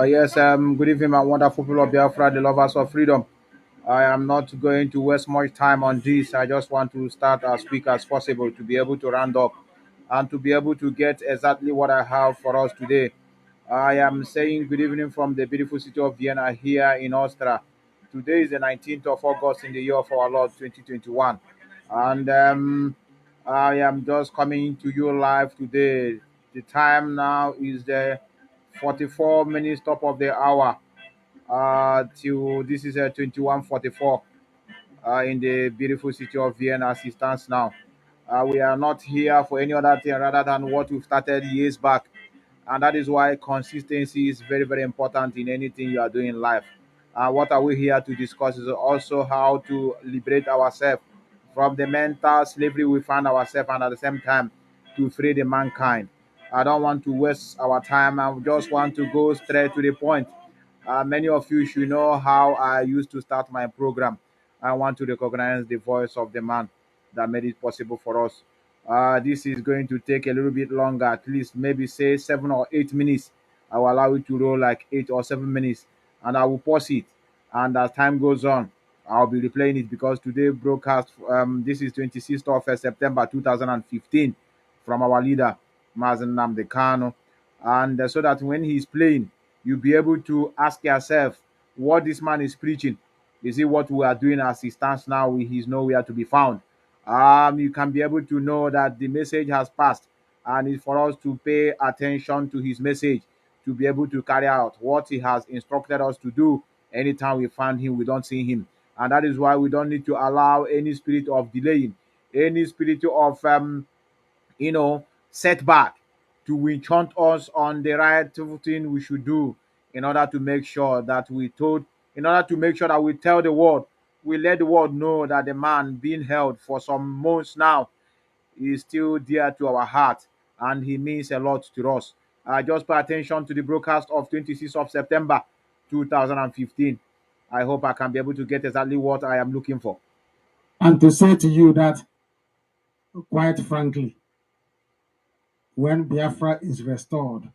Yes, good evening, my wonderful people of Biafra, the lovers of freedom. I am not going to waste much time on this. I just want to start as quick as possible to be able to round up and to be able to get exactly what I have for us today. I am saying good evening from the beautiful city of Vienna here in Austria. Today is the 19th of August in the year of our Lord 2021. And I am just coming to you live today. The time now is the 44 minutes top of the hour. Till this is a 21:44 in the beautiful city of Vienna as it stands now. We are not here for any other thing rather than what we started years back. And that is why consistency is very, very important in anything you are doing in life. What are we here to discuss is also how to liberate ourselves from the mental slavery we find ourselves, and at the same time to free the mankind. I don't want to waste our time. I just want to go straight to the point. Many of you should know how I used to start my program. I want to recognize the voice of the man that made it possible for us. This is going to take a little bit longer, at least maybe say 7 or 8 minutes. I will allow it to roll like 8 or 7 minutes, and I will pause it. And as time goes on, I'll be replaying it because today broadcast. This is 26th of September 2015 from our leader Mazen Namdekano, and so that when he's playing, you'll be able to ask yourself what this man is preaching. Is it what we are doing as he stands now? He's nowhere to be found. You can be able to know that the message has passed, and it's for us to pay attention to his message to be able to carry out what he has instructed us to do. Anytime we find him, we don't see him, and that is why we don't need to allow any spirit of delaying, any spirit of setback to enchant us on the right thing we should do in order to make sure that in order to make sure that we tell the world, we let the world know that the man being held for some months now is still dear to our heart and he means a lot to us. Just pay attention to the broadcast of 26th of September 2015. I hope I can be able to get exactly what I am looking for. And to say to you that, quite frankly, when Biafra is restored,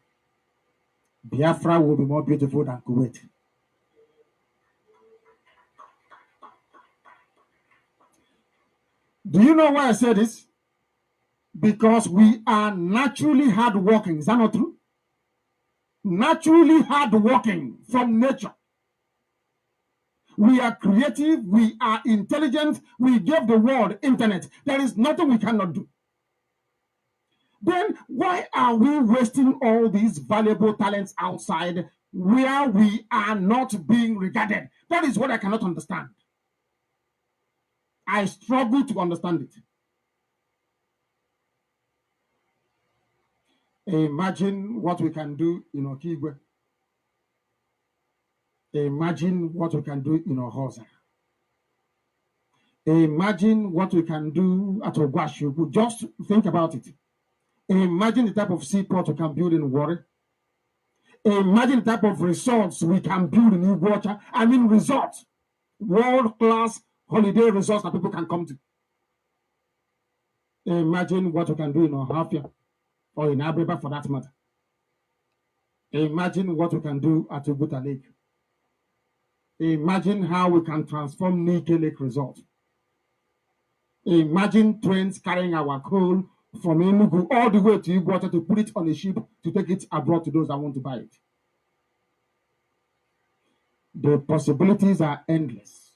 Biafra will be more beautiful than Kuwait. Do you know why I say this? Because we are naturally hardworking. Is that not true? Naturally hardworking from nature. We are creative, we are intelligent, we gave the world internet. There is nothing we cannot do. Then why are we wasting all these valuable talents outside where we are not being regarded? That is what I cannot understand. I struggle to understand it. Imagine what we can do in Okigwe. Imagine what we can do in Ohoza. Imagine what we can do at Ogwashuku. Just think about it. Imagine the type of seaport we can build in Warri. Imagine the type of resorts we can build in Iguacha. I mean resorts. World-class holiday resorts that people can come to. Imagine what we can do in Ohafia or in Abreba for that matter. Imagine what we can do at Uguta Lake. Imagine how we can transform Nike Lake Resort. Imagine trains carrying our coal from Enugu all the way to Iguacha to put it on a ship to take it abroad to those that want to buy it. The possibilities are endless,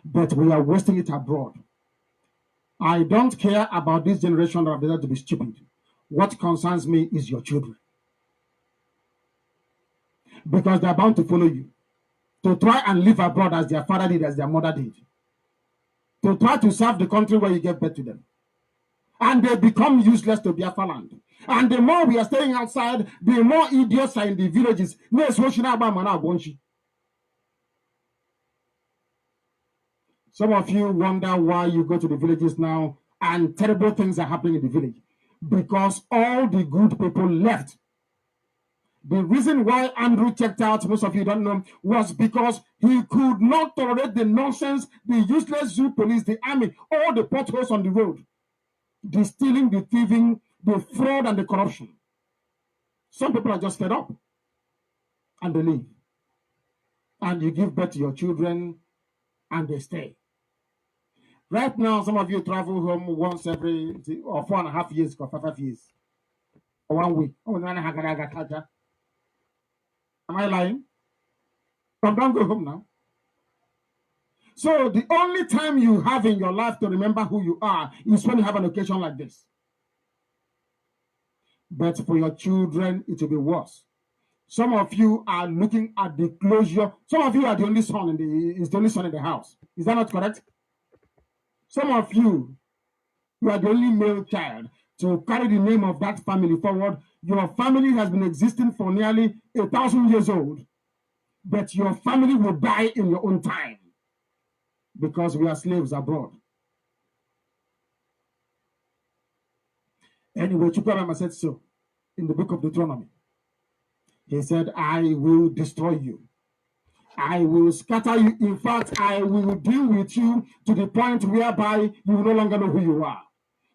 but we are wasting it abroad. I don't care about this generation that are decided to be stupid. What concerns me is your children, because they are bound to follow you, to try and live abroad as their father did, as their mother did, to try to serve the country where you gave birth to them. And they become useless to Biafra land. And the more we are staying outside, the more idiots are in the villages. Some of you wonder why you go to the villages now and terrible things are happening in the village. Because all the good people left. The reason why Andrew checked out, most of you don't know, was because he could not tolerate the nonsense, the useless zoo police, the army, all the potholes on the road, the stealing, the thieving, the fraud, and the corruption. Some people are just fed up and they leave. And you give birth to your children and they stay. Right now, some of you travel home once every or 4.5 years or 5 years. for 1 week. Oh, am I lying? Don't go home now. So the only time you have in your life to remember who you are is when you have an occasion like this. But for your children, it will be worse. Some of you are looking at the closure. Some of you are the only son in the house. Is that not correct? Some of you are the only male child to carry the name of that family forward. Your family has been existing for nearly 1,000 years old, but your family will die in your own time because we are slaves abroad. Anyway, Chukwuemeka said so in the book of Deuteronomy. He said, I will destroy you. I will scatter you. In fact, I will deal with you to the point whereby you will no longer know who you are.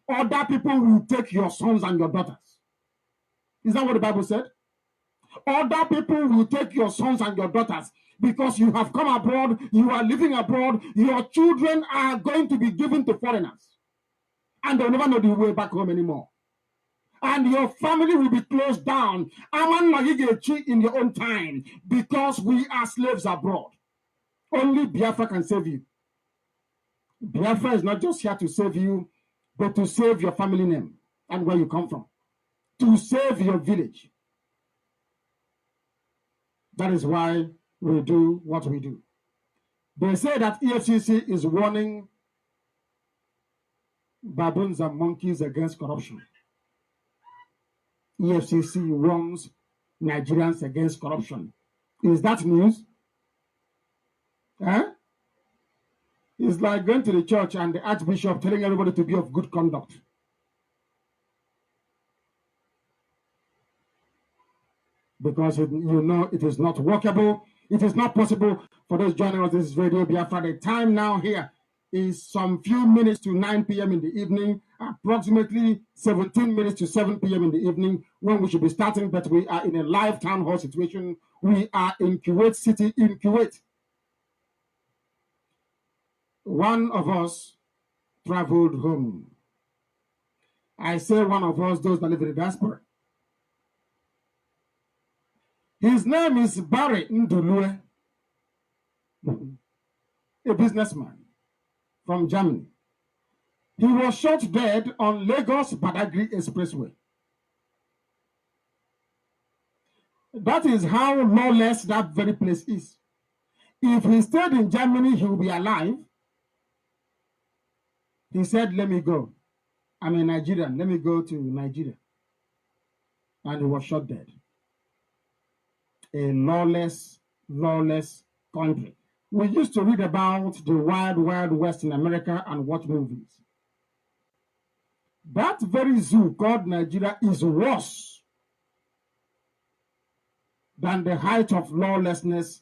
Other people will take your sons and your daughters. Is that what the Bible said? Other people will take your sons and your daughters because you have come abroad, you are living abroad, your children are going to be given to foreigners. And they'll never know the way back home anymore. And your family will be closed down in your own time because we are slaves abroad. Only Biafra can save you. Biafra is not just here to save you, but to save your family name and where you come from, to save your village. That is why we do what we do. They say that EFCC is warning baboons and monkeys against corruption. EFCC warns Nigerians against corruption. Is that news? Huh? It's like going to the church and the archbishop telling everybody to be of good conduct. Because you know it is not workable. It is not possible for those joining us. This is Radio Biafra. The time now here is some few minutes to 9 p.m. in the evening, approximately 17 minutes to 7 p.m. in the evening when we should be starting, but we are in a live town hall situation. We are in Kuwait City, in Kuwait. One of us traveled home. I say one of us, those that live in the diaspora. His name is Barry Ndulue, a businessman from Germany. He was shot dead on Lagos-Badagry Expressway. That is how lawless that very place is. If he stayed in Germany, he would be alive. He said, let me go. I'm a Nigerian. Let me go to Nigeria. And he was shot dead. A lawless country. We used to read about the wild, wild west in America and watch movies. That very zoo called Nigeria is worse than the height of lawlessness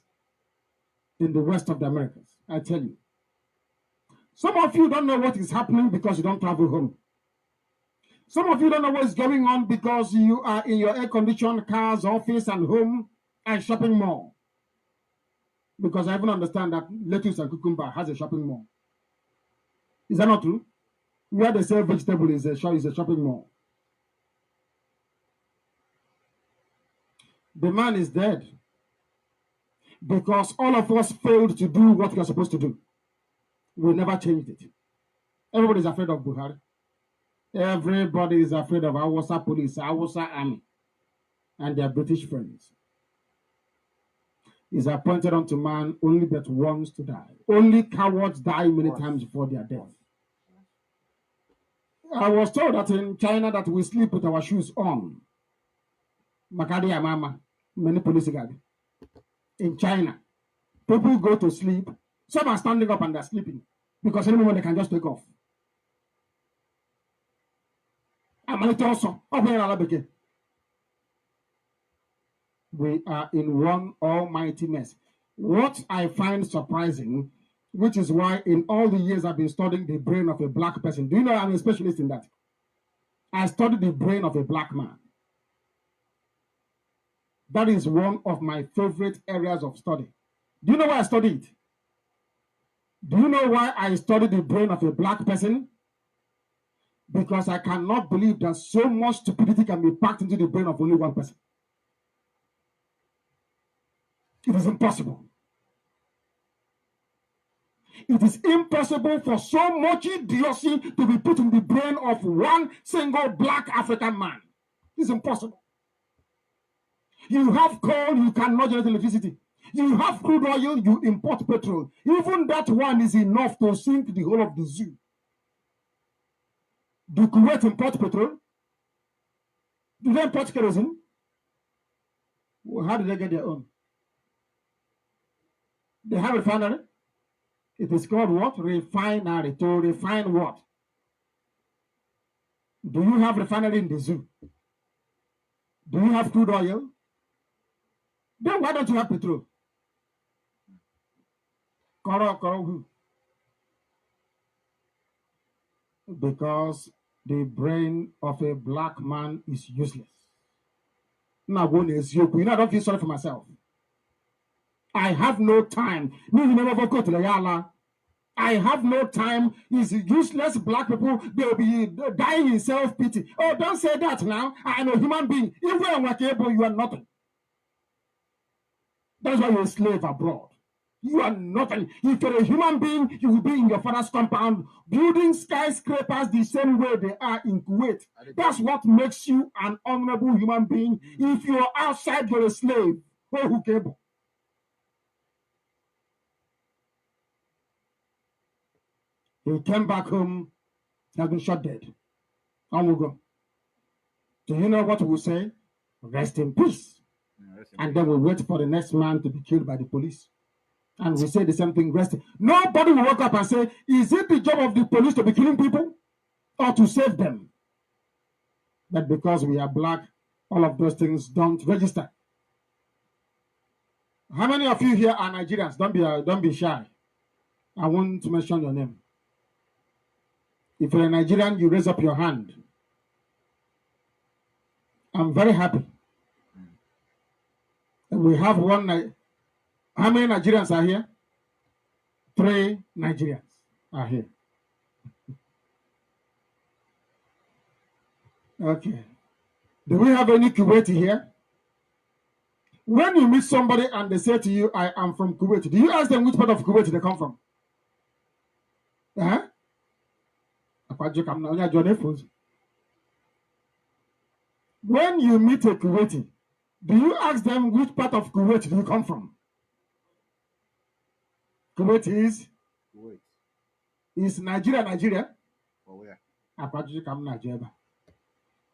in the west of the Americas. I tell you. Some of you don't know what is happening because you don't travel home. Some of you don't know what is going on because you are in your air-conditioned cars, office, and home, and shopping mall. Because I even understand that lettuce and cucumber has a shopping mall. Is that not true? Where they sell vegetable is a shopping mall. The man is dead because all of us failed to do what we are supposed to do. We never changed it. Everybody is afraid of Buhari. Everybody is afraid of Hausa police, Hausa army, and their British friends. Is appointed unto man only but once to die. Only cowards die many times before their death. I was told that in China that we sleep with our shoes on. Makadi Amama, many police guard. In China, people go to sleep. Some are standing up and they're sleeping because any moment they can just take off. We are in one almighty mess. What I find surprising, which is why in all the years I've been studying the brain of a black person. Do you know I'm a specialist in that? I studied the brain of a black man. That is one of my favorite areas of study. Do you know why I studied? Do you know why I studied the brain of a black person? Because I cannot believe that so much stupidity can be packed into the brain of only one person. It is impossible. It is impossible for so much idiocy to be put in the brain of one single black African man. It's impossible. You have coal, you cannot generate electricity. You have crude oil, you import petrol. Even that one is enough to sink the whole of the zoo. Do Kuwait import petrol? Do they import kerosene? Well, how do they get their own? They have a refinery. It is called what? Refinery. To refine what? Do you have refinery in the zoo? Do you have crude oil? Then why don't you have petrol? Koro who? Because the brain of a black man is useless. Now, you know, I don't feel sorry for myself. I have no time. I have no time. It's useless black people. They'll be dying in self-pity. Oh, don't say that now. I'm a human being. Even when I'm able, you are nothing. That's why you're a slave abroad. You are nothing. If you're a human being, you will be in your father's compound, building skyscrapers the same way they are in Kuwait. That's what makes you an honorable human being. If you're outside, you're a slave. Oh, who cable? He came back home, he has been shot dead. On we go. Do you know what we'll say? Rest in peace. And then we wait for the next man to be killed by the police. And we say the same thing, rest. Nobody will wake up and say, is it the job of the police to be killing people or to save them? But because we are black, all of those things don't register. How many of you here are Nigerians? Don't be shy. I want to mention your name. If you're a Nigerian, you raise up your hand. I'm very happy. And we have one. How many Nigerians are here? 3 Nigerians are here. Okay. Do we have any Kuwaiti here? When you meet somebody and they say to you, I am from Kuwait, do you ask them which part of Kuwait they come from? Huh? When you meet a Kuwaiti, do you ask them which part of Kuwait do you come from? Kuwait is? Kuwait. Is Nigeria? For where? Nigeria.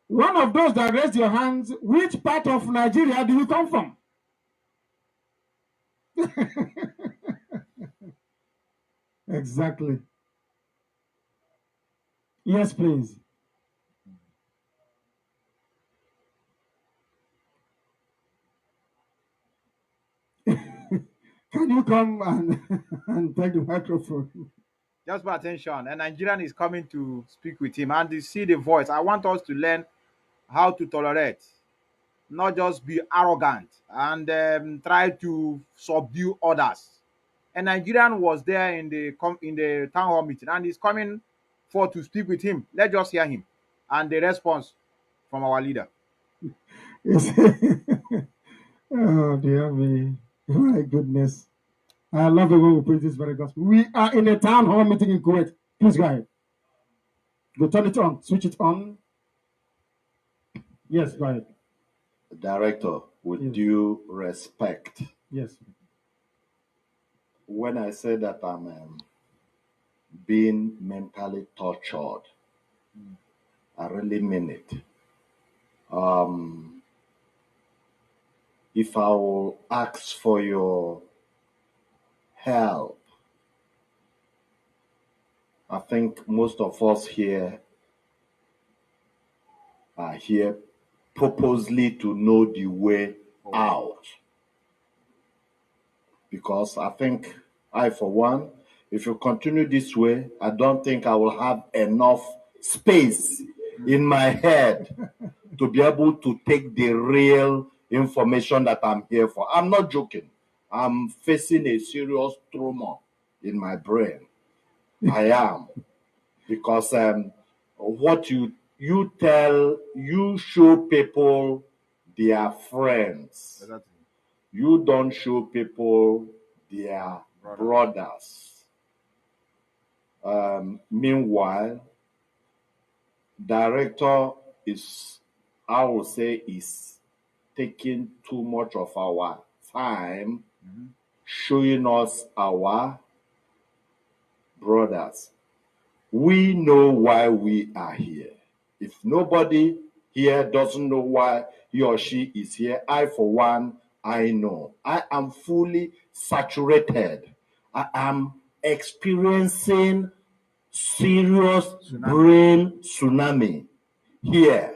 One of those that raised your hands, which part of Nigeria do you come from? Exactly. Yes, please. Can you come and take the microphone? Just pay attention. A Nigerian is coming to speak with him and you see the voice. I want us to learn how to tolerate, not just be arrogant and try to subdue others. A Nigerian was there in the town hall meeting and he's coming for to speak with him. Let's just hear him and the response from our leader. Yes. Oh dear me. My goodness. I love the way we preach this very gospel. We are in a town hall meeting in Kuwait. Please go ahead. Go turn it on. Switch it on. Yes, go ahead. Director, with due respect. Yes. When I say that I'm being mentally tortured, I really mean it. If I will ask for your help, I think most of us here are here purposely to know the way out. Because I think I, for one, if you continue this way, I don't think I will have enough space in my head to be able to take the real information that I'm here for. I'm not joking. I'm facing a serious trauma in my brain. I am. Because what you show people their friends. Exactly. You don't show people their brothers. Meanwhile, director is, I would say, is taking too much of our time showing us our brothers. We know why we are here. If nobody here doesn't know why he or she is here, I, for one, I know. I am fully saturated. I am experiencing serious brain tsunami here.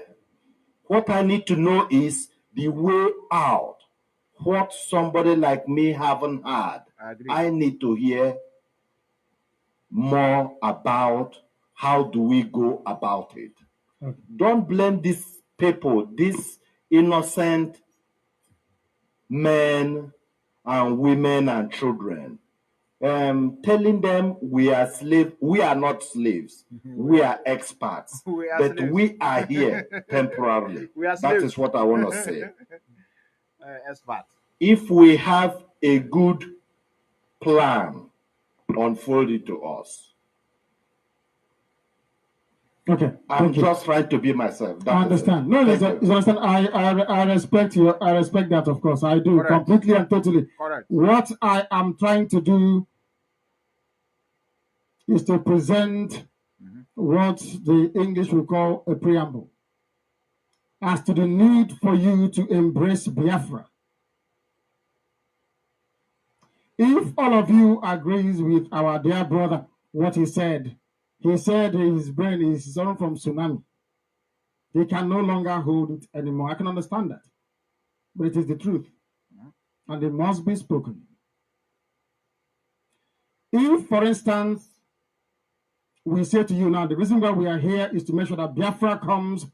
What I need to know is the way out. What somebody like me haven't had. I agree. I need to hear more about how do we go about it. Okay. Don't blame these people, these innocent men and women and children. Telling them we are slaves. We are not slaves. We are experts. We are but slaves. we are here temporarily. We are That slaves. is what I want to say. Expert. If we have a good plan unfolded to us, Okay. I'm Thank you. just trying to be myself. I understand. No, Thank it's you. understand. I respect you. I respect that, of course. I do Correct. completely and totally. Correct. What I am trying to do is to present what the English will call a preamble as to the need for you to embrace Biafra. If all of you agrees with our dear brother, what he said his brain is suffering from tsunami. They can no longer hold it anymore. I can understand that. But it is the truth. And it must be spoken. If, for instance, we say to you now, the reason why we are here is to make sure that Biafra comes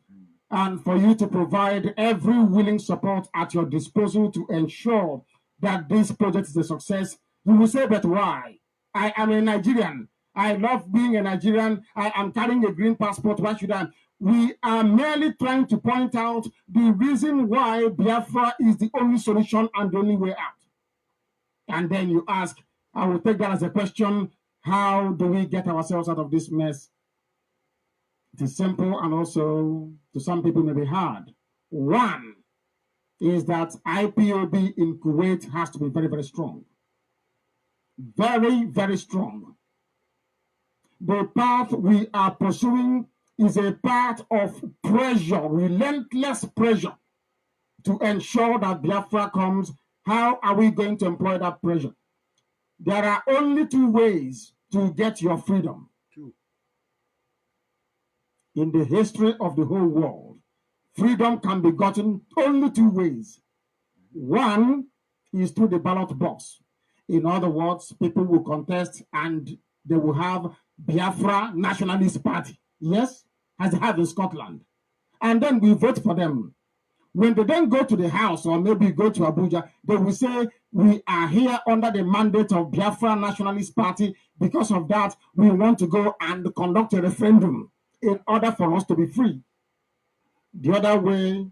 and for you to provide every willing support at your disposal to ensure that this project is a success, you will say, but why? I am a Nigerian. I love being a Nigerian. I am carrying a green passport. Why should I? We are merely trying to point out the reason why Biafra is the only solution and the only way out. And then you ask, I will take that as a question, how do we get ourselves out of this mess? It is simple and also to some people may be hard. One is that IPOB in Kuwait has to be very, very strong. Very, very strong. The path we are pursuing is a path of pressure, relentless pressure to ensure that Biafra comes. How are we going to employ that pressure? There are only two ways to get your freedom. Two. In the history of the whole world, freedom can be gotten only two ways. One is through the ballot box. In other words, people will contest and they will have Biafra Nationalist Party. Yes, as they have in Scotland. And then we vote for them. When they then go to the House or maybe go to Abuja, they will say, we are here under the mandate of Biafra Nationalist Party. Because of that, we want to go and conduct a referendum in order for us to be free. The other way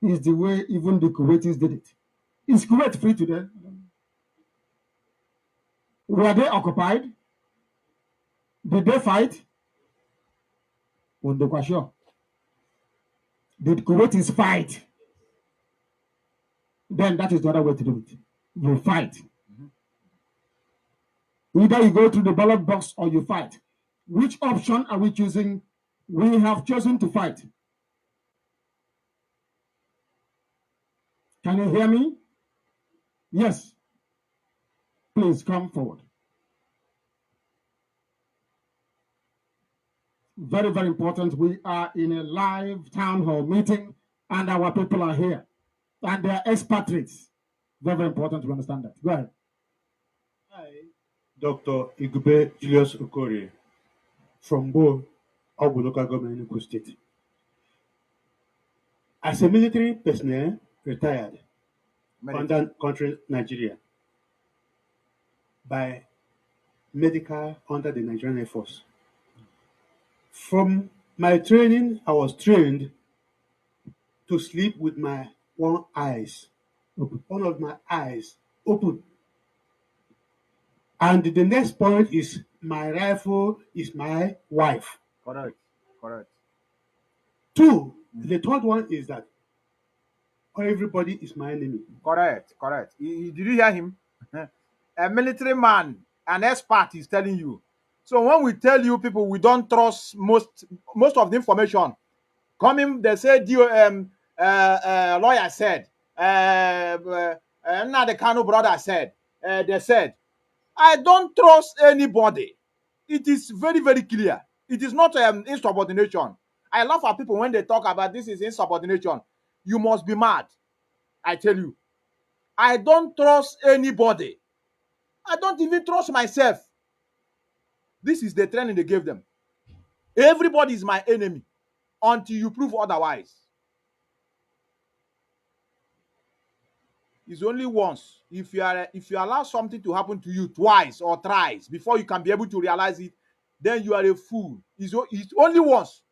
is the way even the Kuwaitis did it. Is Kuwait free today? Were they occupied? Did they fight? Sure. Did Kuwaitis fight? Then that is the other way to do it. You fight. Either you go through the ballot box or you fight. Which option are we choosing? We have chosen to fight. Can you hear me? Yes. Please come forward. Very, very important. We are in a live town hall meeting and our people are here. And they are expatriates. Very, very important to understand that. Go ahead. Hi, Dr. Igube Julius Okorie from Bo, Obu local government in Enugu State. As a military personnel retired under country Nigeria by medical under the Nigerian Air Force. From My training, I was trained to sleep with my one of my eyes open. And the next point is my rifle is my wife. Correct. Correct. Two, the third one is that everybody is my enemy. Correct. Correct. Did you hear him? A military man, an expert is telling you. So when we tell you people we don't trust most of the information coming, they say lawyer said, now the Kano brother said, they said, I don't trust anybody. It is very, very clear. It is not insubordination. I laugh at people when they talk about this is insubordination. You must be mad. I tell you. I don't trust anybody. I don't even trust myself. This is the training they gave them. Everybody is my enemy until you prove otherwise. It's only once. If you allow something to happen to you twice or thrice before you can be able to realize it, then you are a fool. It's only once.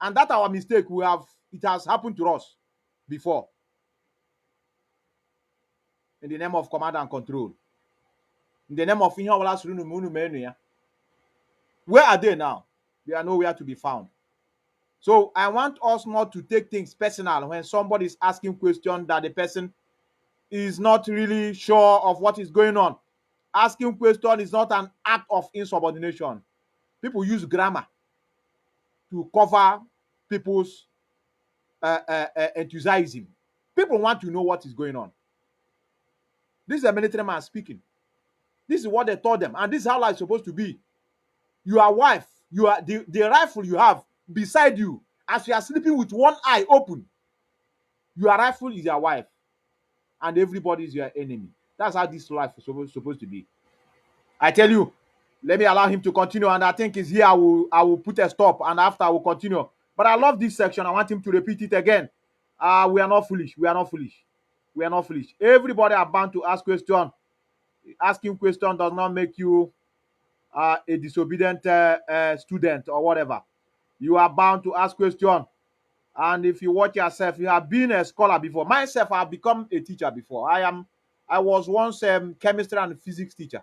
And that our mistake it has happened to us before. In the name of command and control. In the name of where are they now? They are nowhere to be found. So I want us not to take things personal when somebody is asking questions that the person is not really sure of what is going on. Asking question is not an act of insubordination. People use grammar to cover people's enthusiasm. People want to know what is going on. This is a military man speaking. This is what they told them, and this is how life is supposed to be. Your wife, you are the rifle you have beside you, as you are sleeping with one eye open. Your rifle is your wife, and everybody is your enemy. That's how this life is supposed to be. I tell you, let me allow him to continue, and I think is here I will put a stop, and after I will continue. But I love this section. I want him to repeat it again. We are not foolish. We are not foolish. We are not foolish. Everybody are bound to ask question. Asking question does not make you a disobedient student or whatever. You are bound to ask question. And if you watch yourself, you have been a scholar before. Myself, I have become a teacher before. I was once a chemistry and physics teacher.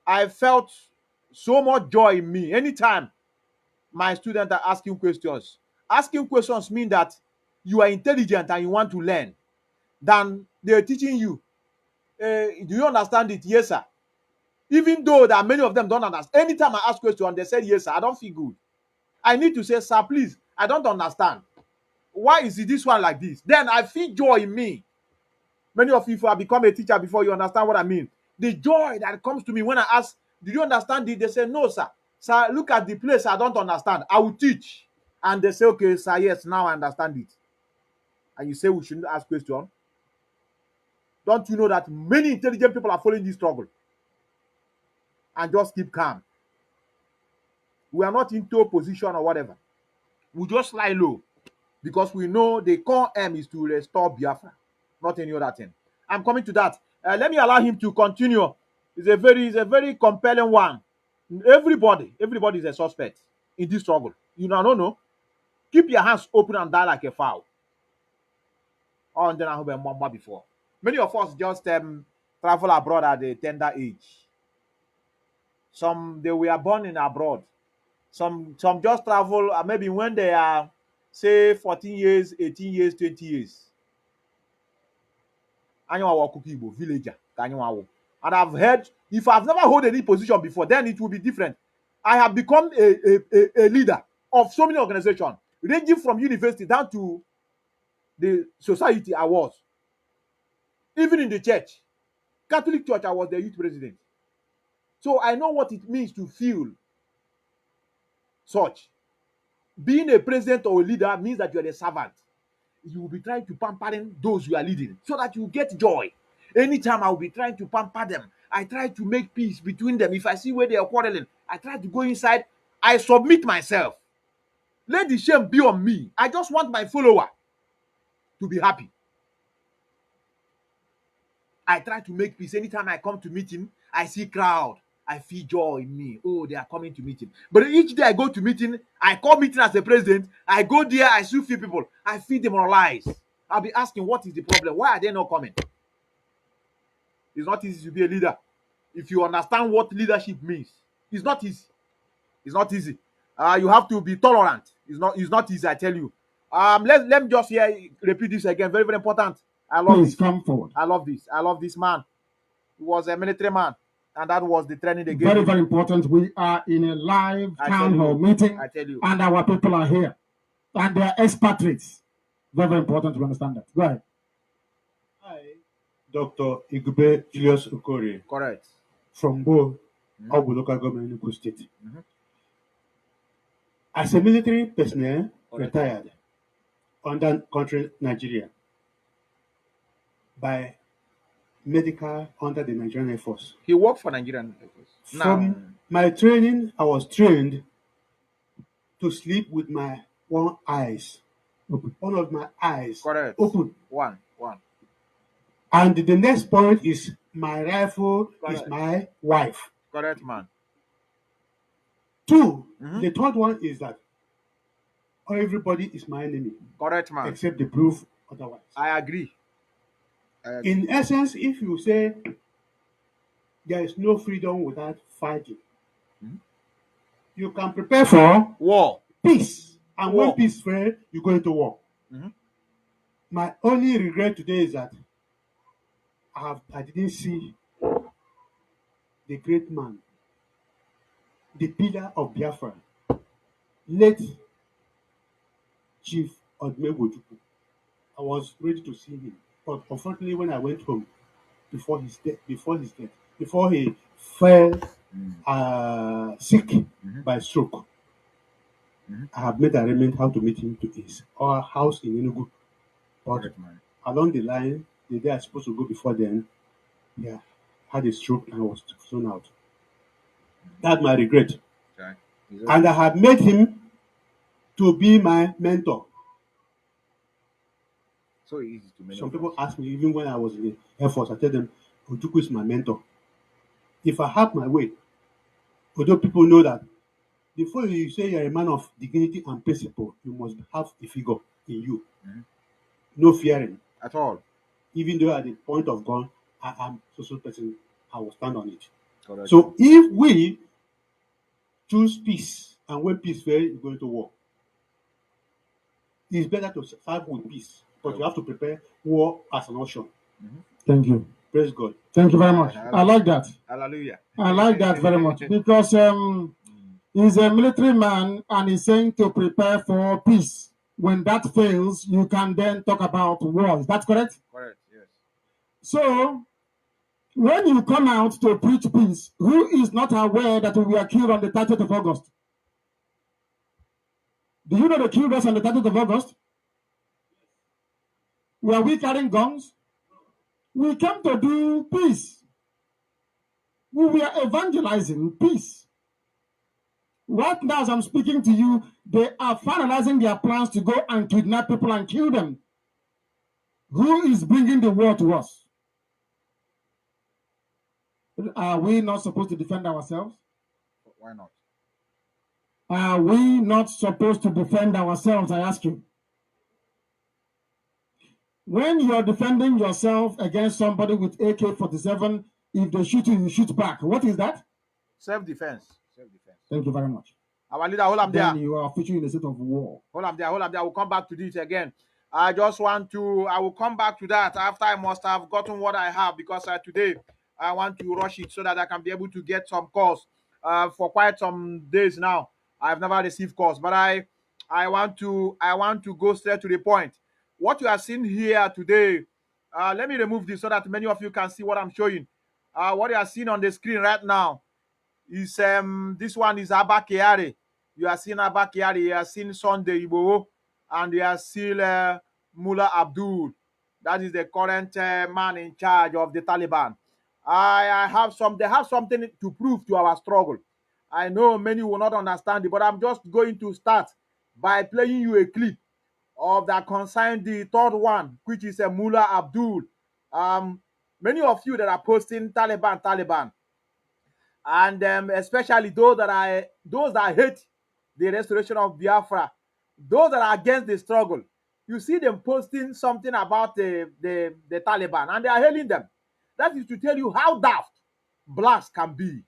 I felt so much joy in me anytime my students are asking questions. Asking questions mean that you are intelligent and you want to learn. Then they're teaching you. Do you understand it? Yes, sir. Even though that many of them don't understand. Anytime I ask question, they say yes, sir. I don't feel good. I need to say, sir, please, I don't understand. Why is it this one like this? Then I feel joy in me. Many of you have become a teacher before, you understand what I mean. The joy that comes to me when I ask, did you understand it? They say, no, sir. Sir, look at the place I don't understand. I will teach. And they say, okay, sir, yes, now I understand it. And you say we shouldn't ask questions. Don't you know that many intelligent people are following this struggle? And just keep calm. We are not into opposition or whatever. We just lie low because we know the core aim is to restore Biafra, not any other thing. I'm coming to that. Let me allow him to continue. It's a very compelling one. Everybody is a suspect in this struggle. You know, no. Keep your hands open and die like a fowl. Oh, and then I have before. Many of us just travel abroad at a tender age. Some they were born in abroad. Some just travel maybe when they are say 14 years, 18 years, 20 years. Anyawa Kuki Igbo, villager. And I've heard, if I've never held any position before, then it will be different. I have become a leader of so many organizations, ranging from university down to the society I was. Even in the church, Catholic Church, I was the youth president. So I know what it means to feel such. Being a president or a leader means that you are a servant. You will be trying to pampering those you are leading so that you get joy. Anytime I will be trying to pamper them, I try to make peace between them. If I see where they are quarreling, I try to go inside. I submit myself. Let the shame be on me. I just want my follower to be happy. I try to make peace. Anytime I come to meeting, I see crowd. I feel joy in me. Oh, they are coming to meeting. But each day I go to meeting, I call meeting as a president. I go there, I still feel people. I feel demoralized. I'll be asking, what is the problem? Why are they not coming? It's not easy to be a leader. If you understand what leadership means, it's not easy. It's not easy. You have to be tolerant. It's not easy, I tell you. Let me just here repeat this again. Very, very important. I love Please this. come forward. I love this. I love this man. He was a military man, and that was the training they gave Very, him. very important. We are in a live I town tell hall you. meeting, I tell you. and our people are here, and they are expatriates. Very, very important to understand that. Go ahead. I, Dr. Igube Julius Okorie, Correct. from Bo, Obu local government in Enugu State. Mhm. As a military personnel, Correct. retired under country Nigeria by medical under the Nigerian Air Force. He worked for Nigerian Air Force. From my training, I was trained to sleep with my one eyes, one of my eyes Correct. open. One. And the next point is my rifle is Correct. my wife. Correct, man. 2, Mhm. the third one is that everybody is my enemy, Correct, man. except the proof otherwise. I agree. In essence, if you say there is no freedom without fighting, you can prepare for War. peace. And War. when peace fails, you go into war. Mhm. My only regret today is that I didn't see the great man, the pillar of Biafra, late Chief Odumegwu. I was ready to see him, but unfortunately, when I went home before his death, before he fell sick by stroke, I have made arrangement how to meet him to his our house in Enugu. But Correct, man. along the line, the day I was supposed to go before then, yeah, had a stroke and was thrown out. That's my regret. Okay. And I have made him to be my mentor. So easy to many Some of people us. ask me, even when I was in the Air Force, I tell them, Ojukwu is my mentor. If I have my way, although people know that before you say you're a man of dignity and principle, you must have a figure in you. No fearing. At all. Even though at the point of gun, I am social person, I will stand on it. Correct. So if we choose peace, and when peace fails, you go into war. It's better to serve with peace, but you have to prepare war as an option. Thank you. Praise God. Thank you very much. I like that. Hallelujah. I like that very much because he's a military man and he's saying to prepare for peace. When that fails, you can then talk about war. Is that correct? Correct, yes. So, when you come out to preach peace, who is not aware that we were killed on the 30th of August? Do you know they killed us on the 30th of August? Were we carrying guns? We came to do peace. We were evangelizing peace. Right now, as I'm speaking to you, they are finalizing their plans to go and kidnap people and kill them. Who is bringing the war to us? Are we not supposed to defend ourselves? Why not? Are we not supposed to defend ourselves, I ask you? When you're defending yourself against somebody with AK-47, if they shoot you, you shoot back. What is that? Self-defense. Self-defense. Thank you very much. Our leader, hold up there. Then you are officially in a state of war. Hold up there. I will come back to this again. I will come back to that after I must have gotten what I have because today I want to rush it so that I can be able to get some calls. For quite some days now, I've never received calls, but I want to go straight to the point. What you are seeing here today, let me remove this so that many of you can see what I'm showing. What you are seeing on the screen right now is this one is Abba Kyari. You are seeing Abba Kyari, you are seeing Sunday Igboho, and you are still Mullah Abdul. That is the current man in charge of the Taliban. They have something to prove to our struggle. I know many will not understand it, but I'm just going to start by playing you a clip of that concern the third one, which is a Mullah Abdul. Many of you that are posting Taliban, and especially those that hate the restoration of Biafra, those that are against the struggle. You see them posting something about the Taliban, and they are hailing them. That is to tell you how daft blacks can be.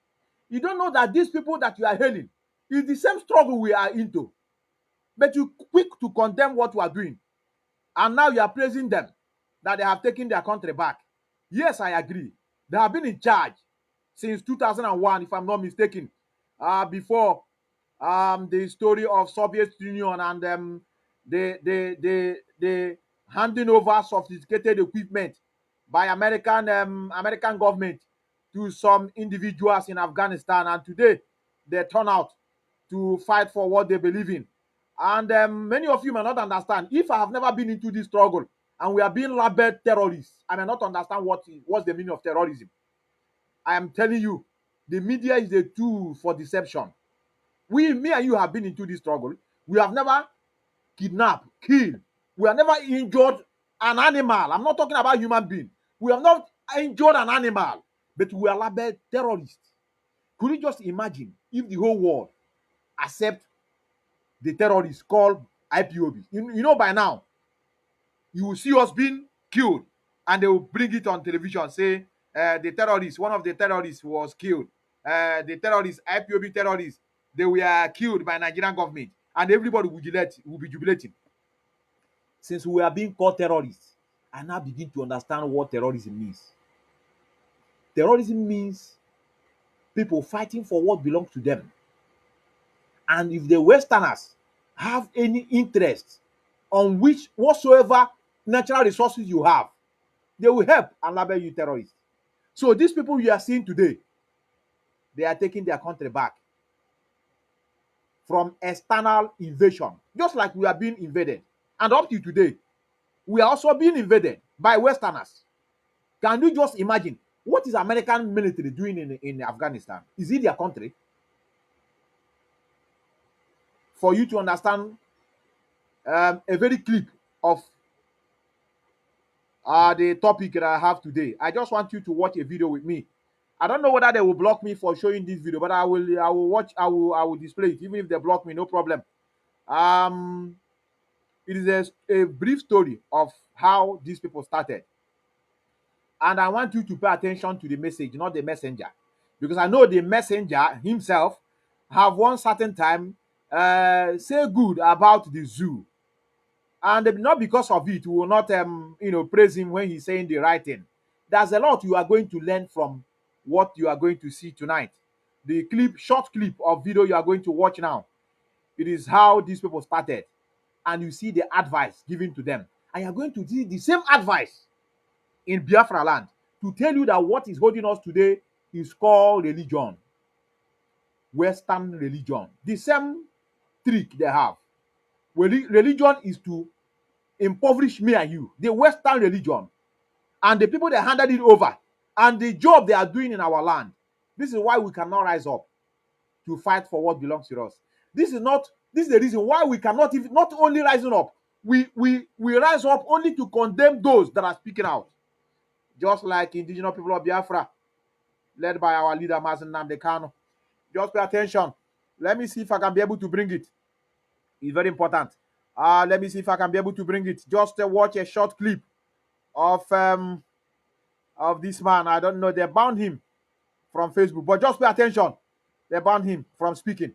You don't know that these people that you are hailing is the same struggle we are into, but you quick to condemn what you are doing, and now you are praising them that they have taken their country back. Yes, I agree. They have been in charge since 2001, if I'm not mistaken, before the story of Soviet Union and the handing over sophisticated equipment by American government to some individuals in Afghanistan, and today they turn out to fight for what they believe in. And many of you may not understand. If I have never been into this struggle and we are being labeled terrorists, I may not understand what's the meaning of terrorism. I am telling you, the media is a tool for deception. Me and you have been into this struggle. We have never kidnapped, killed. We have never injured an animal. I'm not talking about human being. We have not injured an animal, but we are labeled terrorists. Could you just imagine if the whole world accept the terrorists called IPOB? You know by now, you will see us being killed, and they will bring it on television, say the terrorists, one of the terrorists was killed. The terrorists, IPOB terrorists, they were killed by Nigerian government, and everybody will be jubilating. Since we are being called terrorists, I now begin to understand what terrorism means. Terrorism means people fighting for what belongs to them. And if the Westerners have any interest on which whatsoever natural resources you have, they will help and label you terrorists. So these people you are seeing today, they are taking their country back from external invasion, just like we are being invaded. And up to today, we are also being invaded by Westerners. Can you just imagine what is American military doing in Afghanistan? Is it their country? For you to understand a very clip of the topic that I have today, I just want you to watch a video with me. I don't know whether they will block me for showing this video, but I will watch, I will display it. Even if they block me, no problem. It is a brief story of how these people started. And I want you to pay attention to the message, not the messenger. Because I know the messenger himself have one certain time say good about the zoo. And not because of it, we will not praise him when he's saying the right thing. There's a lot you are going to learn from what you are going to see tonight. The short clip of video you are going to watch now, it is how these people started. And you see the advice given to them. And you're going to see the same advice in Biafra land to tell you that what is holding us today is called religion, Western religion. The same trick they have. Religion is to impoverish me and you, the Western religion, and the people that handed it over, and the job they are doing in our land. This is why we cannot rise up to fight for what belongs to us. This is the reason why we cannot even, not only rising up, we rise up only to condemn those that are speaking out. Just like indigenous people of Biafra, led by our leader Mazen Nnamdi Kanu. Just pay attention. Let me see if I can be able to bring it. It's very important. Let me see if I can be able to bring it. Just watch a short clip of this man. I don't know. They banned him from Facebook, but just pay attention. They banned him from speaking.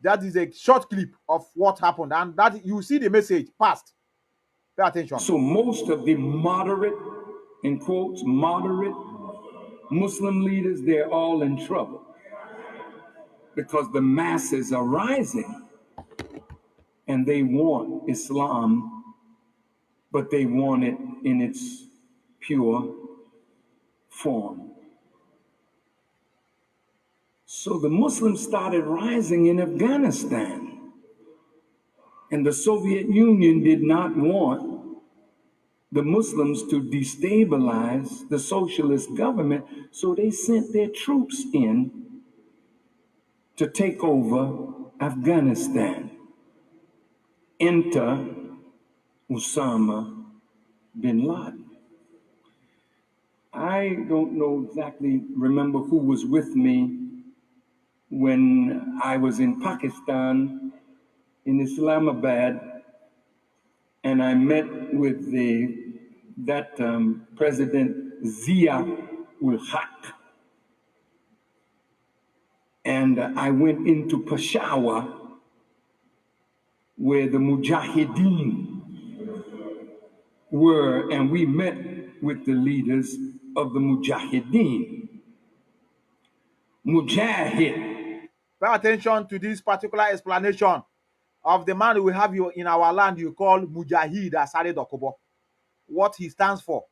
That is a short clip of what happened, and that you see the message passed. Pay attention. So most of the moderate, in quotes, moderate Muslim leaders, they're all in trouble because the masses are rising and they want Islam, but they want it in its pure form. So the Muslims started rising in Afghanistan, and the Soviet Union did not want the Muslims to destabilize the socialist government, so they sent their troops in to take over Afghanistan. Enter Osama bin Laden. I don't know exactly, remember who was with me when I was in Pakistan, in Islamabad, and I met with President Zia ul Haq. And I went into Peshawar, where the Mujahideen were, and we met with the leaders of the Mujahideen. Mujahid. Pay attention to this particular explanation of the man we have you in our land you call Mujahid Asare Dokubo, what he stands for.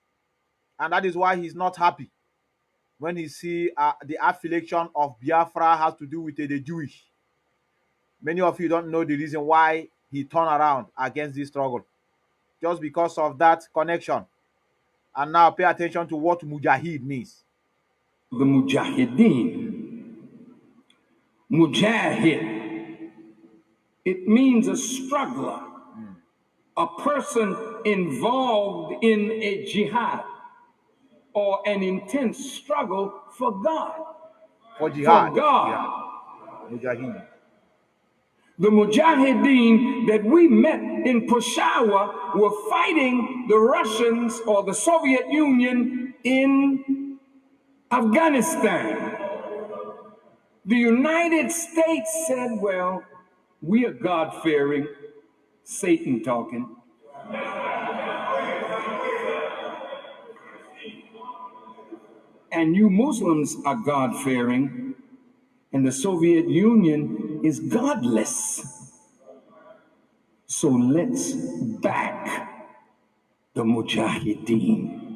And that is why he's not happy when he see the affiliation of Biafra has to do with the Jewish. Many of you don't know the reason why he turned around against this struggle. Just because of that connection. And now pay attention to what Mujahid means. The Mujahideen. Mujahid. It means a struggler, a person involved in a jihad or an intense struggle for God. For jihad. For God. Yeah. Mujahid. The Mujahideen that we met in Peshawar were fighting the Russians or the Soviet Union in Afghanistan. The United States said, well, we are God-fearing, Satan talking. And you Muslims are God-fearing, and the Soviet Union is godless. So let's back the Mujahideen.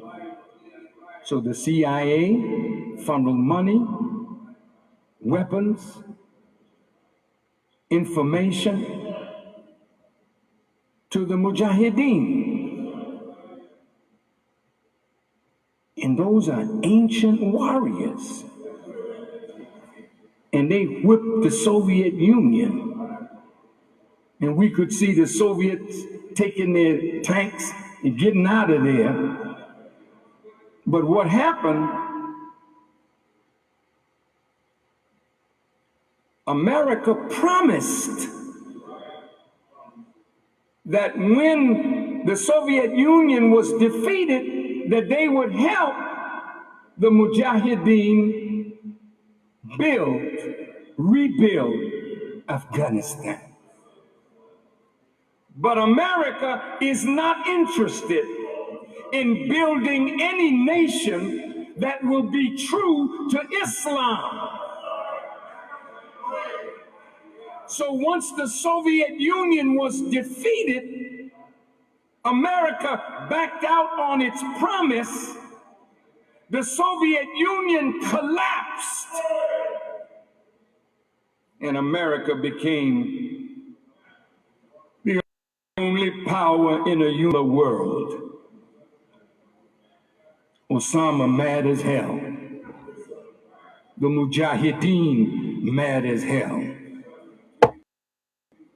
So the CIA funneled money, weapons, information to the Mujahideen. And those are ancient warriors. And they whipped the Soviet Union. And we could see the Soviets taking their tanks and getting out of there. But what happened, America promised that when the Soviet Union was defeated, that they would help the Mujahideen rebuild Afghanistan. But America is not interested in building any nation that will be true to Islam. So once the Soviet Union was defeated, America backed out on its promise. The Soviet Union collapsed, and America became the only power in a unified world. Osama mad as hell. The Mujahideen mad as hell.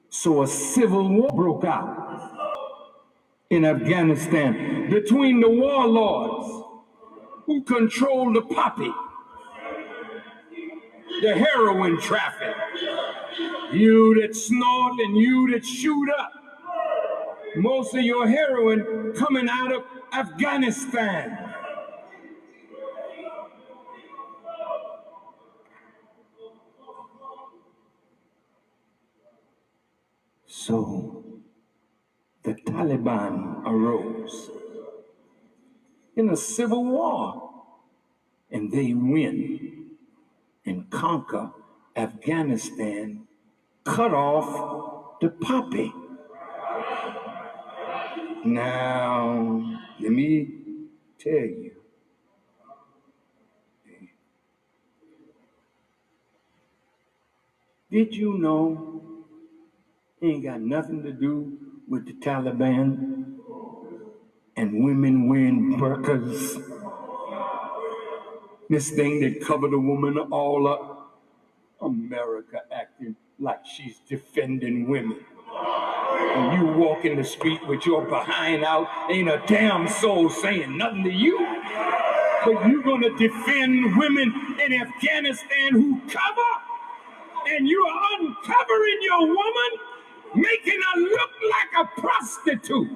So a civil war broke out in Afghanistan between the warlords who control the poppy, the heroin traffic, you that snort and you that shoot up. Most of your heroin coming out of Afghanistan. So the Taliban arose in a civil war, and they win and conquer Afghanistan, cut off the poppy. Now, let me tell you, did you know it ain't got nothing to do with the Taliban and women wearing burqas? This thing that covered a woman all up. America acting like she's defending women. When you walk in the street with your behind out, ain't a damn soul saying nothing to you. But you're gonna defend women in Afghanistan who cover? and you are uncovering your woman, making her look like a prostitute.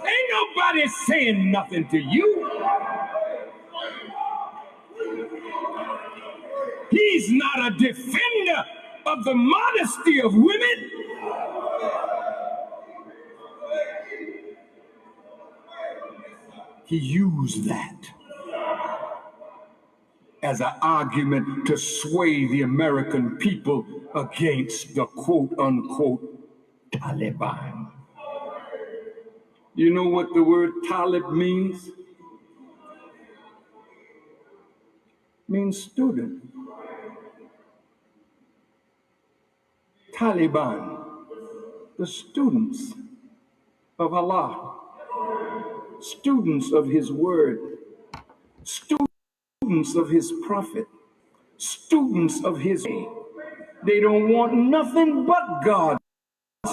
Ain't nobody saying nothing to you. He's not a defender of the modesty of women. He used that as an argument to sway the American people against the quote unquote Taliban. You know what the word Talib means? It means student. Taliban, the students of Allah, students of His word, students of His prophet, students of His way. They don't want nothing but God's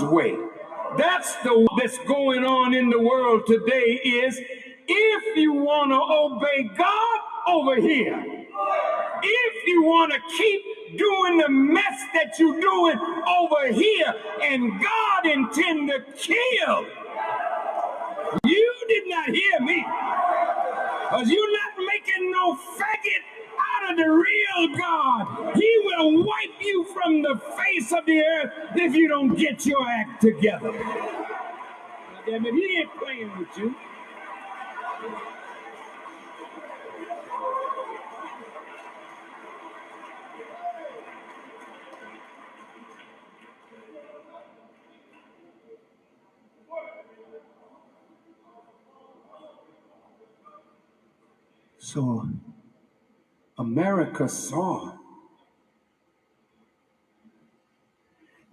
way. That's that's going on in the world today is if you want to obey God over here, if you want to keep doing the mess that you're doing over here and God intend to kill, you did not hear me. Because you're not making no faggot out of the real God. He will wipe you from the face of the earth if you don't get your act together. Now, damn it, he ain't playing with you. So America saw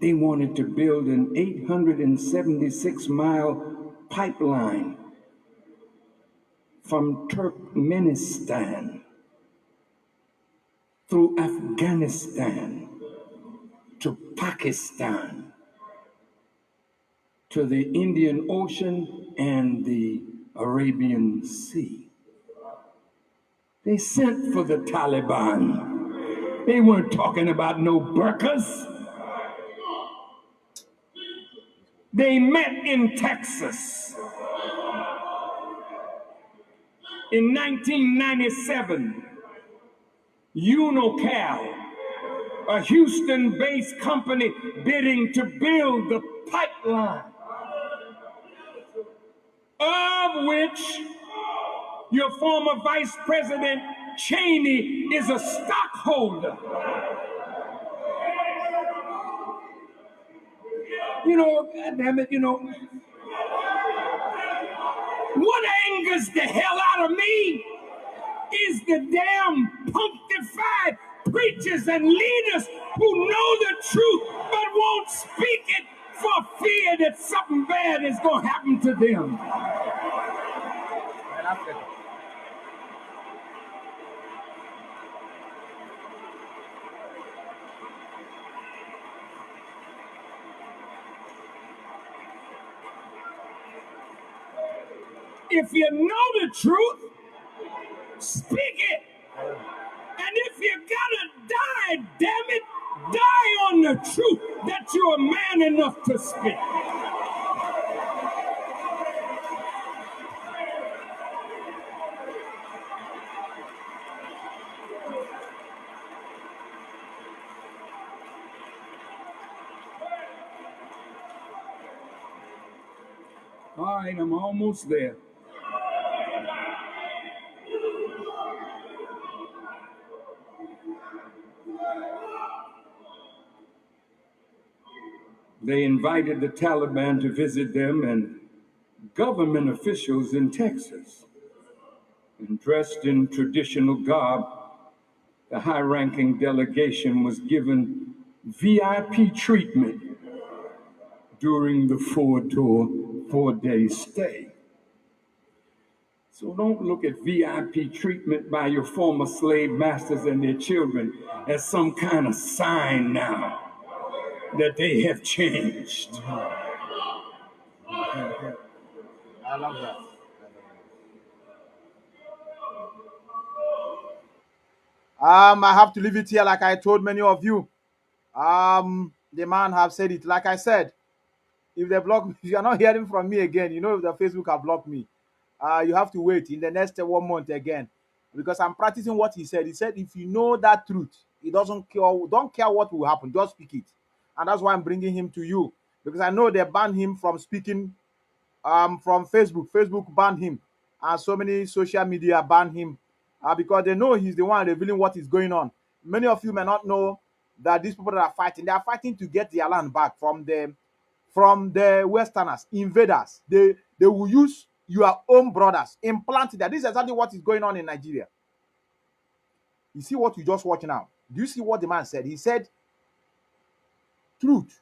they wanted to build an 876-mile pipeline from Turkmenistan through Afghanistan to Pakistan to the Indian Ocean and the Arabian Sea. They sent for the Taliban. They weren't talking about no burqas. They met in Texas. In 1997, Unocal, a Houston-based company bidding to build the pipeline, of which your former Vice President Cheney is a stockholder. Damn it, what angers the hell out of me is the damn punctified preachers and leaders who know the truth but won't speak it for fear that something bad is going to happen to them. If you know the truth, speak it. And if you gotta die, damn it, die on the truth that you're a man enough to speak. All right, I'm almost there. They invited the Taliban to visit them and government officials in Texas. And dressed in traditional garb, the high-ranking delegation was given VIP treatment during the four-day stay. So don't look at VIP treatment by your former slave masters and their children as some kind of sign now that they have changed. I love that. I have to leave it here, like I told many of you. The man have said it. Like I said, if they block me, if you are not hearing from me again, you know, if the Facebook have blocked me, you have to wait in the next 1 month again, because I'm practicing what he said. He said, if you know that truth, it doesn't care, don't care what will happen, just speak it. And that's why I'm bringing him to you, because I know they banned him from speaking from Facebook. Facebook banned him, and so many social media banned him because they know he's the one revealing what is going on. Many of you may not know that these people that are fighting, they are fighting to get their land back from the Westerners, invaders. They will use your own brothers, implant that. This is exactly what is going on in Nigeria. You see what you just watch now. Do you see what the man said? He said, truth,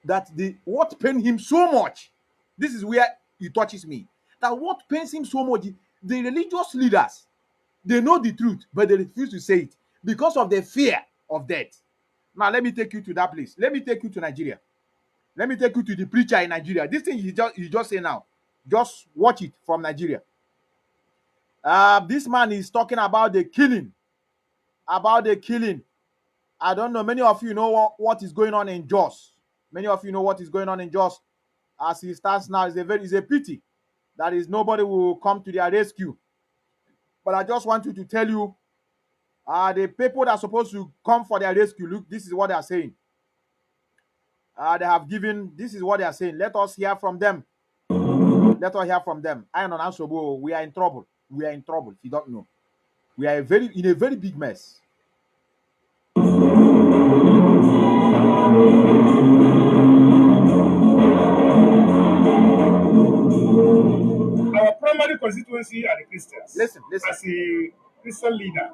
that the what pained him so much. This is where he touches me. That what pains him so much, the religious leaders, they know the truth, but they refuse to say it because of the fear of death. Now, let me take you to that place. Let me take you to Nigeria. Let me take you to the preacher in Nigeria. This thing you just say now. Just watch it from Nigeria. This man is talking about the killing. About the killing. I don't know. Many of you know what is going on in Jos. Many of you know what is going on in Jos. As he stands now, it's a pity that is nobody will come to their rescue. But I just want you to tell you, the people that are supposed to come for their rescue, look, this is what they are saying. They have given, this is what they are saying. Let us hear from them. Let us hear from them. I am unanswerable. We are in trouble. We are in trouble. If you don't know, we are in a very big mess. Our primary constituency are the Christians. Listen. As a Christian leader,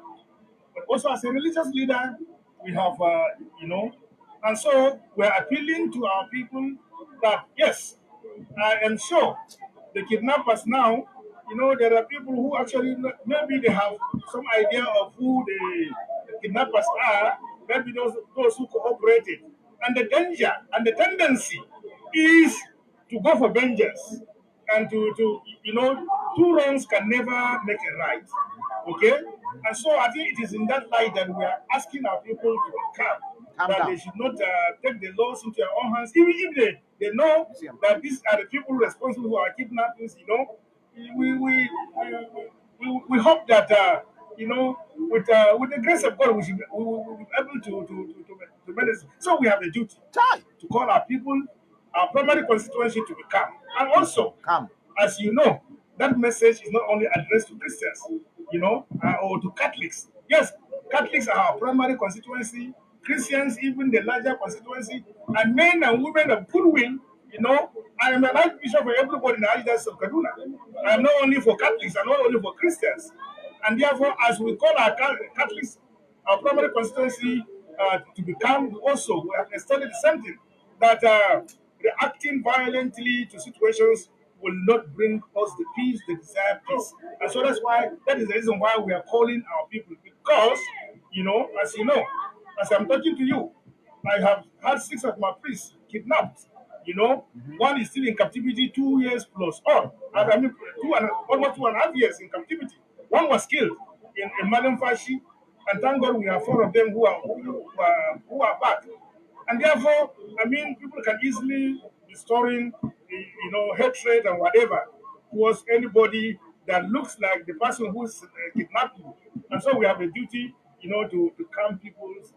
but also as a religious leader, we have, and so we're appealing to our people that yes, I am sure the kidnappers now, there are people who actually maybe they have some idea of who the kidnappers are, maybe those who cooperated, and the danger and the tendency is to go for vengeance and to two wrongs can never make a right. Okay? And so I think it is in that light that we are asking our people to calm, that down. they should not take the laws into their own hands, even if they know that these are the people responsible for our kidnappings, we hope that with the grace of God we will be able to manage. So we have a duty to call our people, our primary constituency to be calm. And also, Calm. as you know, that message is not only addressed to Christians, or to Catholics. Yes, Catholics are our primary constituency, Christians, even the larger constituency, and men and women of goodwill. I am an archbishop for everybody in the Archdiocese of Kaduna. I am not only for Catholics, I'm not only for Christians. And therefore, as we call our Catholics, our primary constituency to become also, we have studied something that reacting violently to situations will not bring us the peace, the desired peace. And so that is the reason why we are calling our people. Because, as I'm talking to you, I have had 6 of my priests kidnapped. One is still in captivity 2 years plus. I mean, almost 2.5 years in captivity. One was killed in Madam Fashi, and thank God we have 4 of them who are back. And therefore, I mean, people can easily be storing, hatred and whatever towards anybody that looks like the person who's kidnapped you. And so we have a duty, to calm people's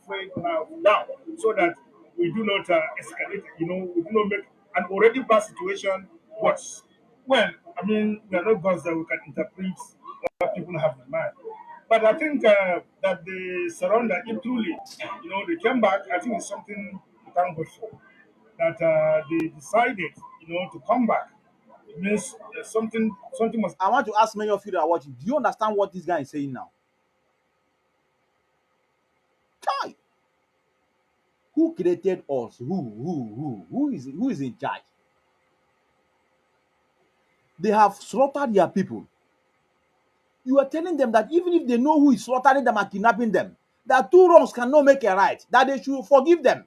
faith now down, so that we do not escalate, we do not make an already bad situation worse. Well, I mean, we are not gods that we can interpret what people have in mind. But I think that the surrender, if truly, they came back, I think it's something to thank God for. That they decided, to come back. It means something must. I want to ask many of you that are watching, do you understand what this guy is saying now? Chai! Who created us? Who is in charge? They have slaughtered their people. You are telling them that even if they know who is slaughtering them and kidnapping them, that 2 wrongs cannot make a right, that they should forgive them,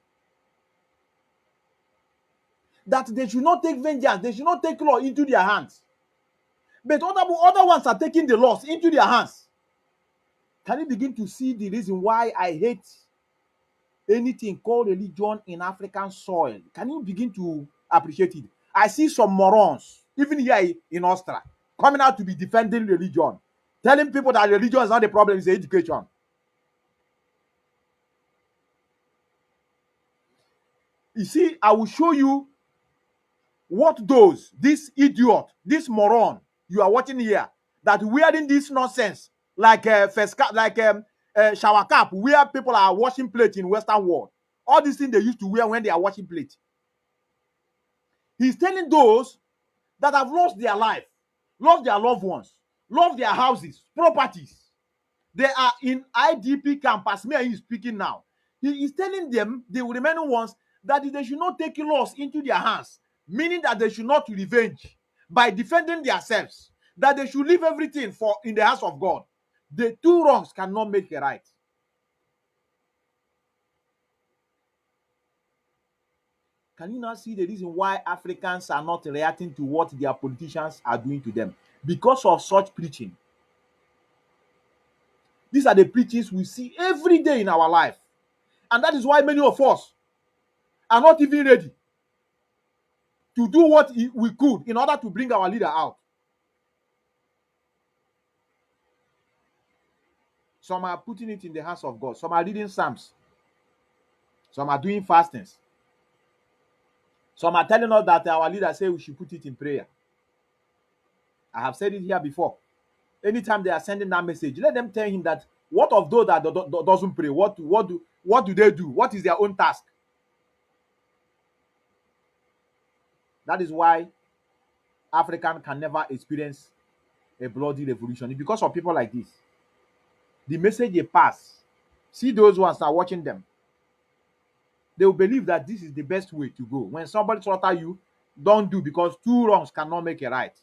that they should not take vengeance, they should not take law into their hands. But other ones are taking the laws into their hands. Can you begin to see the reason why I hate anything called religion in African soil, can you begin to appreciate it? I see some morons, even here in Austria, coming out to be defending religion, telling people that religion is not the problem, it's the education. You see, I will show you what those, this idiot, this moron you are watching here, that wearing this nonsense like shower cap, where people are washing plate in Western world. All these things they used to wear when they are washing plate. He's telling those that have lost their life, lost their loved ones, lost their houses, properties. They are in IDP camp, as me and he is speaking now. He is telling them, the remaining ones, that they should not take laws into their hands, meaning that they should not revenge by defending themselves, that they should leave everything for in the hands of God. The two wrongs cannot make a right. Can you now see the reason why Africans are not reacting to what their politicians are doing to them? Because of such preaching. These are the preachings we see every day in our life. And that is why many of us are not even ready to do what we could in order to bring our leader out. Some are putting it in the hands of God. Some are reading Psalms. Some are doing fastings. Some are telling us that our leader said we should put it in prayer. I have said it here before. Anytime they are sending that message, let them tell him that what of those that doesn't pray? What do they do? What is their own task? That is why African can never experience a bloody revolution. It's because of people like this. The message they pass, see those ones are watching them. They will believe that this is the best way to go. When somebody slaughter you, don't do, because two wrongs cannot make a right.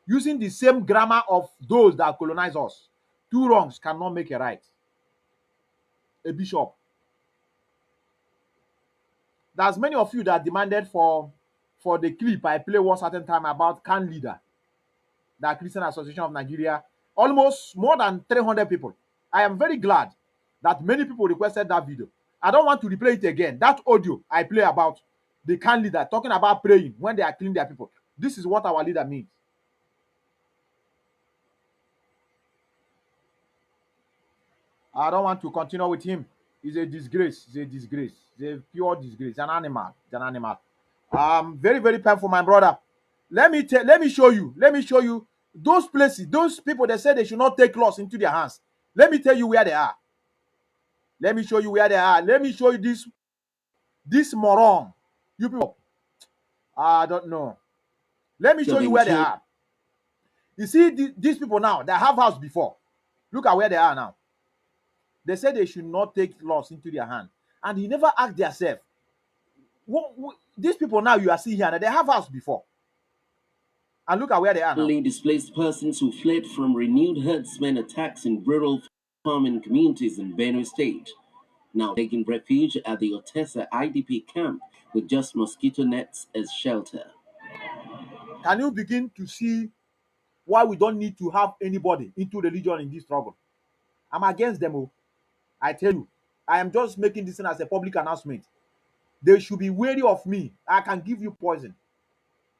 Using the same grammar of those that colonize us, two wrongs cannot make a right. A bishop. There's many of you that demanded for the clip I play one certain time about CAN leader, the Christian Association of Nigeria, almost more than 300 people. I am very glad that many people requested that video. I don't want to replay it again. That audio I play about the CAN leader talking about praying when they are killing their people. This is what our leader means. I don't want to continue with him. He's a disgrace. He's a disgrace. He's a pure disgrace. An animal. He's an animal. Very, very painful, my brother. Let me show you. Let me show you those places, those people that say they should not take laws into their hands. Let me tell you where they are. Let me show you where they are. Let me show you this moron. You people, I don't know. Let me show you where they are. You see these people now, they have house before. Look at where they are now. They said they should not take laws into their hand. And he never asked themselves. These people now you are seeing here, they have house before. And look at where they are now. Displaced persons who fled from renewed herdsmen attacks in rural farming communities in Benue State, now taking refuge at the Otessa IDP camp with just mosquito nets as shelter. Can you begin to see why we don't need to have anybody into religion in this struggle? I'm against them. Oh. I tell you, I am just making this as a public announcement. They should be wary of me. I can give you poison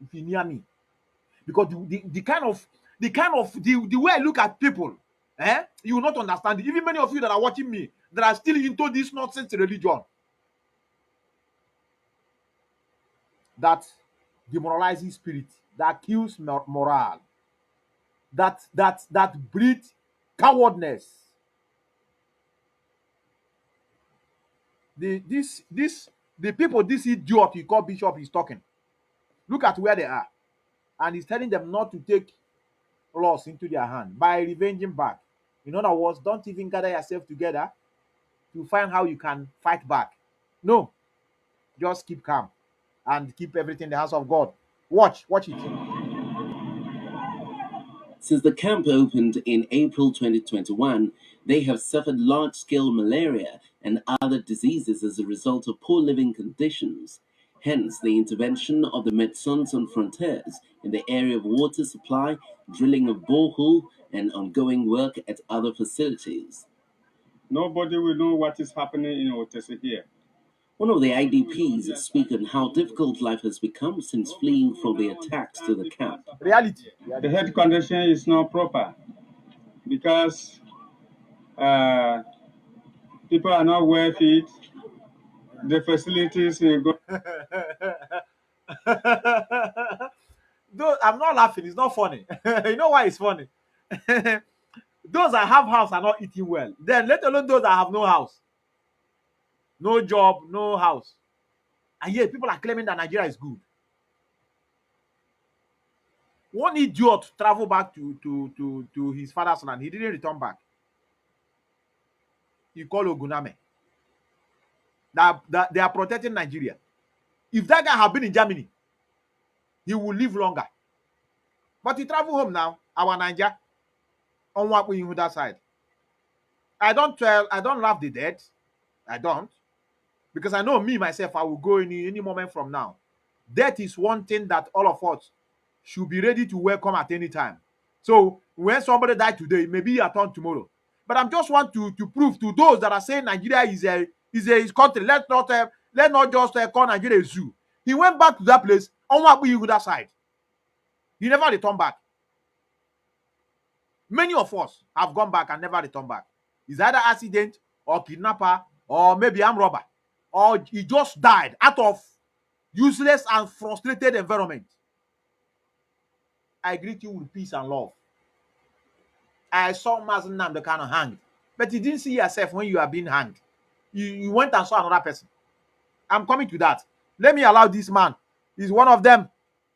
if you near me. Because the way I look at people, you will not understand it. Even many of you that are watching me that are still into this nonsense religion that demoralizes spirit, that kills morale, that breeds cowardness. The people this idiot you call bishop is talking. Look at where they are, and he's telling them not to take laws into their hand by revenging back. In other words, don't even gather yourself together to find how you can fight back. No, just keep calm and keep everything in the hands of God. Watch it. Since the camp opened in April 2021, they have suffered large-scale malaria and other diseases as a result of poor living conditions. Hence, the intervention of the Médecins Sans Frontières in the area of water supply, drilling of borehole, and ongoing work at other facilities. Nobody will know what is happening in Otessa here. One of the IDPs speak on how difficult life has become since fleeing from the attacks to the camp. Reality. The health condition is not proper because people are not well fed. The facilities go. Though I'm not laughing, it's not funny. You know why it's funny? Those that have house are not eating well. Then let alone those that have no house, no job, no house. And yet people are claiming that Nigeria is good. One idiot traveled back to his father's land. He didn't return back. He called Oguname. That they are protecting Nigeria. If that guy had been in Germany, he will live longer. But he traveled home now, our Niger, on what we in that side. I don't love the dead. I don't. Because I know me, myself, I will go any moment from now. Death is one thing that all of us should be ready to welcome at any time. So when somebody died today, maybe your turn tomorrow. But I just want to prove to those that are saying Nigeria is a country. Let's not just call Nigeria a zoo. He went back to that place on what we that side. He never returned back. Many of us have gone back and never returned back. It's either accident or kidnapper or maybe armed robber, or he just died out of useless and frustrated environment. I greet you with peace and love. I saw Mazen Namde kind of hanged, but you didn't see yourself when you are being hanged. You went and saw another person. I'm coming to that. Let me allow this man. He's one of them,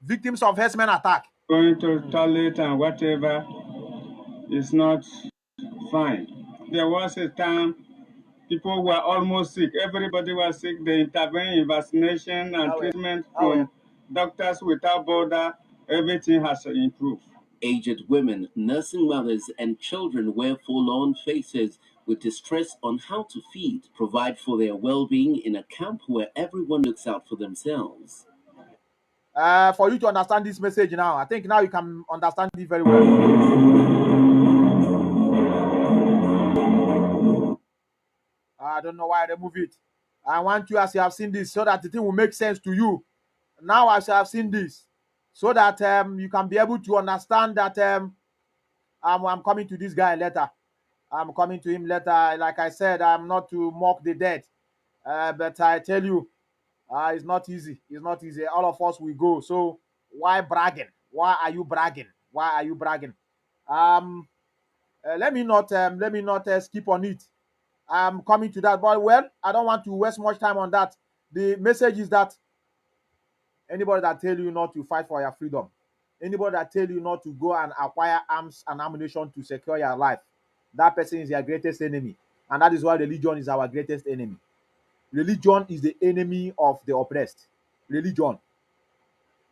victims of herdsmen attack. Going to toilet and whatever is not fine. There was a time people were almost sick. Everybody was sick. They intervened in vaccination and treatment from Doctors Without Border. Everything has improved. Aged women, nursing mothers, and children wear forlorn faces with distress on how to feed, provide for their well-being in a camp where everyone looks out for themselves. For you to understand this message now, I think now you can understand it very well. I don't know why I remove it. I want you, as you have seen this, so that the thing will make sense to you. Now, as you have seen this, so that you can be able to understand that I'm coming to this guy later. I'm coming to him later. Like I said, I'm not to mock the dead, but I tell you, it's not easy. It's not easy. All of us will go. So why bragging? Why are you bragging? Why are you bragging? Let me not skip on it. I'm coming to that, but well, I don't want to waste much time on that. The message is that anybody that tell you not to fight for your freedom, anybody that tell you not to go and acquire arms and ammunition to secure your life, that person is your greatest enemy. And that is why religion is our greatest enemy. Religion is the enemy of the oppressed. Religion.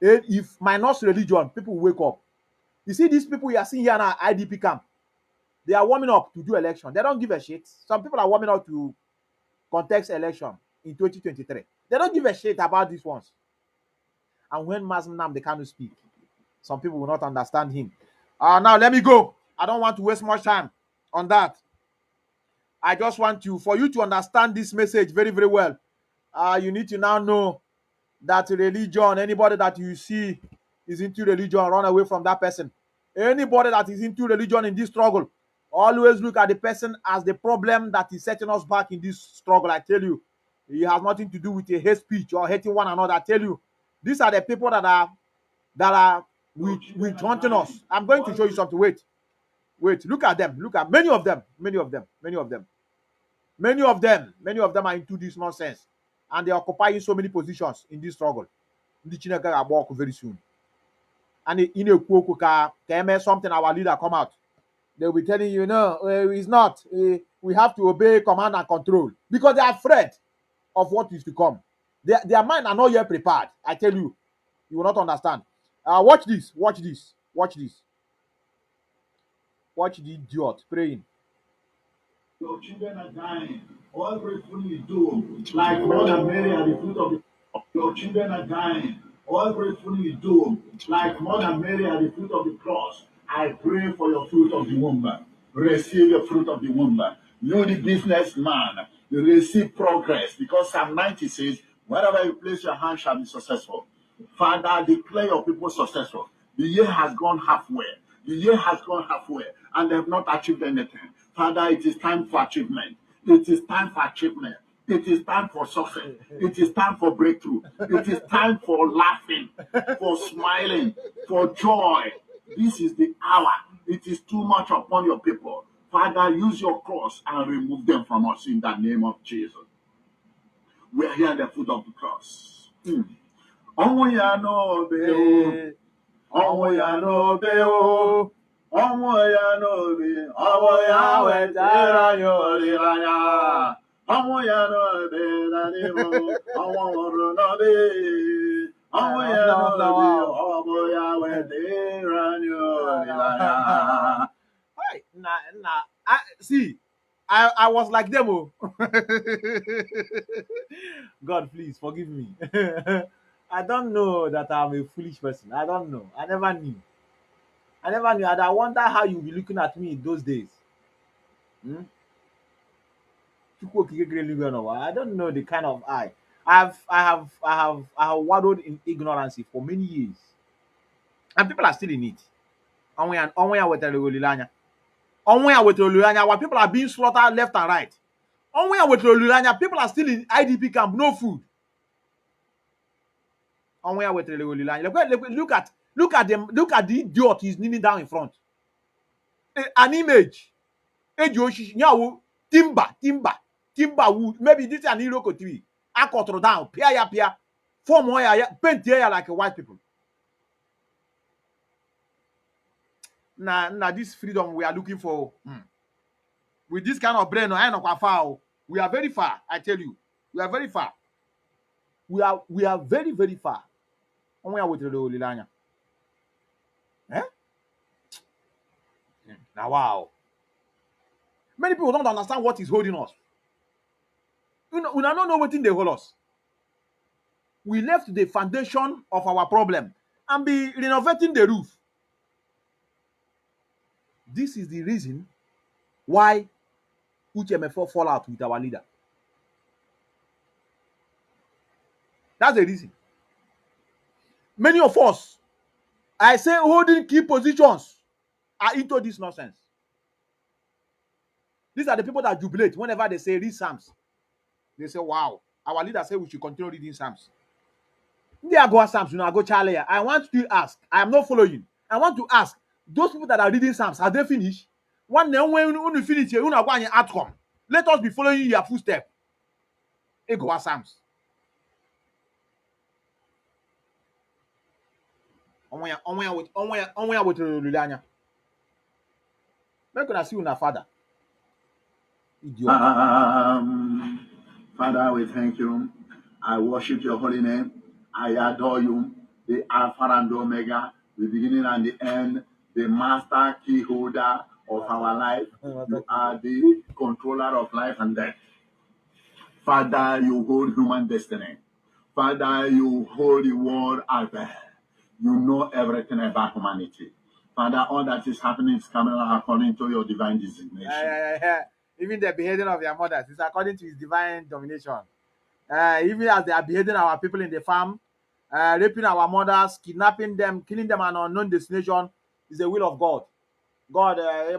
If minus religion, people wake up. You see these people you are seeing here now, IDP camp, they are warming up to do election. They don't give a shit. Some people are warming up to contest election in 2023. They don't give a shit about these ones. And when Mazen Namde cannot speak, some people will not understand him. Now let me go. I don't want to waste much time on that. I just want for you to understand this message very, very well. You need to now know that religion, anybody that you see is into religion, run away from that person. Anybody that is into religion in this struggle, always look at the person as the problem that is setting us back in this struggle. I tell you, it has nothing to do with a hate speech or hating one another. I tell you, these are the people that are with haunting us. I'm going to show you something. Wait, look at them. Look at many of them are into this nonsense, and they are occupying so many positions in this struggle. Very soon. And in a something, our leader come out. They'll be telling you, no, it's not. We have to obey command and control because they are afraid of what is to come. Their mind are not yet prepared. I tell you, you will not understand. Watch this. Watch the idiot praying. Your children are dying. All gratefully do. Like Mother Mary at the foot of the cross. Your children are dying. All gratefully do. Like Mother Mary at the foot of the cross. I pray for your fruit of the womb. Receive your fruit of the womb. You, the businessman, receive progress, because Psalm 90 says, wherever you place your hand shall be successful. Father, declare your people successful. The year has gone halfway. The year has gone halfway, and they have not achieved anything. Father, it is time for achievement. It is time for achievement. It is time for success. It is time for breakthrough. It is time for laughing, for smiling, for joy. This is the hour. It is too much upon your people. Father, use your cross and remove them from us in the name of Jesus. We are here at the foot of the cross. Ọnwụ ya n'obe o, ọnwụ ya n'obe o, ọnwụ ya n'obe, ọnwụ ya wetara anyị olileanya. Ọnwụ ya n'obe na n'ihu, ọnwụ nwụrụ n'obe. Ọnwụ ya n'obe, ọnwụ ya wetara anyị olileanya. See, I was like them. Oh. God, please forgive me. I don't know that I'm a foolish person. I don't know. I never knew. And I wonder how you'll be looking at me in those days. I don't know the kind of eye. I have wallowed in ignorance for many years. And people are still in it. Our people are being slaughtered left and right. People are still in IDP camp, no food. Look at them. Look at the idiot he's kneeling down in front. An image. Timber wood. Maybe this is an Iroko tree. I cut it down. Pia. Form paint here like a white people. Now this freedom we are looking for. With this kind of brain, I know how far. We are very far. I tell you, we are very far. We are very, very far. Now, wow. Many people don't understand what is holding us. We don't know what thing they hold us. We left the foundation of our problem and be renovating the roof. This is the reason why UTMF fall out with our leader. That's the reason. Many of us, I say, holding key positions are into this nonsense. These are the people that jubilate whenever they say read Psalms. They say, wow, our leader said we should continue reading Psalms. They are go Psalms, I go Charlie. I want to ask, I am not following. I want to ask, those people that are reading Psalms, are they finished? When you finish, you go an outcome. Let us be following your footsteps. They go Psalms. Onwaya with Lulanya. Make una see una father. Idiot. Father, we thank you. I worship your holy name. I adore you, the Alpha and Omega, the beginning and the end, the master key holder of our life. You are the controller of life and death. Father, you hold human destiny. Father, you hold the world out there. You know everything about humanity. Father, all that is happening is coming according to your divine designation. Even the beheading of their mothers is according to his divine domination. Even as they are beheading our people in the farm, raping our mothers, kidnapping them, killing them at an unknown destination is the will of God. God, no,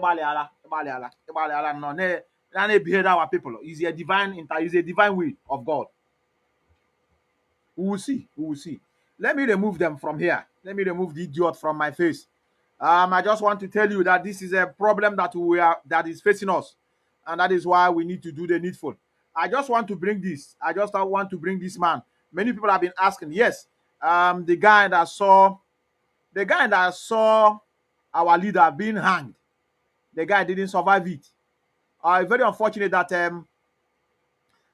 behead our people. Is a divine will of God. We will see. Let me remove them from here. Let me remove the idiot from my face. I just want to tell you that this is a problem that is facing us, and that is why we need to do the needful. I just want to bring this. I just want to bring this man. Many people have been asking. Yes, the guy that saw our leader being hanged. The guy didn't survive it. Very unfortunate that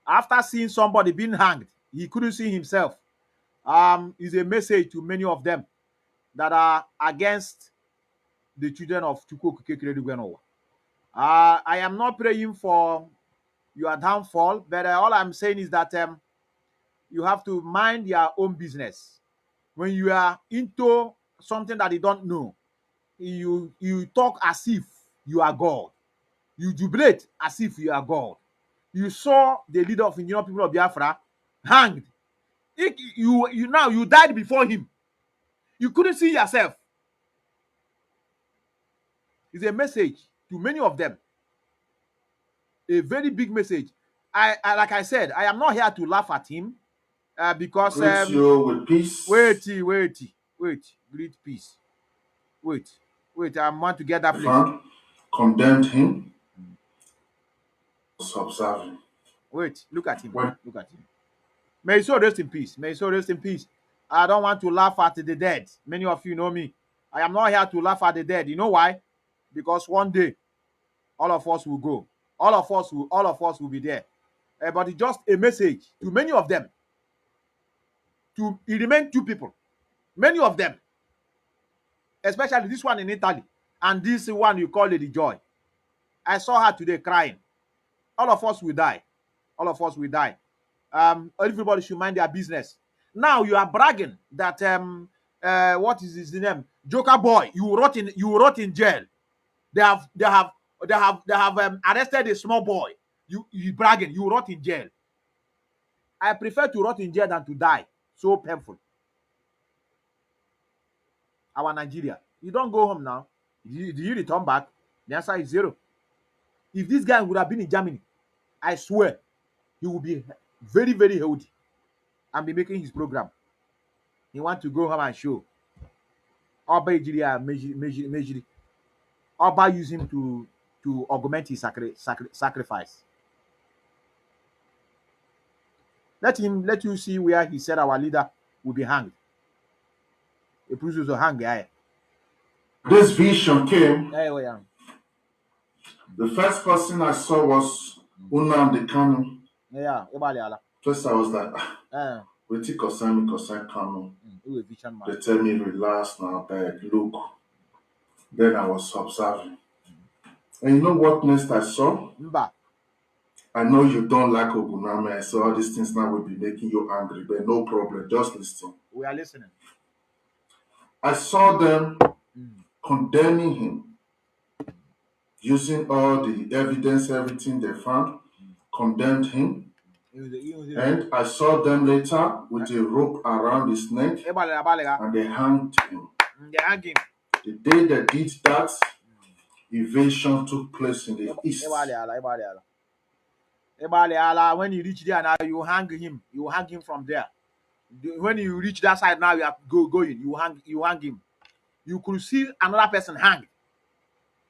after seeing somebody being hanged, he couldn't see himself. Is a message to many of them that are against the children of Chukwu. I am not praying for your downfall, but all I'm saying is that you have to mind your own business. When you are into something that you don't know, you talk as if you are God. You jubilate as if you are God. You saw the leader of Indian people of Biafra hanged. You died before him. You couldn't see yourself. It's a message to many of them. A very big message. I like I said, I am not here to laugh at him because Greet you with peace. wait, great peace. Wait, I want to get that place. Found, condemned him, was observing. Wait, look at him. When Look at him. May his soul rest in peace. May his soul rest in peace. I don't want to laugh at the dead. Many of you know me. I am not here to laugh at the dead. You know why? Because one day, all of us will go. All of us will be there. But it's just a message to many of them. It remain 2 people. Many of them, especially this one in Italy, and this one you call Lady Joy. I saw her today crying. All of us will die. All of us will die. Everybody should mind their business. Now you are bragging that what is his name? Joker Boy. You rot in jail. They have arrested a small boy. You bragging. You rot in jail. I prefer to rot in jail than to die. So painful. Our Nigeria. You don't go home now. Do you return back? The answer is 0. If this guy would have been in Germany, I swear he will be very, very healthy and be making his program. He want to go home and show. Oba Ejiri. Oba use him to augment his sacrifice. Let you see where he said our leader will be hanged. A priest will hang guy. this vision came, Hey, yeah. the first person I saw was Nnamdi Kanu. Yeah, First, I was like, eh, wait till concern Kanu. a vision They man. tell me, relax now, beg, look. Then I was observing. And you know what next I saw? Mba. I know you don't like Oguname, so all these things now will be making you angry, but no problem, just listen. We are listening. I saw them condemning him, using all the evidence, everything they found, condemned him. And I saw them later with a rope around his neck and they hanged him. They hang him. The day they did that, invasion took place in the east. When you reach there now, you hang him. You hang him from there. When you reach that side now, you are going. You hang him. You could see another person hang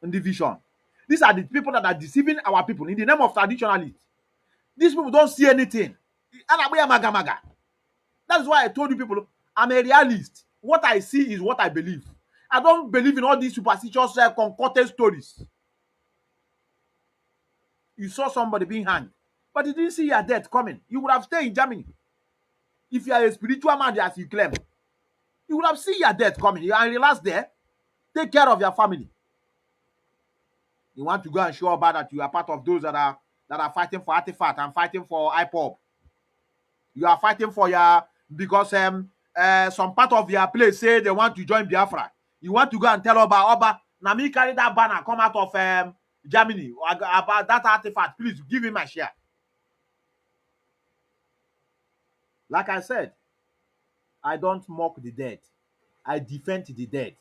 in the vision. These are the people that are deceiving our people in the name of traditionalists. These people don't see anything. That is why I told you people, I'm a realist. What I see is what I believe. I don't believe in all these superstitious concocted stories. You saw somebody being hanged, but you didn't see your death coming. You would have stayed in Germany. If you are a spiritual man, as you claim, you would have seen your death coming. You are relaxed there. Take care of your family. You want to go and show about that you are part of those that are fighting for artifact and fighting for IPOB. You are fighting for your because some part of your place say they want to join Biafra. You want to go and tell Oba, now me carry that banner come out of Germany about that artifact. Please give me my share. Like I said, I don't mock the dead. I defend the dead.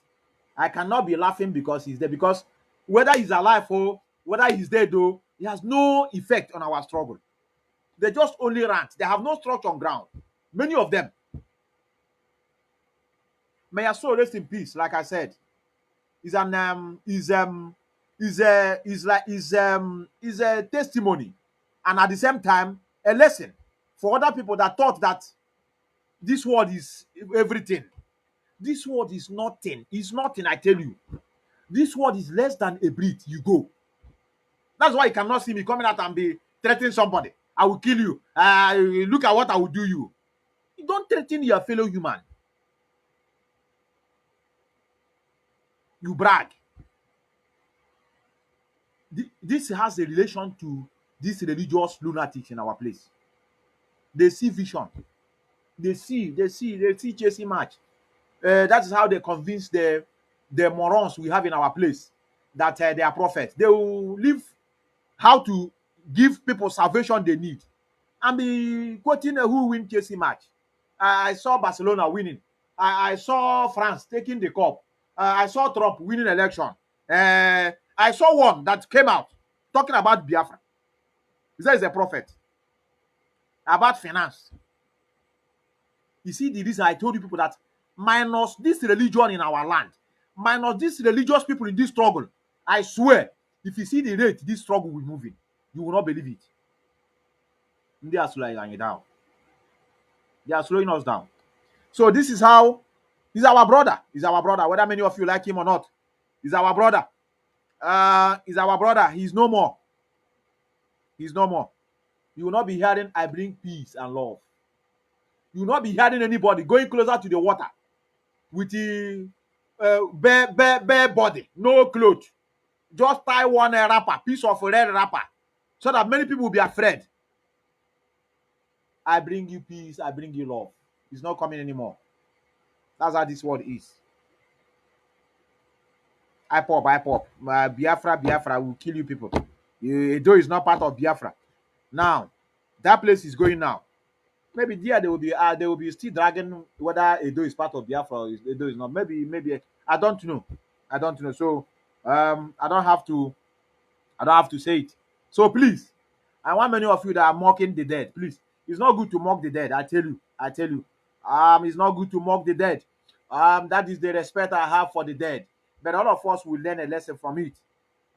I cannot be laughing because he's dead. Because whether he's alive or whether he's dead, though, it has no effect on our struggle. They just only rant. They have no structure on ground. Many of them. May your soul rest in peace. Like I said, is a testimony, and at the same time a lesson for other people that thought that this world is everything. This world is nothing. It's nothing. I tell you, this world is less than a breath. You go. That's why you cannot see me coming out and be threatening somebody. I will kill you. Look at what I will do you. You don't threaten your fellow human. You brag. This has a relation to these religious lunatics in our place. They see vision. They see chasing match. That is how they convince the morons we have in our place that they are prophets. They will live how to give people salvation they need. And be quoting who win Chelsea match. I saw Barcelona winning. I saw France taking the cup. I saw Trump winning election. I saw one that came out talking about Biafra. He says he's a prophet. About finance. You see the reason I told you people that minus this religion in our land, minus these religious people in this struggle, I swear, if you see the rate this struggle will move in, you will not believe it. They are slowing down. They are slowing us down. So this is how, he's our brother. He's our brother. Whether many of you like him or not, he's our brother. He's our brother. He's no more. He's no more. You will not be hearing, I bring peace and love. You will not be hearing anybody going closer to the water with the bare body, no clothes. Just tie one wrapper, piece of red wrapper, so that many people will be afraid. I bring you peace, I bring you love. It's not coming anymore. That's how this world is. I pop. Biafra will kill you people. Edo is not part of Biafra. Now, that place is going now. Maybe there they will be still dragging whether Edo is part of Biafra or Edo is not. Maybe I don't know. So I don't have to say it. So please, I want many of you that are mocking the dead. Please, it's not good to mock the dead. I tell you. It's not good to mock the dead. That is the respect I have for the dead. But all of us will learn a lesson from it.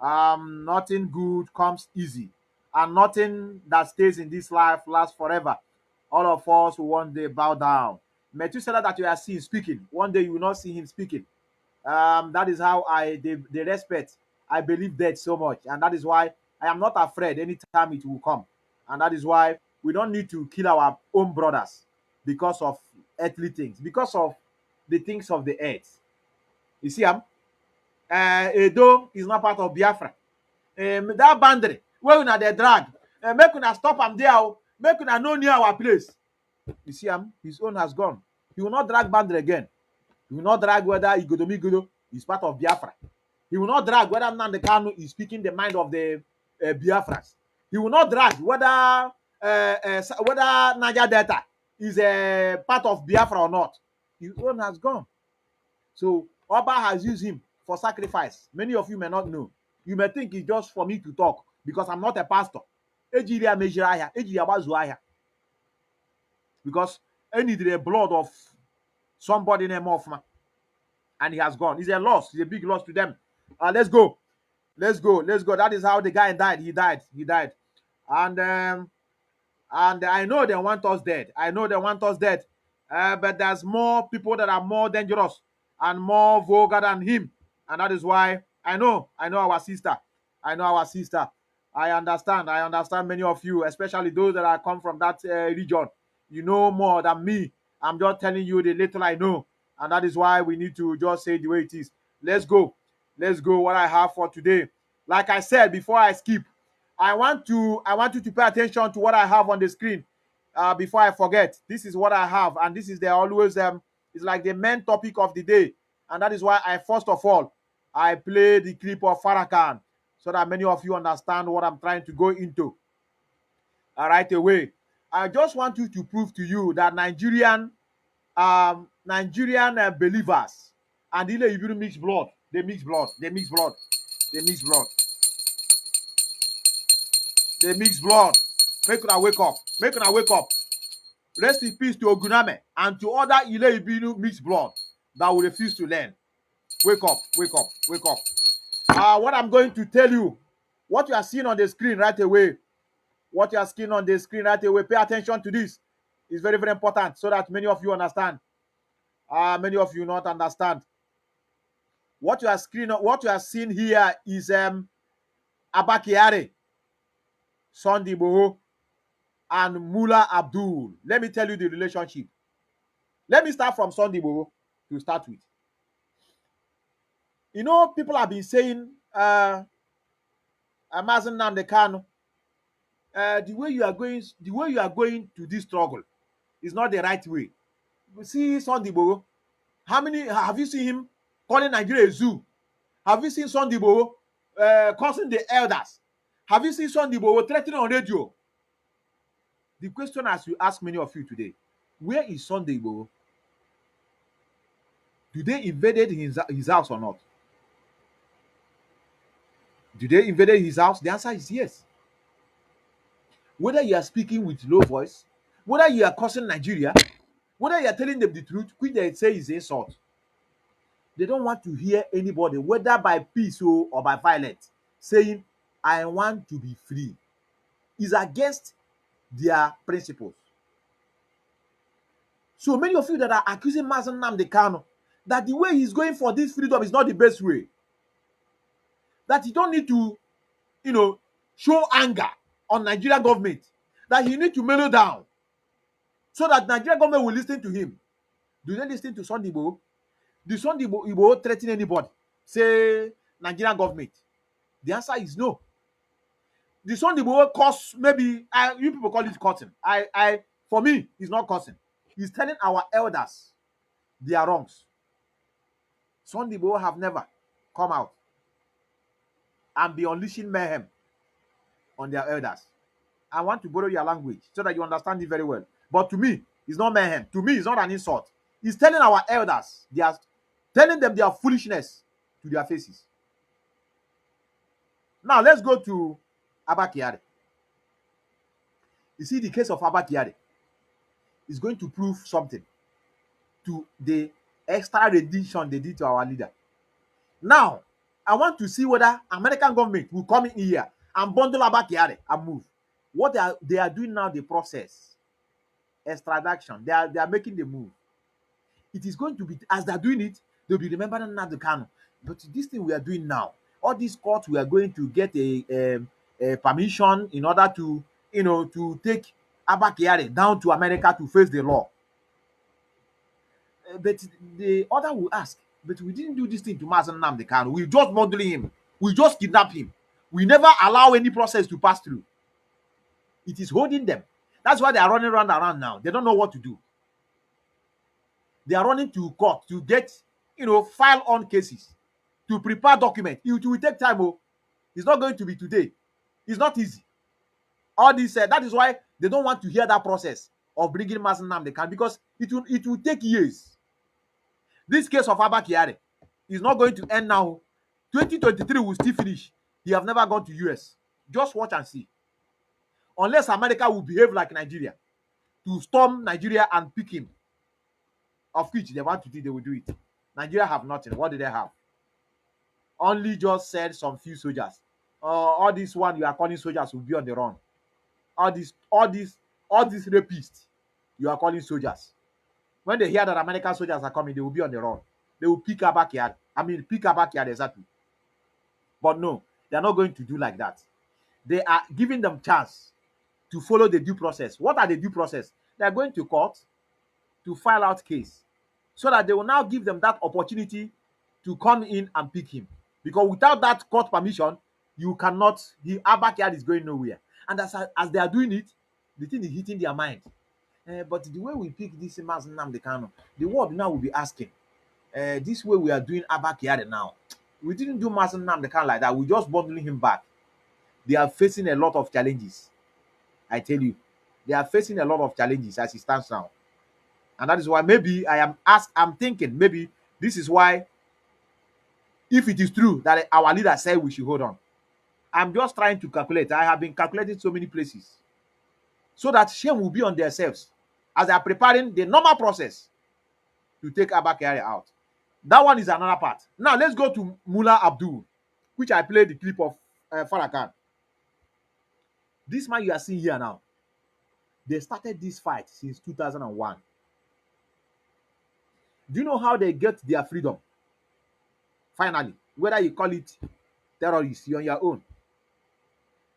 Nothing good comes easy, and nothing that stays in this life lasts forever. All of us will one day bow down. Methuselah that you are seeing speaking, one day you will not see him speaking. That is how the respect I believe death so much, and that is why I am not afraid anytime it will come. And that is why we don't need to kill our own brothers because of earthly things, because of the things of the earth. You see, Edo is not part of Biafra. That boundary where una dey drag, make una stop am there, make una no near our place. You see, his own has gone. He will not drag boundary again. He will not drag whether Igodomigodo is part of Biafra. He will not drag whether Nnamdi Kanu is speaking the mind of the Biafrans. He will not drag whether Niger Delta is a part of Biafra or not. His own has gone. So Oba has used him for sacrifice. Many of you may not know. You may think it's just for me to talk because I'm not a pastor. Because I need the blood of somebody named Hoffman. And he has gone. It's a loss. It's a big loss to them. Let's go. That is how the guy died. He died. And I know they want us dead. But there's more people that are more dangerous and more vulgar than him. And that is why I know our sister. I understand many of you, especially those that are come from that region. You know more than me. I'm just telling you the little I know. And that is why we need to just say the way it is. Let's go. What I have for today. Like I said before I skip, I want you to pay attention to what I have on the screen before I forget. This is what I have, and this is it's like the main topic of the day. And that is why I first of all I play the clip of Farrakhan so that many of you understand what I'm trying to go into. Right away. I just want you to prove to you that Nigerian believers and Ile Ibiru mix blood. They mix blood. Make una wake up. Rest in peace to Oguname and to other Ile Ibiru mixed blood that will refuse to learn. Wake up. What I'm going to tell you, what you are seeing on the screen right away, pay attention to this. It's very, very important so that many of you understand. Many of you not understand. What you are seeing here is Abakiare, Sunday Igboho, and Mullah Abdul. Let me tell you the relationship. Let me start from Sunday Igboho to start with. You know, people have been saying, Amazon Nnamdi Kanu, the way you are going to this struggle is not the right way. You see Sunday Igboho. How many have you seen him calling Nigeria a zoo? Have you seen Sunday Igboho cursing the elders? Have you seen Sunday Igboho threatening on radio? The question as you ask many of you today, where is Sunday Igboho? Do they invaded his house or not? Do they invaded his house? The answer is yes. Whether you are speaking with low voice, whether you are cursing Nigeria, whether you are telling them the truth, which they say is insult, they don't want to hear anybody, whether by peace or by violence, saying, I want to be free. Is against their principles. So many of you that are accusing Mazen Nnamdi Kanu that the way he's going for this freedom is not the best way. That you don't need to, show anger on Nigerian government. That you need to mellow down so that Nigerian government will listen to him. Do they listen to Sunday Igboho? Do Sunday Igboho threaten anybody? Say Nigerian government. The answer is no. The Sunday Igboho cause maybe you people call it cutting. For me, it's not cutting. He's telling our elders their wrongs. Sunday Igboho have never come out and be unleashing mayhem on their elders. I want to borrow your language so that you understand it very well. But to me, it's not mayhem. To me, it's not an insult. He's telling our elders, they are telling them their foolishness to their faces. Now, let's go to Abba Kyari. You see, the case of Abba Kyari is going to prove something to the extra rendition they did to our leader. Now, I want to see whether American government will come in here and bundle Abba Kyari and move. What they are doing now, the process, extradition, they are making the move. It is going to be, as they're doing it, they'll be remembering Nnamdi Kanu. But this thing we are doing now, all these courts, we are going to get a permission in order to, to take Abba Kyari down to America to face the law. But the other will ask, but we didn't do this thing to Mazen Nnamdi Kanu. We just bundling him. We just kidnapped him. We never allow any process to pass through. It is holding them. That's why they are running around now. They don't know what to do. They are running to court to get, file on cases, to prepare documents. It will take time. Oh, it's not going to be today. It's not easy. All this, that is why they don't want to hear that process of bringing Mazen Nnamdi Kanu, because it will take years. This case of Abba Kyari is not going to end now. 2023 will still finish. He have never gone to US. Just watch and see. Unless America will behave like Nigeria to storm Nigeria and pick him, of which they want to do, they will do it. Nigeria have nothing. What do they have? Only just said some few soldiers. All this one you are calling soldiers will be on the run. All these rapists you are calling soldiers. When they hear that American soldiers are coming, they will be on the run. They will pick Abba Kyari. Pick Abba Kyari exactly. But no, they are not going to do like that. They are giving them chance to follow the due process. What are the due process? They are going to court to file out case, so that they will now give them that opportunity to come in and pick him. Because without that court permission, you cannot. The Abba Kyari is going nowhere. And as they are doing it, the thing is hitting their mind. But the way we pick this Mazen Nnamdi Kanu, the world now will be asking, this way we are doing Abba Kyari now. We didn't do Mazen Nnamdi Kanu like that. We just bundling him back. They are facing a lot of challenges. I tell you, they are facing a lot of challenges as it stands now. And that is why maybe I'm thinking maybe this is why, if it is true that our leader said we should hold on, I'm just trying to calculate. I have been calculating so many places, so that shame will be on themselves as they are preparing the normal process to take Abba Kyari out. That one is another part. Now let's go to Mullah Abdul, which I played the clip of Farrakhan. This man you are seeing here now, they started this fight since 2001. Do you know how they get their freedom? Finally, whether you call it terrorists, you're on your own.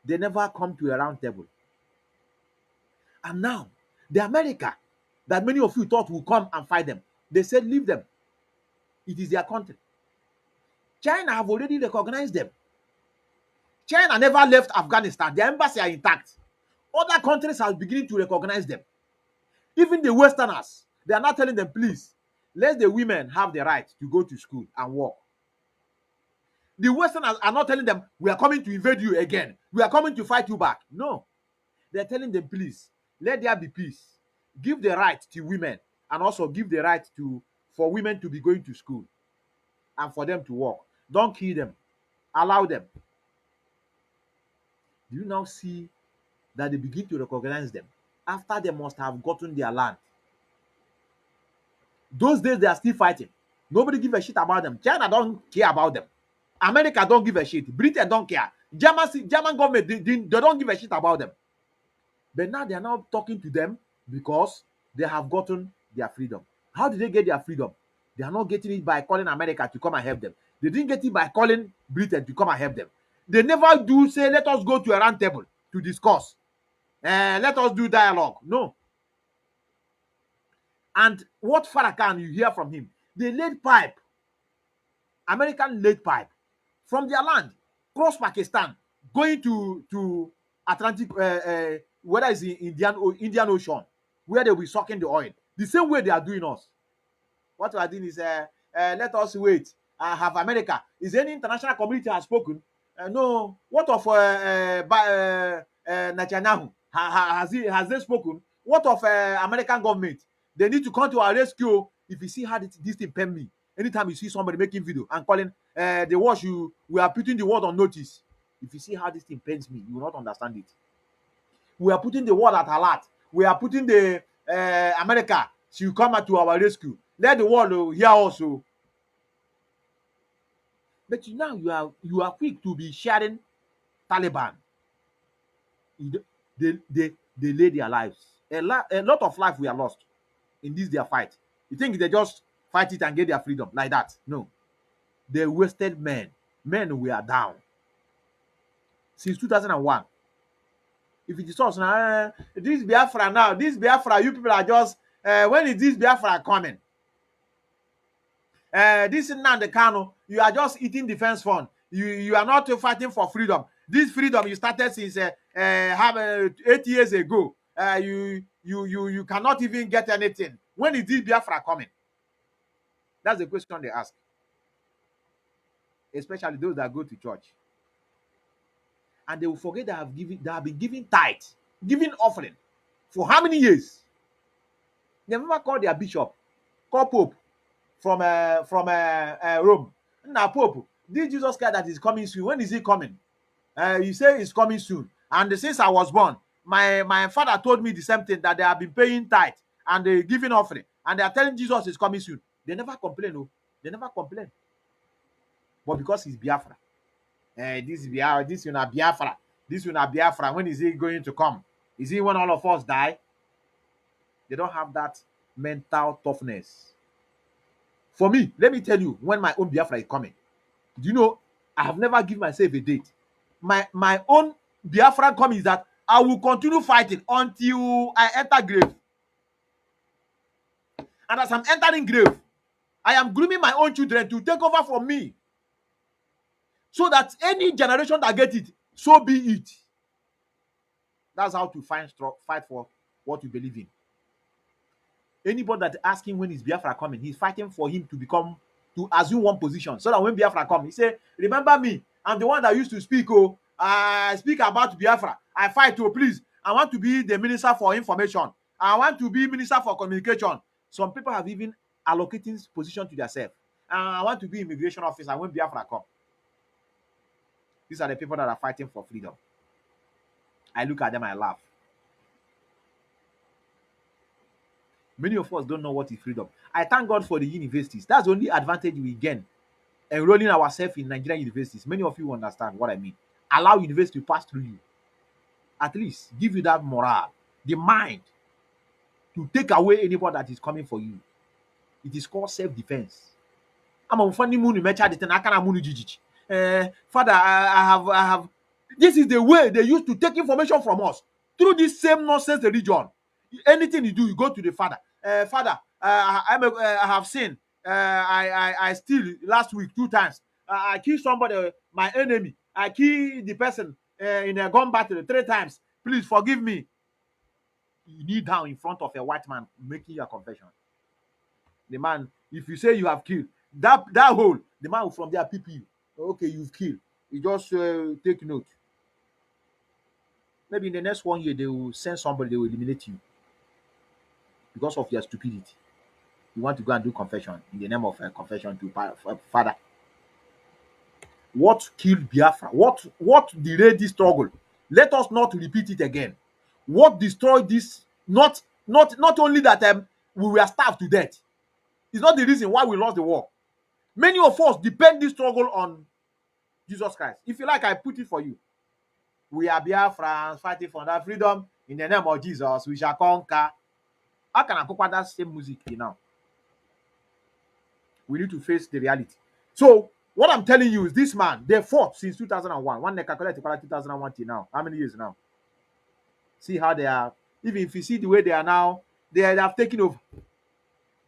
They never come to a round table. And now, the America that many of you thought would come and fight them, they said leave them. It is their country. China have already recognized them. China never left Afghanistan. Their embassy are intact. Other countries are beginning to recognize them. Even the Westerners, they are not telling them, please, let the women have the right to go to school and work. The Westerners are not telling them, we are coming to invade you again. We are coming to fight you back. No. They're telling them, please, let there be peace. Give the right to women, and also give the right for women to be going to school and for them to work. Don't kill them. Allow them. Do you now see that they begin to recognize them after they must have gotten their land? Those days they are still fighting. Nobody give a shit about them. China don't care about them. America don't give a shit. Britain don't care. German government, they don't give a shit about them. But now they are now talking to them because they have gotten their freedom. How did they get their freedom? They are not getting it by calling America to come and help them. They didn't get it by calling Britain to come and help them. They never do say, let us go to a round table to discuss. Let us do dialogue. No. And what Farrakhan you hear from him? They laid pipe, American laid pipe from their land, cross Pakistan, going to Atlantic, whether it's in Indian Ocean, where they'll be sucking the oil. The same way they are doing us. What we are doing is, let us wait. Have America. Is any international community has spoken? No. What of Netanyahu? Has they spoken? What of American government? They need to come to our rescue. If you see how this thing pain me, anytime you see somebody making video and calling the watch you, we are putting the word on notice. If you see how this thing pains me, you will not understand it. We are putting the word at alert. We are putting the America to come to our rescue. Let the world hear also. But now you are quick to be sharing Taliban. They lay their lives. A lot of life we are lost in this their fight. You think they just fight it and get their freedom like that? No. They wasted men. Men were down. Since 2001. If it is us now, this Biafra now, this Biafra, you people are just, when is this Biafra coming? This Nnamdi Kanu, you are just eating defense fund. You are not fighting for freedom. This freedom you started since 8 years ago. You cannot even get anything. When is this Biafra coming? That's the question they ask. Especially those that go to church. And they will forget they have been giving tithe, giving offering for how many years? They never called their bishop, call Pope from Rome. Now Pope, this Jesus Christ that is coming soon. When is he coming? You say he's coming soon. And since I was born, my father told me the same thing, that they have been paying tithe and they giving offering, and they are telling Jesus is coming soon. They never complain. No, they never complain. But because he's Biafra, this is Biafra. This one Biafra. When is he going to come? Is he when all of us die? They don't have that mental toughness. For me, let me tell you when my own Biafra is coming. Do you know, I have never given myself a date. My own Biafra coming is that I will continue fighting until I enter grave. And as I'm entering grave, I am grooming my own children to take over from me. So that any generation that get it, so be it. That's how to fight for what you believe in. Anybody that asking when is Biafra coming, he's fighting for him to assume one position. So that when Biafra comes, he say, remember me, I'm the one that used to speak, I speak about Biafra. I fight, please. I want to be the minister for information. I want to be minister for communication. Some people have even allocating position to themselves. I want to be immigration officer when Biafra come. These are the people that are fighting for freedom. I look at them, I laugh. Many of us don't know what is freedom. I thank God for the universities. That's the only advantage we gain enrolling ourselves in Nigerian universities. Many of you understand what I mean. Allow university to pass through you. At least give you that morale, the mind to take away anybody that is coming for you. It is called self-defense. I'm a funny moon Father, I have. This is the way they used to take information from us through this same nonsense religion. Anything you do, you go to the father. Father, I have sinned. I steal last week 2 times. I killed somebody, my enemy. I killed the person in a gun battle 3 times. Please forgive me. You kneel down in front of a white man making your confession. The man, if you say you have killed, that hole, the man will from there peep you. Okay, you've killed. You just take note. Maybe in the next 1 year, they will send somebody, they will eliminate you because of your stupidity. You want to go and do confession in the name of confession to Father. What killed Biafra? What delayed this struggle? Let us not repeat it again. What destroyed this? Not only that we were starved to death. It's not the reason why we lost the war. Many of us depend this struggle on Jesus Christ. If you like, I put it for you. We are Biafrans fighting for that freedom in the name of Jesus. We shall conquer. How can I put that same music now? We need to face the reality. So what I'm telling you is this man, they fought since 2001. One they calculate 2001 till now. How many years now? See how they are. Even if you see the way they are now, they have taken over.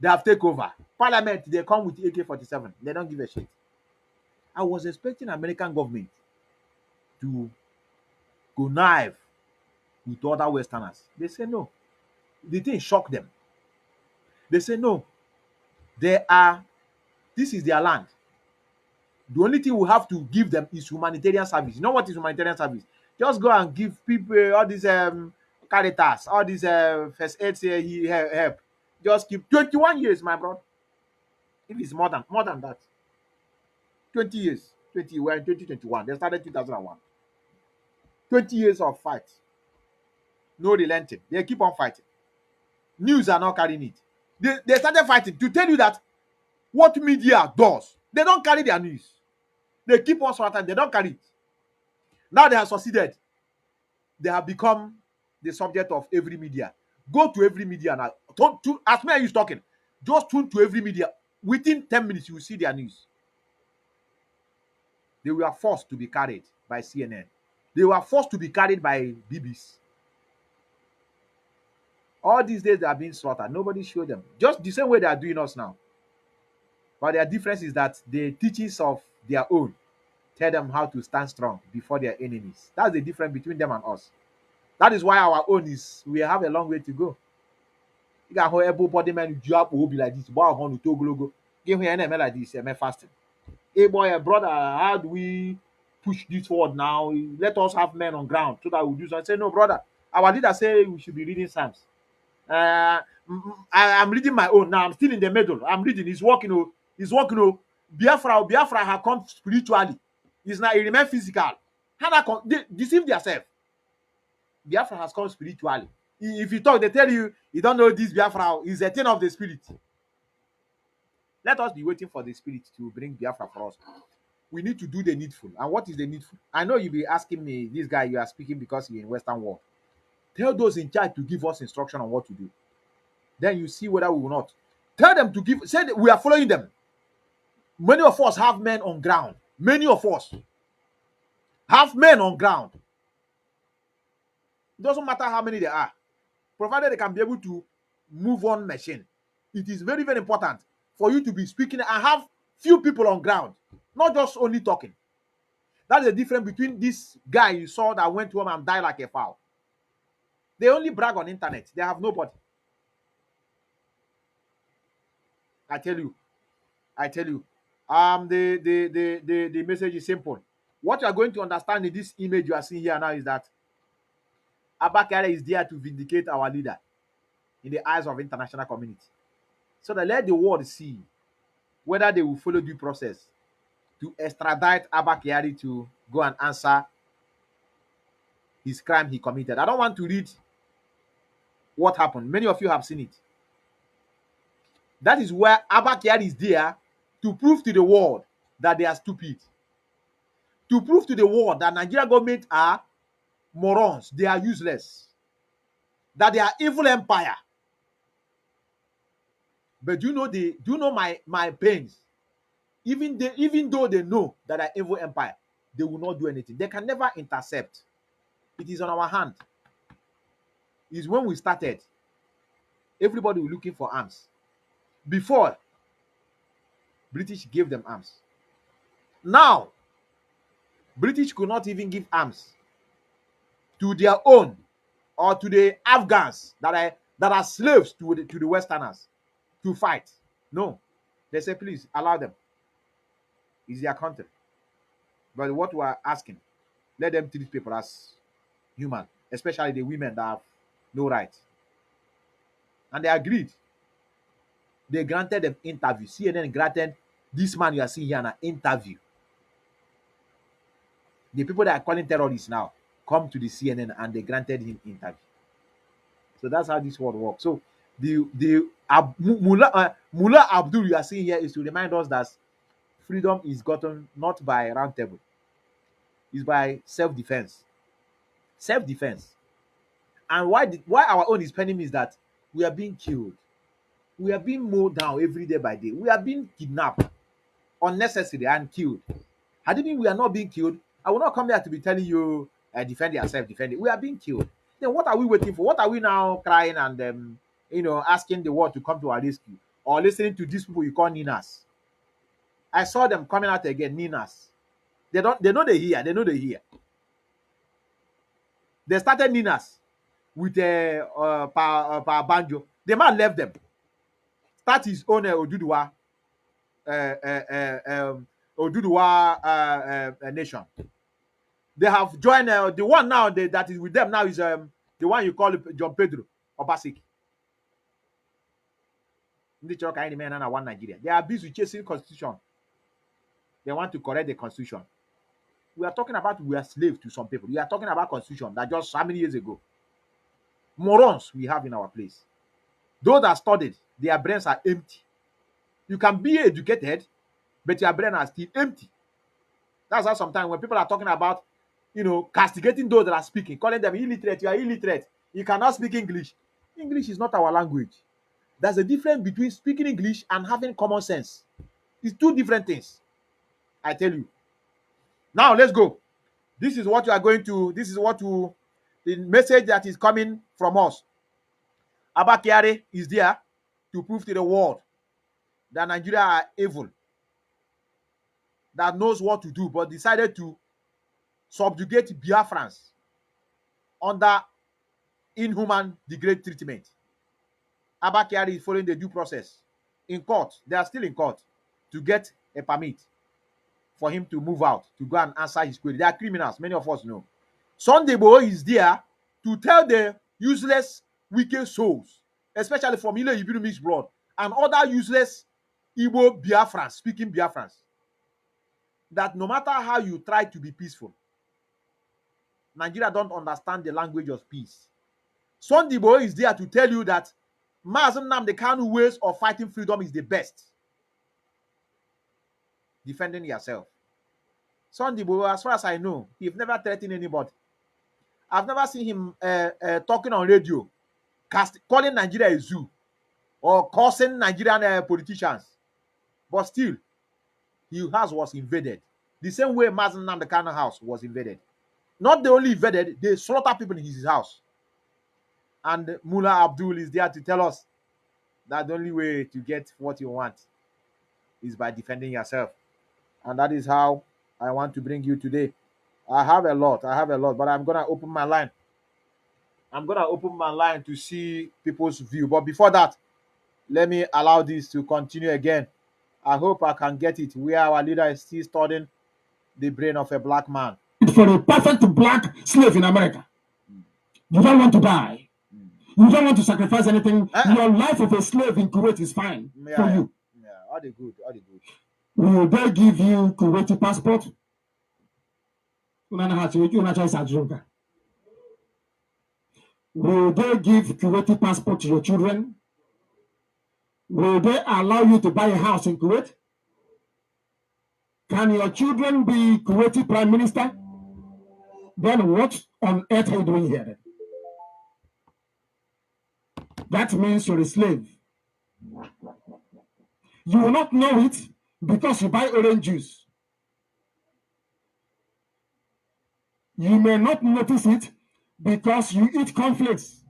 They have taken over. Parliament, they come with AK-47. They don't give a shit. I was expecting American government to go knife with other Westerners. They say no. The thing shocked them. They say no. This is their land. The only thing we have to give them is humanitarian service. You know what is humanitarian service? Just go and give people all these caritas, all these first aid help. Just keep 21 years, my brother. If it's more than that, 20 years. 20, we're in 2021. They started 2001. 20 years of fight. No relenting. They keep on fighting. News are not carrying it. They started fighting to tell you that what media does, they don't carry their news. They keep on fighting. They don't carry it. Now they have succeeded. They have become the subject of every media. Go to every media now. As many as talking, just tune to every media. Within 10 minutes, you will see their news. They were forced to be carried by CNN. They were forced to be carried by BBC. All these days they are being slaughtered. Nobody showed them. Just the same way they are doing us now. But their difference is that the teachings of their own tell them how to stand strong before their enemies. That's the difference between them and us. That is why our own is we have a long way to go. You got how everybody man you up will be like this. Bow on to go. Give me an like this. Fasting. Hey boy, brother, how do we push this forward now? Let us have men on ground so that we do something. Say no, brother. Our leader say we should be reading Psalms. I'm reading my own now. I'm still in the middle. I'm reading. He's working. Oh, he's working. Oh, Biafra has come spiritually. He's not. He remain physical. They deceive themselves. Biafra has come spiritually. If you talk, they tell you you don't know this Biafra is a thing of the spirit. Let us be waiting for the spirit to bring Biafra for us. We need to do the needful. And what is the needful? I know you'll be asking me, this guy, you are speaking because you're in Western world. Tell those in charge to give us instruction on what to do. Then you see whether we will not. Tell them to give, say that we are following them. Many of us have men on ground. Many of us have men on ground. It doesn't matter how many there are, provided they can be able to move on machine. It is very, very important for you to be speaking and have few people on ground, not just only talking. That's the difference between this guy you saw that went home and died like a fowl. They only brag on internet. They have nobody. I tell you. The message is simple. What you are going to understand in this image you are seeing here now is that Abakare is there to vindicate our leader in the eyes of international community. So that let the world see whether they will follow due process to extradite Abakari to go and answer his crime he committed. I don't want to read what happened. Many of you have seen it. That is where Abakari is there to prove to the world that they are stupid. To prove to the world that Nigeria government are morons, they are useless, that they are evil empire. But do you know my pains? Even though they know that are evil empire, they will not do anything. They can never intercept. It is on our hand. It's when we started, everybody was looking for arms. Before, British gave them arms. Now, British could not even give arms to their own or to the Afghans that are slaves to the Westerners to fight. No. They say, please allow them. It's their country. But what we are asking, let them treat people as human, especially the women that have no right. And they agreed. They granted them interview. CNN granted this man you are seeing here an interview. The people that are calling terrorists now come to the CNN and they granted him interview. So that's how this world works. So Mullah Abdul you are seeing here is to remind us that freedom is gotten not by round table, it's by self-defense. Self-defense. And why our own is penning is that we are being killed. We are being mowed down every day by day. We are being kidnapped unnecessarily and killed. Had it been we are not being killed, I will not come here to be telling you defend yourself, defend it. We are being killed. Then what are we waiting for? What are we now crying and asking the world to come to our rescue or listening to these people you call Ninas? I saw them coming out again, Ninas. They know they hear. They know they hear. They started Ninas with a banjo. The man left them. Start his own Oduduwa nation. They have joined the one now that is with them now is the one you call John Pedro Obaseki. One Nigeria. They are busy chasing constitution. They want to correct the constitution. We are talking about we are slaves to some people. We are talking about constitution that just how many years ago. Morons we have in our place. Those that studied, their brains are empty. You can be educated, but your brain are still empty. That's how sometimes when people are talking about, castigating those that are speaking, calling them illiterate, you are illiterate, you cannot speak English. English is not our language. There's a difference between speaking English and having common sense. It's two different things. I tell you. Now let's go. This is what the message that is coming from us. Abba Kyari is there to prove to the world that Nigeria are evil, that knows what to do, but decided to subjugate Biafrans under inhuman, degraded treatment. Abba Kyari is following the due process in court. They are still in court to get a permit for him to move out, to go and answer his query. They are criminals, many of us know. Sunday Boy is there to tell the useless, wicked souls, especially from Ile Ibiru mixed blood, and other useless Igbo Biafrans, speaking Biafrans, that no matter how you try to be peaceful, Nigeria don't understand the language of peace. Sunday Boy is there to tell you that Mazen Nnamdi Kanu ways of fighting freedom is the best. Defending yourself. Sunday Boy, as far as I know, he's never threatened anybody. I've never seen him talking on radio, calling Nigeria a zoo, or cursing Nigerian politicians. But still, his house was invaded. The same way Mazen Nnamdi Kanu house was invaded. Not the only invaded, they slaughter people in his house. And Mullah Abdul is there to tell us that the only way to get what you want is by defending yourself. And that is how I want to bring you today. I have a lot, but I'm going to open my line. I'm going to open my line to see people's view. But before that, let me allow this to continue again. I hope I can get it where our leader is still studying the brain of a black man. For a perfect black slave in America. You don't want to die. You don't want to sacrifice anything. Your life of a slave in Kuwait is fine for you. Yeah, all the good. Will they give you Kuwaiti passport? Will they give Kuwaiti passport to your children? Will they allow you to buy a house in Kuwait? Can your children be Kuwaiti prime minister? Then what on earth are you doing here then? That means you're a slave. You will not know it because you buy orange juice. You may not notice it because you eat cornflakes.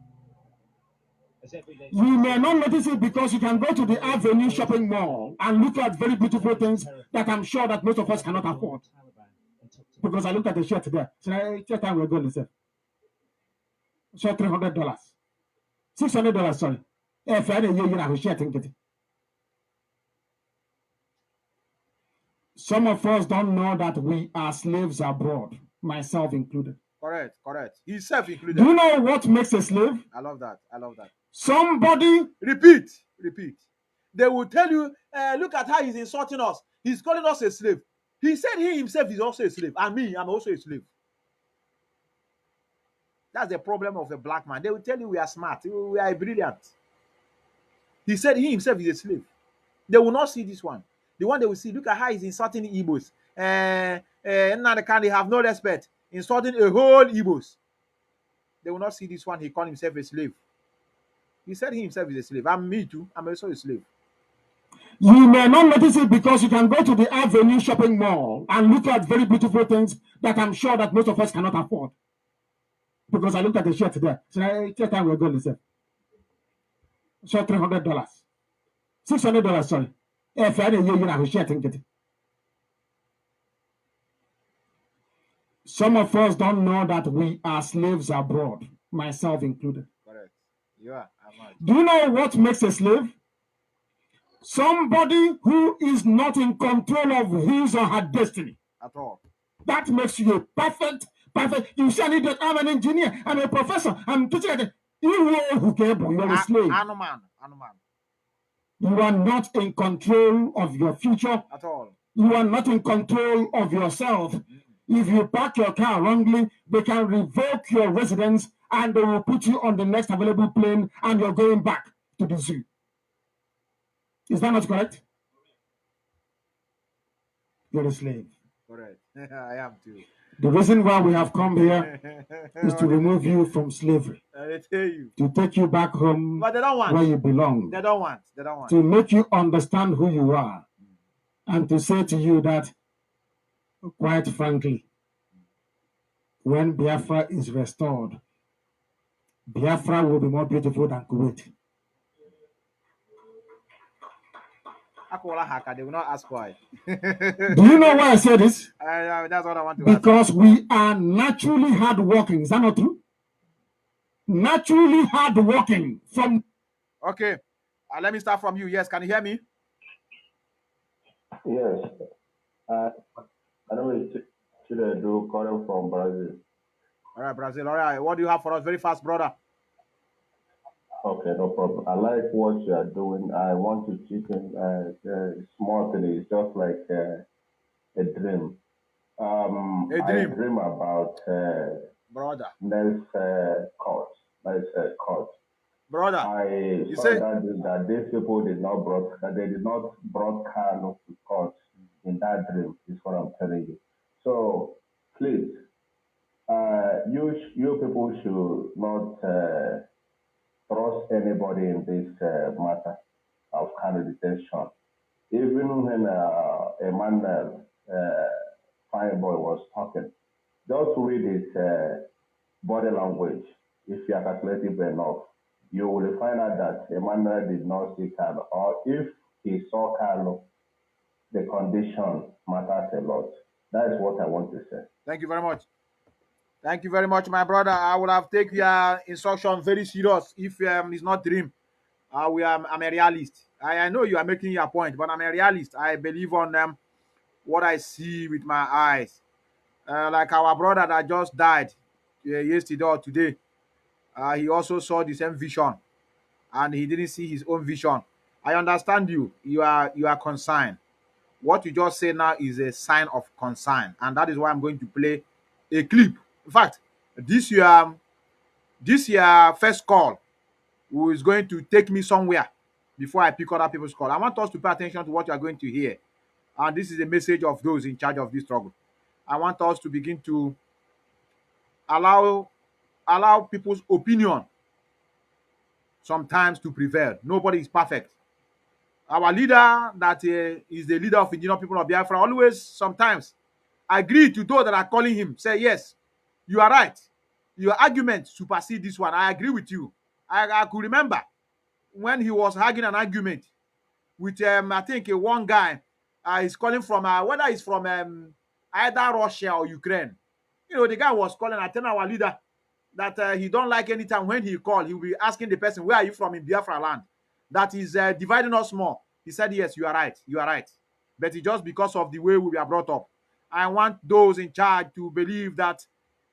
You may not notice it because you can go to the Avenue shopping mall and look at very beautiful things that I'm sure that most of us cannot afford. Because I looked at the shirt there. So I just time we're going to say. So $300. $600, sorry. If I didn't you have a shirt and get it. Some of us don't know that we are slaves abroad, myself included. Correct. Himself included. Do you know what makes a slave? I love that. Somebody. Repeat. They will tell you, look at how he's insulting us. He's calling us a slave. He said he himself is also a slave. And me, I'm also a slave. That's the problem of the black man. They will tell you we are smart. We are brilliant. He said he himself is a slave. They will not see this one. The one they will see, look at how he's insulting Igbos. Now they have no respect. Insulting a whole Igbos. They will not see this one. He called himself a slave. He said he himself is a slave. I'm me too. I'm also a slave. You may not notice it because you can go to the Avenue shopping mall and look at very beautiful things that I'm sure that most of us cannot afford. Because I looked at the shirt there. So I tell time we're going to say. So $300. $600, sorry. If I didn't have a shirt and get it. Some of us don't know that we are slaves abroad, myself included. Correct. You are. Do you know what makes a slave? Somebody who is not in control of his or her destiny. At all. That makes you a perfect. You say, I'm an engineer, I'm a professor, I'm teaching. You are a slave. Animal. You are not in control of your future. At all. You are not in control of yourself. If you park your car wrongly, they can revoke your residence and they will put you on the next available plane and you're going back to the zoo. Is that not correct? You're a slave. Correct. I am too. The reason why we have come here is to remove you from slavery. I tell you. To take you back home But they don't want. where you belong. They don't want. To make you understand who you are. And to say to you that, quite frankly, when Biafra is restored, Biafra will be more beautiful than Kuwait. They will not ask why. Do you know why I say this? That's what I want to ask. Because we are naturally hardworking. Is that not true? Naturally hardworking. Okay. Let me start from you. Yes, can you hear me? Yes. I know it's Chinedu calling from Brazil. All right, Brazil. All right. What do you have for us? Very fast, brother. Okay, no problem. I like what you are doing. I want to chip in small thing. It's just like a dream. I dream about brother. Nels court. Brother, I saw that these people did not brought Kano to court in that dream. Is what I'm telling you. So please, you people should not trust anybody in this matter of Kano detention. Even when Emmanuel fine boy was talking, just read his body language. If you are calculative enough, you will find out that Emmanuel did not see Carlo, or if he saw Carlo, the condition matters a lot. That is what I want to say. Thank you very much. Thank you very much, my brother. I would have taken your instruction very serious if it's not dream. I'm a realist. I know you are making your point, but I'm a realist. I believe on what I see with my eyes. Like our brother that just died yesterday or today. He also saw the same vision, and he didn't see his own vision. I understand you. You are concerned. What you just said now is a sign of concern, and that is why I'm going to play a clip. In fact, this year first call who is going to take me somewhere before I pick other people's call. I want us to pay attention to what you are going to hear, and this is a message of those in charge of this struggle. I want us to begin to allow people's opinion sometimes to prevail. Nobody is perfect. Our leader that is the leader of indigenous people of Biafra always sometimes agree to those that are calling him, say, yes, you are right. Your argument supersede this one. I agree with you. I could remember when he was having an argument with, I think, one guy. He's calling from, whether he's from either Russia or Ukraine. You know, the guy was calling, I tell our leader that he don't like anytime when he call, he will be asking the person, where are you from in Biafra land? That is dividing us more. He said, yes, you are right. You are right. but it's just because of the way we were brought up. I want those in charge to believe that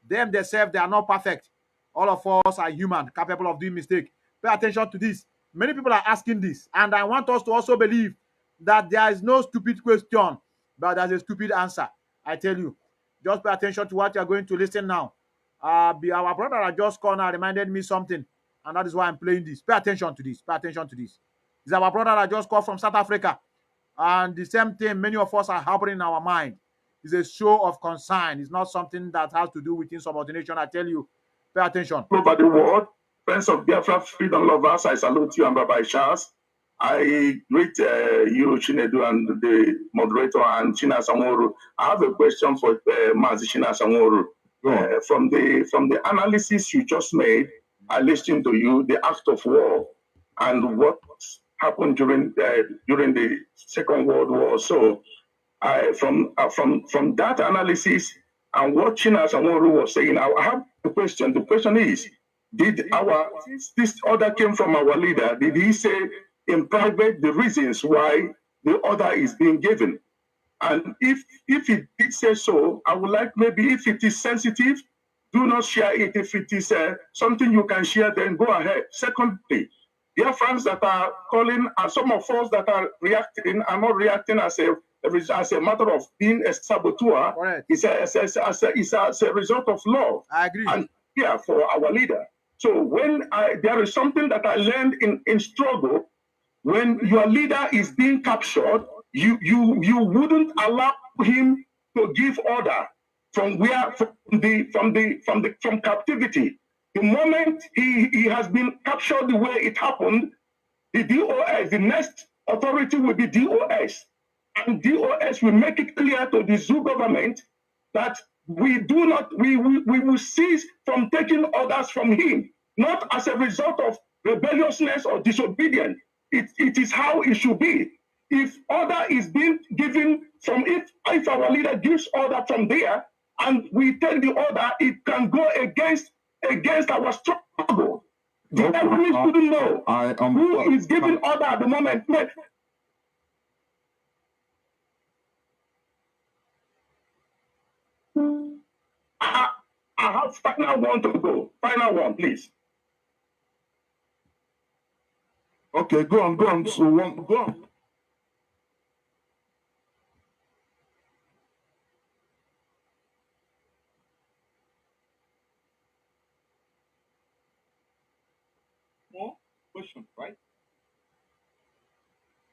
them themselves, they are not perfect. All of us are human, capable of doing mistake. Pay attention to this. Many people are asking this, and I want us to also believe that there is no stupid question, but there's a stupid answer. I tell you, just pay attention to what you are going to listen now. Our brother that just called now reminded me something, and that is why I'm playing this. Pay attention to this. Pay attention to this. It's our brother that just called from South Africa, and the same thing many of us are harboring in our mind. It's a show of concern. It's not something that has to do with insubordination. I tell you, pay attention. Over the world, friends of Biafra, freedom lovers, I salute you and Rabbi Charles. I greet you, Chinedu, and the moderator, and China Samoru. I have a question for Mazi China Samoru. From the analysis you just made, I listened to you, the act of war, and what happened during the Second World War. So, from that analysis and what China Samoru was saying, I have a question. The question is, did this order came from our leader? Did he say in private the reasons why the order is being given? And if he did say so, I would like, maybe if it is sensitive, do not share it. If it is something you can share, then go ahead. Secondly, dear friends that are calling, and some of us that are reacting are not reacting as a matter of being a saboteur. Correct. It's a result of love. I agree. And here for our leader. So when there is something that I learned in struggle, when your leader is being captured, you wouldn't allow him to give order from captivity. The moment he has been captured the way it happened, the DOS, the next authority will be DOS. And DOS will make it clear to the zoo government that we will cease from taking orders from him, not as a result of rebelliousness or disobedience. It is how it should be. If order is being given if our leader gives order from there and we take the order, it can go against our struggle. The enemy couldn't know who is giving order at the moment. I have final one to go. Final one, please. Okay, go on. So go on. More question, right?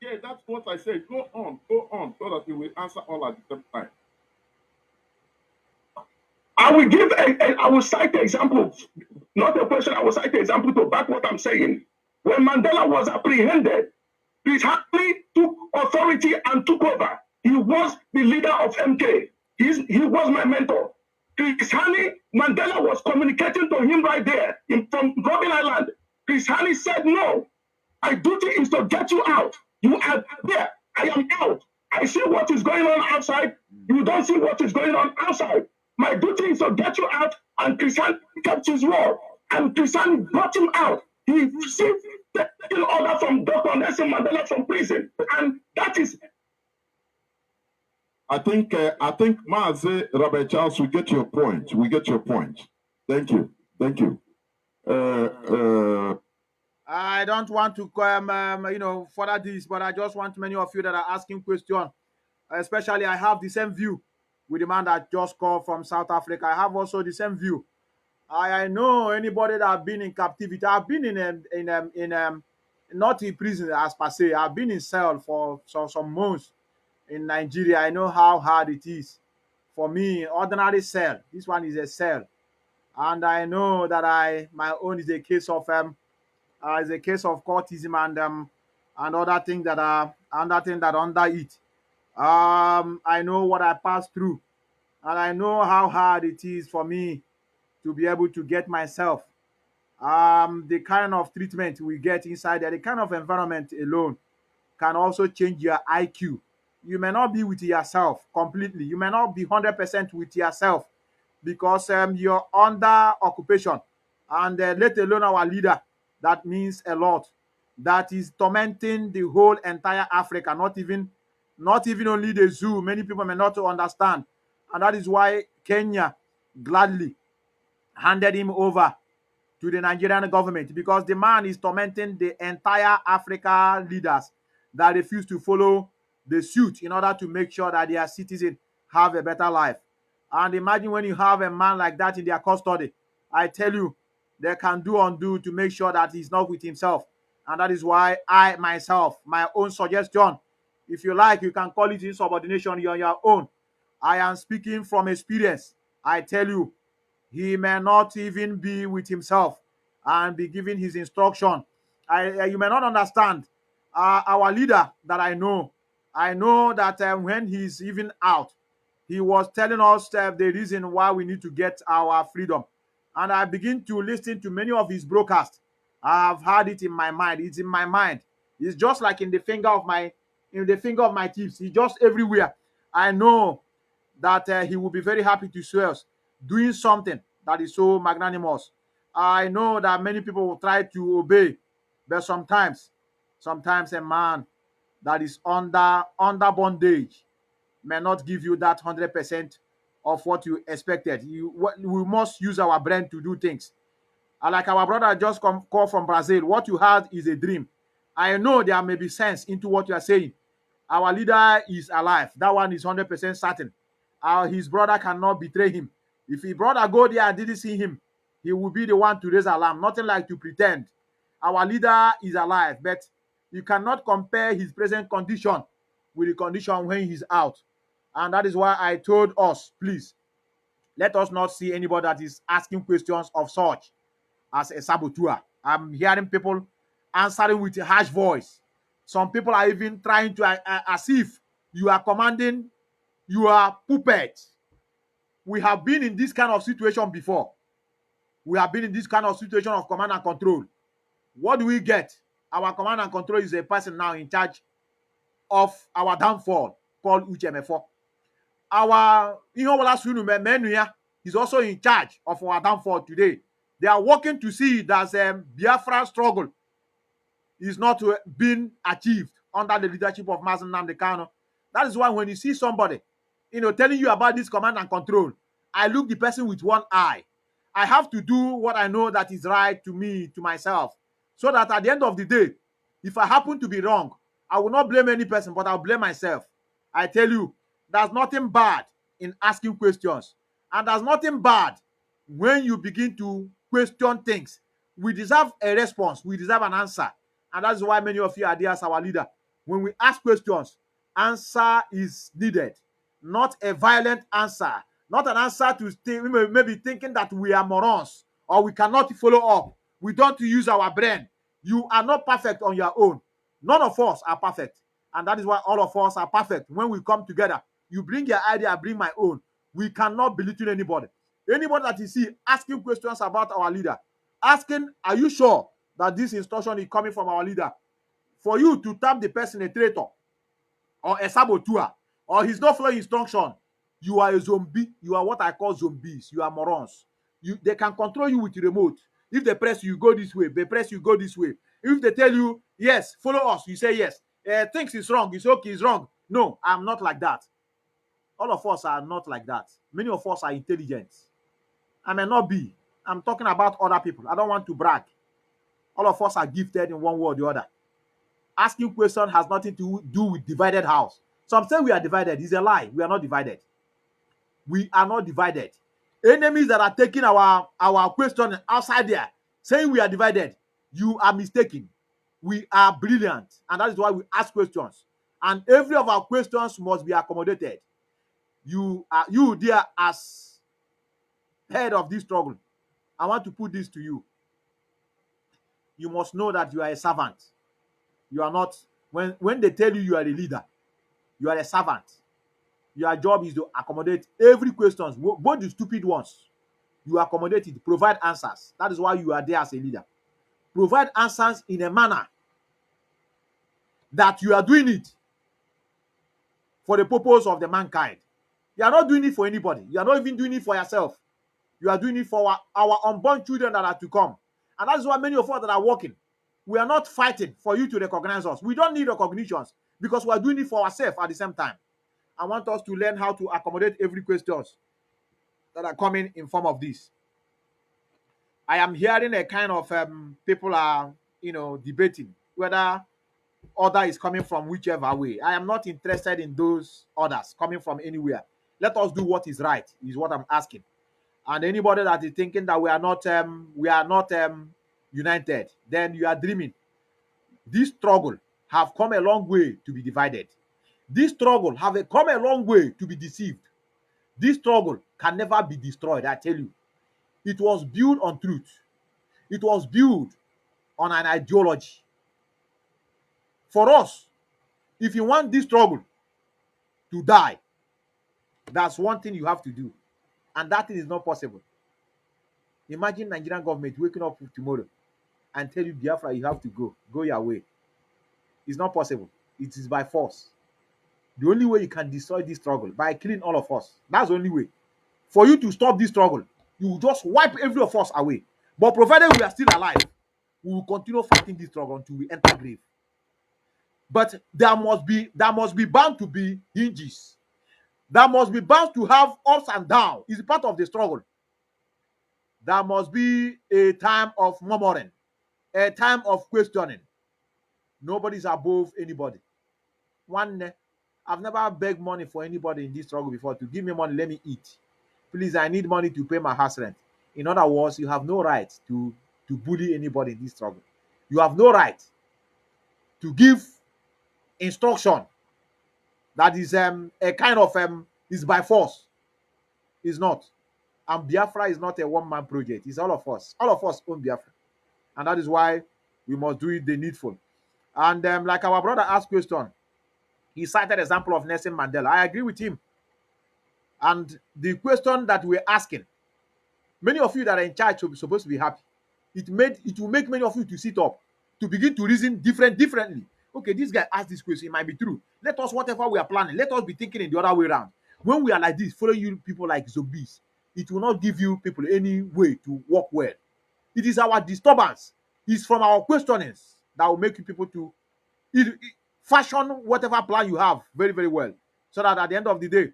Yeah, that's what I said. Go on, so that we will answer all at the same time. I will cite the example, not a question, I will cite the example to back what I'm saying. When Mandela was apprehended, Chris Hani took authority and took over. He was the leader of MK. He was my mentor. Chris Hani, Mandela was communicating to him right there from Robben Island. Chris Hani said, no, my duty is to get you out. You are there. I am out. I see what is going on outside. You don't see what is going on outside. My duty is to get you out. And Christian kept his word. And Christian brought him out. He received the order from Dr. Nelson Mandela from prison. And that is... I think Mazi Rabbi Charles, we get your point. Thank you. I don't want to further this, but I just want many of you that are asking questions, especially I have the same view with the man that just called from South Africa. I have also the same view. I know anybody that have been in captivity. I've been in not in prison as per se. I've been in cell for some months in Nigeria. I know how hard it is for me. Ordinary cell. This one is a cell, and I know that my own is a case of courtism and other things that are under it. I know what I passed through, and I know how hard it is for me to be able to get myself. The kind of treatment we get inside there, the kind of environment alone can also change your IQ. You may not be with yourself completely. You may not be 100% with yourself because you're under occupation. And let alone our leader, that means a lot. That is tormenting the whole entire Africa, not not even only the zoo. Many people may not understand. And that is why Kenya gladly handed him over to the Nigerian government, because the man is tormenting the entire Africa leaders that refuse to follow the suit in order to make sure that their citizens have a better life. And imagine when you have a man like that in their custody, I tell you, they can do undo to make sure that he's not with himself. And that is why I myself, my own suggestion, if you like, you can call it insubordination, you're on your own. I am speaking from experience. I tell you, he may not even be with himself and be giving his instruction. You may not understand. Our leader that I know that when he's even out, he was telling us the reason why we need to get our freedom. And I begin to listen to many of his broadcasts. I've had it in my mind. It's in my mind. It's just like in the finger of my tips. It's just everywhere. I know that he will be very happy to see us doing something that is so magnanimous. I know that many people will try to obey, but sometimes a man that is under bondage may not give you that 100% of what you expected. We must use our brain to do things. And like our brother just called from Brazil, what you had is a dream. I know there may be sense into what you are saying. Our leader is alive. That one is 100% certain. His brother cannot betray him. If his brother go there and didn't see him, he will be the one to raise alarm. Nothing like to pretend. Our leader is alive, but you cannot compare his present condition with the condition when he's out. And that is why I told us, please, let us not see anybody that is asking questions of such as a saboteur. I'm hearing people answering with a harsh voice. Some people are even trying to, as if you are commanding, you are puppet. We have been in this kind of situation before. We have been in this kind of situation of command and control. What do we get? Our command and control is a person now in charge of our downfall called Uchemefo. Our is also in charge of our downfall today. They are working to see that Biafra struggle is not being achieved under the leadership of Mazen Nnamdi Kanu. That is why when you see somebody, telling you about this command and control, I look the person with one eye. I have to do what I know that is right to me, to myself, so that at the end of the day, if I happen to be wrong, I will not blame any person, but I'll blame myself. I tell you, there's nothing bad in asking questions. And there's nothing bad when you begin to question things. We deserve a response. We deserve an answer. And that's why many of you are there as our leader. When we ask questions, answer is needed. Not a violent answer. Not an answer to maybe thinking that we are morons or we cannot follow up. We don't use our brain. You are not perfect on your own. None of us are perfect. And that is why all of us are perfect. When we come together, you bring your idea, I bring my own. We cannot belittle anybody. Anybody that you see asking questions about our leader, asking, are you sure that this instruction is coming from our leader? For you to term the person a traitor or a saboteur, or he's not following instruction, you are a zombie. You are what I call zombies. You are morons. They can control you with the remote. If they press you, go this way. They press you, go this way. If they tell you, yes, follow us, you say yes. Thinks it's wrong. It's okay, it's wrong. No, I'm not like that. All of us are not like that. Many of us are intelligent. I may not be. I'm talking about other people. I don't want to brag. All of us are gifted in one way or the other. Asking questions has nothing to do with divided house. Some say we are divided. It's a lie. We are not divided. We are not divided. Enemies that are taking our question outside there, saying we are divided, you are mistaken. We are brilliant. And that is why we ask questions. And every of our questions must be accommodated. You there as head of this struggle. I want to put this to you. You must know that you are a servant. You are not, when they tell you are a leader, you are a servant. Your job is to accommodate every question, both the stupid ones. You accommodate it, provide answers. That is why you are there as a leader. Provide answers in a manner that you are doing it for the purpose of the mankind. You are not doing it for anybody. You are not even doing it for yourself. You are doing it for our unborn children that are to come. And that's why many of us that are working, we are not fighting for you to recognize us. We don't need recognitions. because we are doing it for ourselves at the same time. I want us to learn how to accommodate every questions that are coming in form of this. I am hearing a kind of people are, debating whether order is coming from whichever way. I am not interested in those orders coming from anywhere. Let us do what is right, is what I'm asking. And anybody that is thinking that we are not united, then you are dreaming. This struggle have come a long way to be divided. This struggle have come a long way to be deceived. This struggle can never be destroyed, I tell you. It was built on truth. It was built on an ideology. For us, if you want this struggle to die, that's one thing you have to do. And that thing is not possible. Imagine Nigerian government waking up tomorrow and tell you, Biafra, you have to go your way. It's not possible. It is by force. The only way you can destroy this struggle by killing all of us. That's the only way. For you to stop this struggle, you will just wipe every of us away. But provided we are still alive, we will continue fighting this struggle until we enter grave. But there must be bound to be hinges. There must be bound to have ups and downs. It's part of the struggle. There must be a time of murmuring, a time of questioning. Nobody's above anybody. I've never begged money for anybody in this struggle before to give me money, let me eat. Please, I need money to pay my house rent. In other words, you have no right to bully anybody in this struggle. You have no right to give instruction that is a kind of is by force. It's not. And Biafra is not a one-man project. It's all of us. All of us own Biafra. And that is why we must do it the needful. And like our brother asked question, he cited example of Nelson Mandela. I agree with him. And the question that we're asking, many of you that are in charge are supposed to be happy. It will make many of you to sit up, to begin to reason differently. Okay, this guy asked this question, it might be true. Let us, whatever we are planning, let us be thinking in the other way around. When we are like this, following you people like zombies, it will not give you people any way to work well. It is our disturbance. It's from our questionings that will make you people to fashion whatever plan you have very, very well. So that at the end of the day,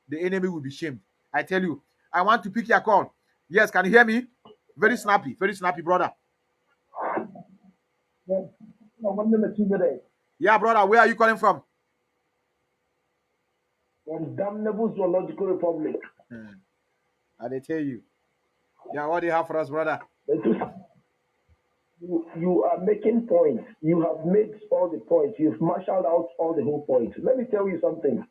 the enemy will be shamed. I tell you, I want to pick your call. Yes, can you hear me? Very snappy, brother. Yeah, brother, where are you calling from? From damnable zoological republic. I they tell you. Yeah, what do you have for us, brother? You are making points. You have made all the points. You've marshaled out all the whole points. Let me tell you something.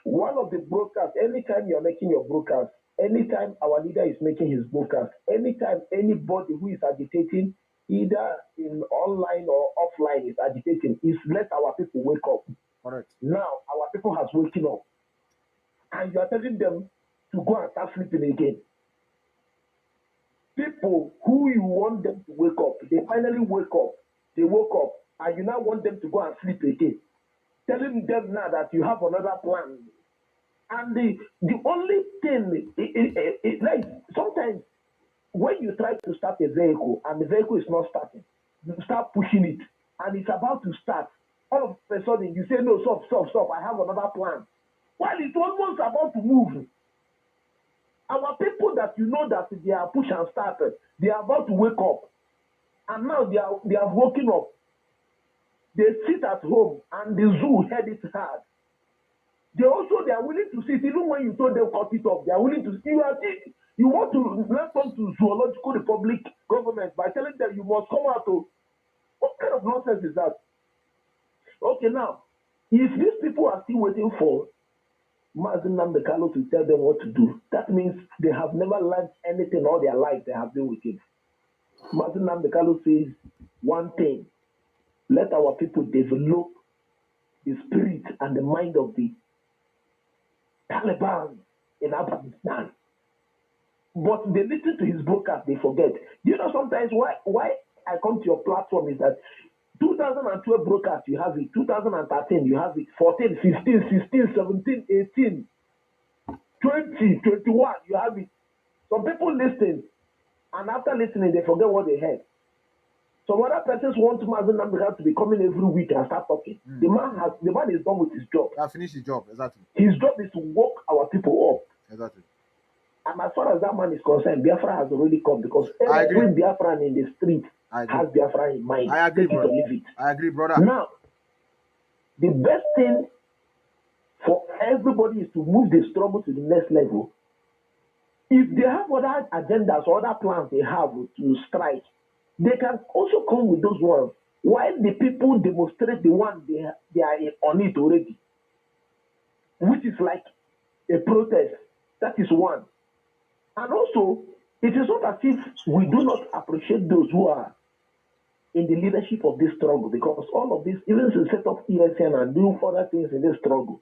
One of the broadcasts, anytime you're making your broadcast, anytime our leader is making his broadcast, anytime anybody who is agitating, either in online or offline, is agitating, is let our people wake up. Correct. Now, our people has waken up. And you are telling them to go and start sleeping again. People who you want them to wake up, they finally wake up. They woke up, and you now want them to go and sleep again. Telling them now that you have another plan. And the only thing, like sometimes when you try to start a vehicle and the vehicle is not starting, you start pushing it, and it's about to start. All of a sudden, you say, no, stop, I have another plan. While it's almost about to move. Our people that you know that they are push and started, they are about to wake up. And now they are woken up. They sit at home and the zoo head it hard. They are willing to sit, even when you told them cut it off, they are willing to sit. You want to welcome to zoological republic government by telling them you must come out to. What kind of nonsense is that? Okay, now, if these people are still waiting for Mazen Namdekalo to tell them what to do, that means they have never learned anything all their life they have been with him. Mazen Namdekalo says one thing: let our people develop the spirit and the mind of the Taliban in Afghanistan. But they listen to his broadcast, they forget. Do you know sometimes why I come to your platform is that 2012 broadcast, you have it. 2013, you have it. 14, 15, 16, 17, 18, 20, 21, you have it. Some people listen, and after listening, they forget what they heard. Some other persons want Mazen Namdekano to be coming every week and start talking. The man is done with his job. Yeah, finish his job, exactly. His job is to woke our people up. Exactly. And as far as that man is concerned, Biafra has already come because every Biafran in the street has Biafra in mind. I agree, Take brother. it or leave it. I agree, brother. Now, the best thing for everybody is to move the struggle to the next level. If they have other agendas or other plans they have to strike, they can also come with those ones. While the people demonstrate the one they are on it already, which is like a protest. That is one. And also, it is not as if we do not appreciate those who are in the leadership of this struggle, because all of this, even to set up ESN and do further things in this struggle,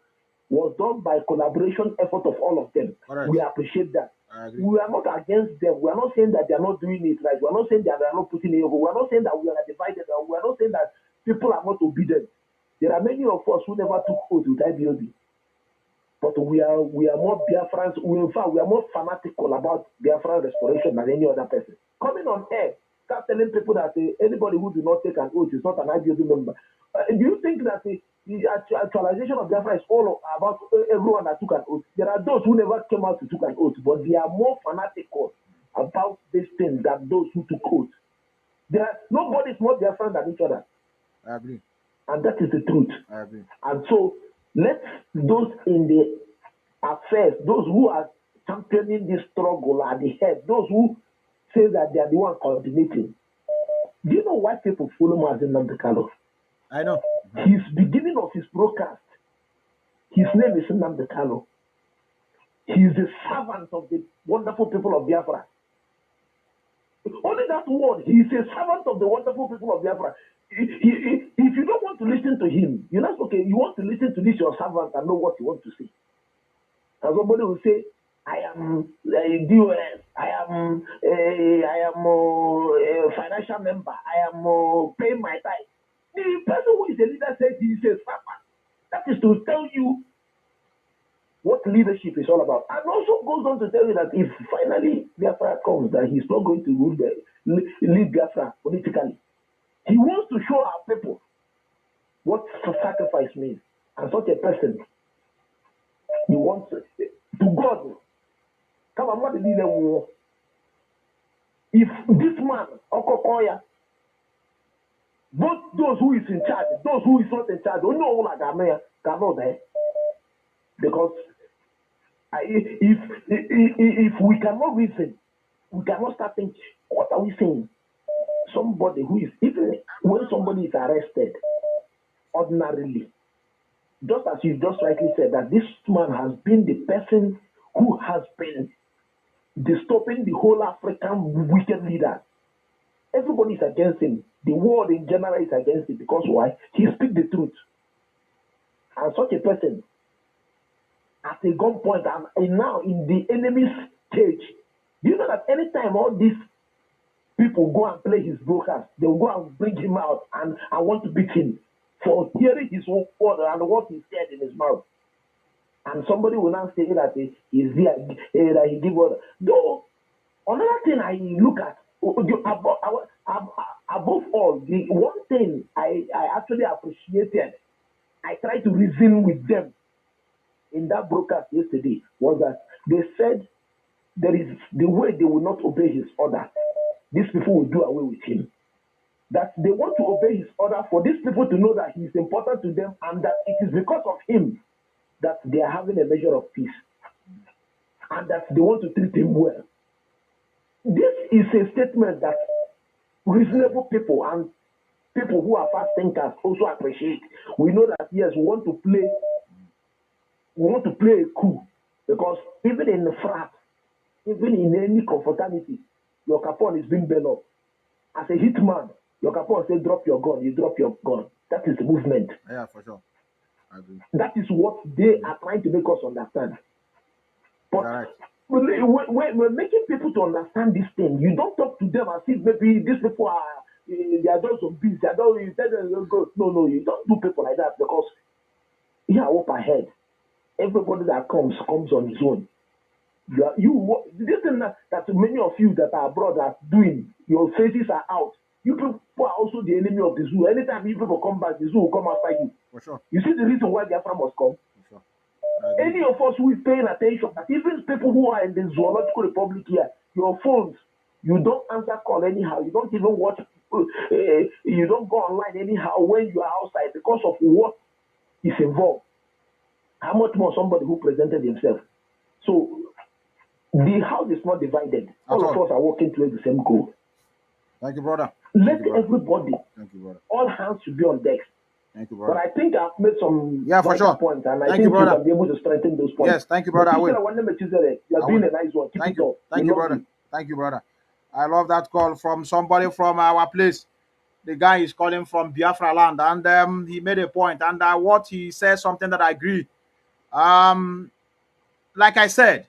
was done by collaboration effort of all of them. Correct. We appreciate that. We are not against them. We are not saying that they are not doing it right. We are not saying that they are not putting it over. We are not saying that we are divided. We are not saying that people are not obedient. There are many of us who never took oath with IBOB. But we are more Biafrans. In fact, we are more fanatical about Biafran restoration than any other person. Coming on air, start telling people that anybody who do not take an oath is not an IBOB member. Do you think that the actualization of Biafra is all about everyone that took an oath? There are those who never came out to take an oath, but they are more fanatical about this thing than those who took oath. Nobody is more Biafran than each other. I agree. And that is the truth. I agree. And so, let those in the affairs, those who are championing this struggle at the head, those who say that they are the one coordinating. Do you know why people follow Mazen Namdekano? I know. His beginning of his broadcast, his name is Namdekano. He is the servant of the wonderful people of Biafra. Only that word, he is a servant of the wonderful people of Biafra. If you don't want to listen to him, you know, okay, you want to listen to this your servant and know what you want to say. And somebody will say, I am a DOS, I am a financial member, I am paying my tithe. The person who is a leader says he is a servant. That is to tell you what leadership is all about. And also goes on to tell you that if finally Biafra comes, that he's not going to lead Biafra politically. He wants to show our people what sacrifice means. And such a person, he wants to God. Come on, what the leader will. If this man, Okokoya, both those who is in charge, those who is not in charge, don't know what cannot there. Because if we cannot reason, we cannot start thinking, what are we saying? Somebody who is, even when somebody is arrested, ordinarily, just as you just rightly said, that this man has been the person who has been disturbing the whole African wicked leader. Everybody is against him. The world in general is against him. Because why? He speaks the truth. And such a person, at a gunpoint, and now in the enemy's cage, do you know that anytime all these people go and play his broadcast, they will go and bring him out and want to beat him for hearing his own word and what he said in his mouth. And somebody will now say that he is there, that he give order. Though, another thing I look at, above all, the one thing I actually appreciated, I tried to reason with them in that broadcast yesterday, was that they said there is the way they will not obey his order. These people will do away with him. That they want to obey his order for these people to know that he is important to them and that it is because of him that they are having a measure of peace and that they want to treat him well. This is a statement that reasonable people and people who are fast thinkers also appreciate. We know that yes, we want to play a coup, because even in the frat, even in any confraternity, your capon is being bailed up. As a hitman, your capon says drop your gun, you drop your gun. That is the movement. Yeah, for sure. I agree. That is what they are trying to make us understand. But right. We're making people to understand this thing. You don't talk to them as if maybe these people are they are those of bees. They are those. No, you don't do people like that, because you are up ahead. Everybody that comes on his own. This thing that many of you that are abroad are doing, your faces are out. You people are also the enemy of the zoo. Anytime you people come back, the zoo will come after you. For sure. You see the reason why Biafra must come? For sure. Any of us who is paying attention, that even people who are in the zoological republic here, your phones, you don't answer call anyhow. You don't even watch. You don't go online anyhow when you are outside because of what is involved. How much more somebody who presented himself? So the house is not divided. All of us are working towards the same goal. Thank you, brother. Let everybody, Thank you, brother. all hands should be on deck. Thank you, brother. But I think I've made some for sure. points, and I Thank think you, brother. you can be able to strengthen those points. Yes, thank you, brother. I will. You are doing a nice one. Keep Thank it you. up. Thank you, brother. Thank you, brother. I love that call from somebody from our place. The guy is calling from Biafra land, and he made a point, and what he says something that I agree. Like I said,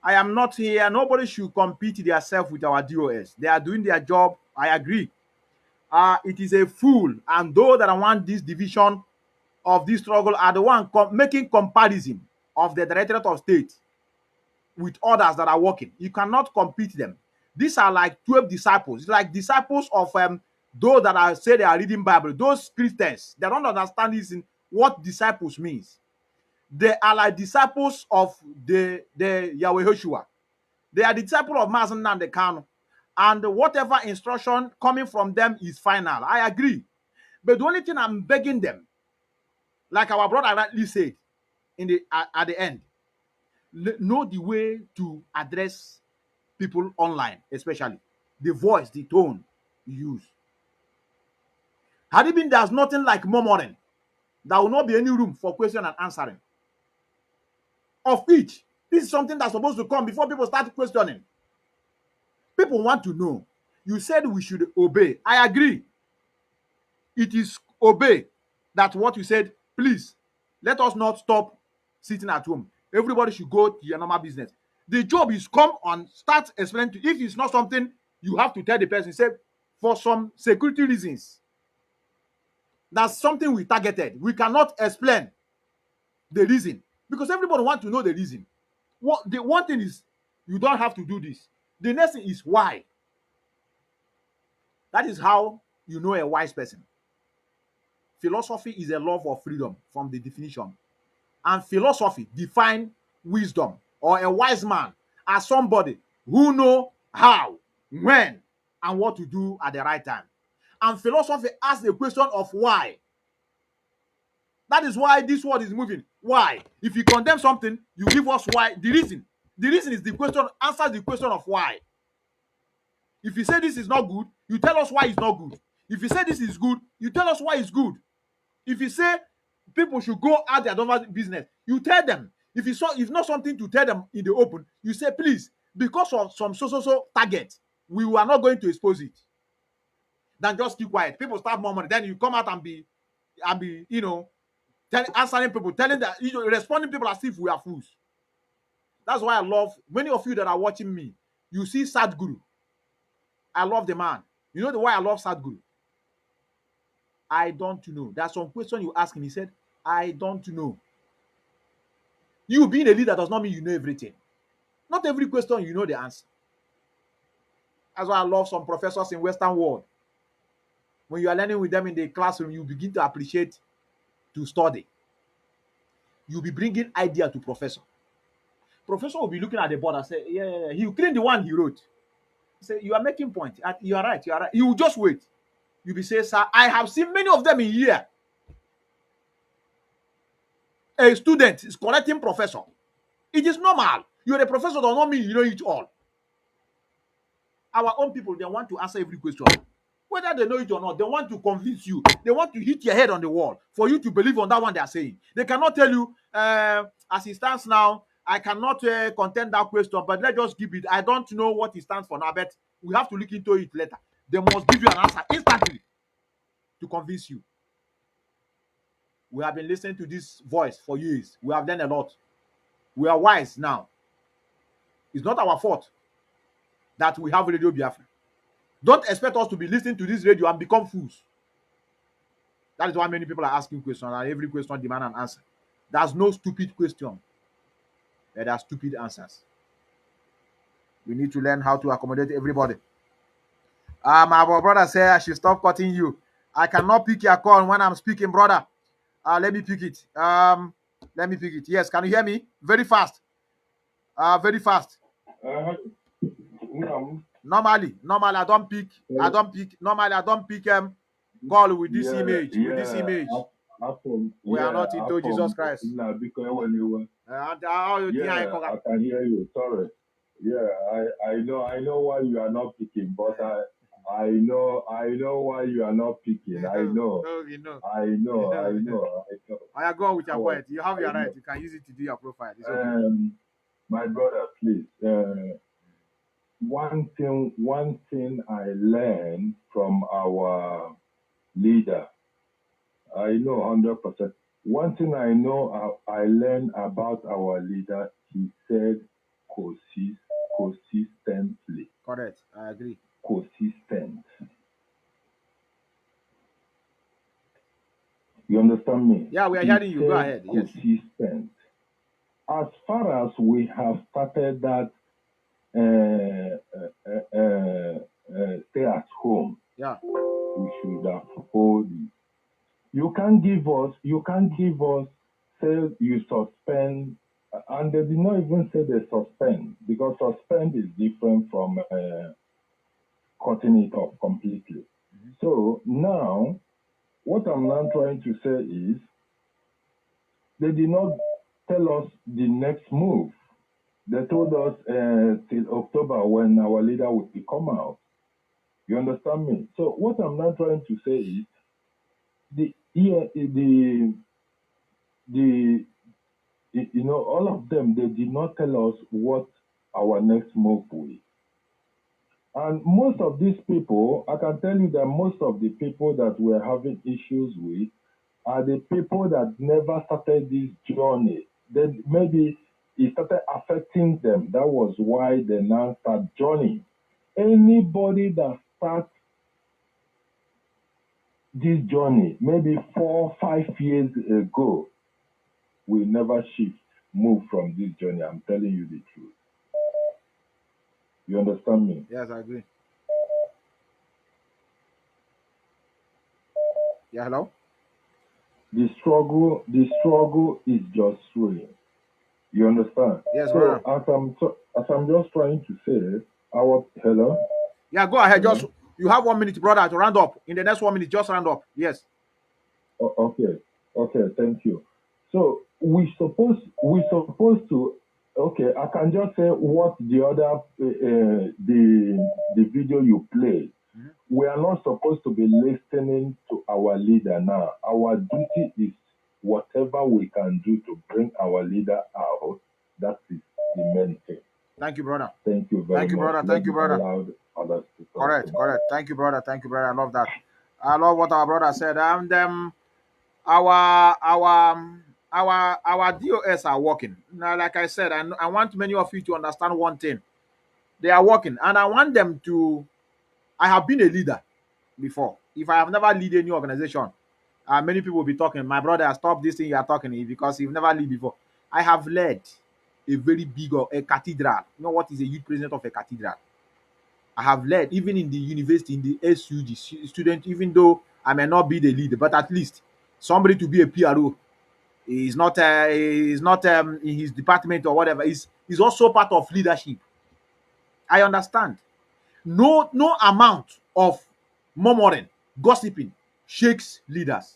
I am not here. Nobody should compete themselves with our DOS. They are doing their job. I agree. It is a fool, and those that want this division of this struggle are the one making comparison of the Directorate of State with others that are working. You cannot compete them. These are like 12 disciples. It's like disciples of those that are say they are reading Bible. Those Christians, they don't understand this in what disciples means. They are like disciples of the Yahweh Joshua. They are the disciples of Mazen Nnamdi Kanu. And whatever instruction coming from them is final. I agree. But the only thing I'm begging them, like our brother rightly said at the end, know the way to address people online, especially the voice, the tone you use. Had it been there's nothing like murmuring, there will not be any room for question and answering. Of which, this is something that's supposed to come before people start questioning. People want to know. You said we should obey. I agree. It is obey that what you said. Please, let us not stop sitting at home. Everybody should go to your normal business. The job is come and start explaining to. If it's not something you have to tell the person, say for some security reasons, that's something we targeted. We cannot explain the reason because everybody wants to know the reason. The one thing is you don't have to do this. The next thing is why. That is how you know a wise person. Philosophy is a love of freedom from the definition. And philosophy define wisdom or a wise man as somebody who know how, when, and what to do at the right time. And philosophy asks the question of why. That is why this world is moving. Why? If you condemn something, you give us why. The reason. The reason is the question, answers the question of why. If you say this is not good, you tell us why it's not good. If you say this is good, you tell us why it's good. If you say people should go out their normal business, you tell them. If not something to tell them in the open, you say, please, because of some so target, we are not going to expose it. Then just keep quiet. People start murmuring. Then you come out and be answering people, telling that, responding people as if we are fools. That's why I love many of you that are watching me. You see Sadhguru. I love the man. You know the why I love Sadhguru? I don't know. There's some question you ask him. He said, I don't know. You being a leader does not mean you know everything. Not every question you know the answer. That's why I love some professors in Western world. When you are learning with them in the classroom, you begin to appreciate to study. You'll be bringing idea to professor. Professor will be looking at the board and say, yeah. He will clean the one he wrote. He say, you are making point. You are right. He will just wait. You'll be saying, sir, I have seen many of them in here. A student is correcting professor. It is normal. You're a professor, does not mean you know it all. Our own people, they want to answer every question. Whether they know it or not, they want to convince you. They want to hit your head on the wall for you to believe on that one they are saying. They cannot tell you, as it stands now, I cannot contend that question, but let's just give it. I don't know what it stands for now, but we have to look into it later. They must give you an answer instantly to convince you. We have been listening to this voice for years. We have learned a lot. We are wise now. It's not our fault that we have Radio Biafra. Don't expect us to be listening to this radio and become fools. That is why many people are asking questions, and every question demands an answer. There's no stupid question. There are stupid answers. We need to learn how to accommodate everybody. My brother said I should stop cutting you. I cannot pick your call when I'm speaking, brother. Let me pick it. Let me pick it. Yes, can you hear me? Very fast. Very fast. No. Normally, I don't pick. Normally, I don't pick call with this image. With this image. We are not into Jesus Christ. Yeah, I can hear you. Sorry. Yeah, I know why you are not picking, but I know why you are not picking. I know. You know. I know. I go with your point. You have your right. You can use it to do your profile. It's okay. My brother, please. One thing I learned from our leader, I know 100%. One thing I know I learned about our leader, he said consistently. Correct. I agree. Consistent. You understand me? Yeah, we are hearing you. Go ahead. Yes. Consistent. As far as we have started that stay at home, yeah, we should have hold it. You can't give us, say you suspend, and they did not even say they suspend, because suspend is different from cutting it off completely. Mm-hmm. So now, what I'm now trying to say is, they did not tell us the next move. They told us till October when our leader would come out. You understand me? So what I'm now trying to say is, all of them, they did not tell us what our next move will be. And most of these people, I can tell you that most of the people that we're having issues with are the people that never started this journey. Then maybe it started affecting them. That was why they now start joining. Anybody that starts this journey, maybe 4 or 5 years ago, will never move from this journey. I'm telling you the truth. You understand me? Yes, I agree. Yeah, hello? The struggle is just real. You understand? Yes, so brother. As I'm just trying to say, hello? Yeah, go ahead. Hello? Just you have 1 minute, brother, to round up. In the next 1 minute, just round up. Yes. Okay, thank you. So we supposed to, okay, I can just say what the other the video you played. Mm-hmm. We are not supposed to be listening to our leader now. Our duty is whatever we can do to bring our leader out. That is the main thing. Thank you, brother. Thank you very much. Thank you, brother. Thank you, brother. Correct. Thank you, brother. Thank you, brother. I love that. I love what our brother said. And our DOS are working. Now, like I said, I want many of you to understand one thing. They are working, and I want them to. I have been a leader before. If I have never led any organization, many people will be talking, my brother, stop this thing you are talking because you've never led before. I have led a very big a cathedral. You know what is a youth president of a cathedral? I have led even in the university, in the SUG student, even though I may not be the leader, but at least somebody to be a PRO is not in his department or whatever. Is also part of leadership. I understand. No amount of murmuring, gossiping shakes leaders.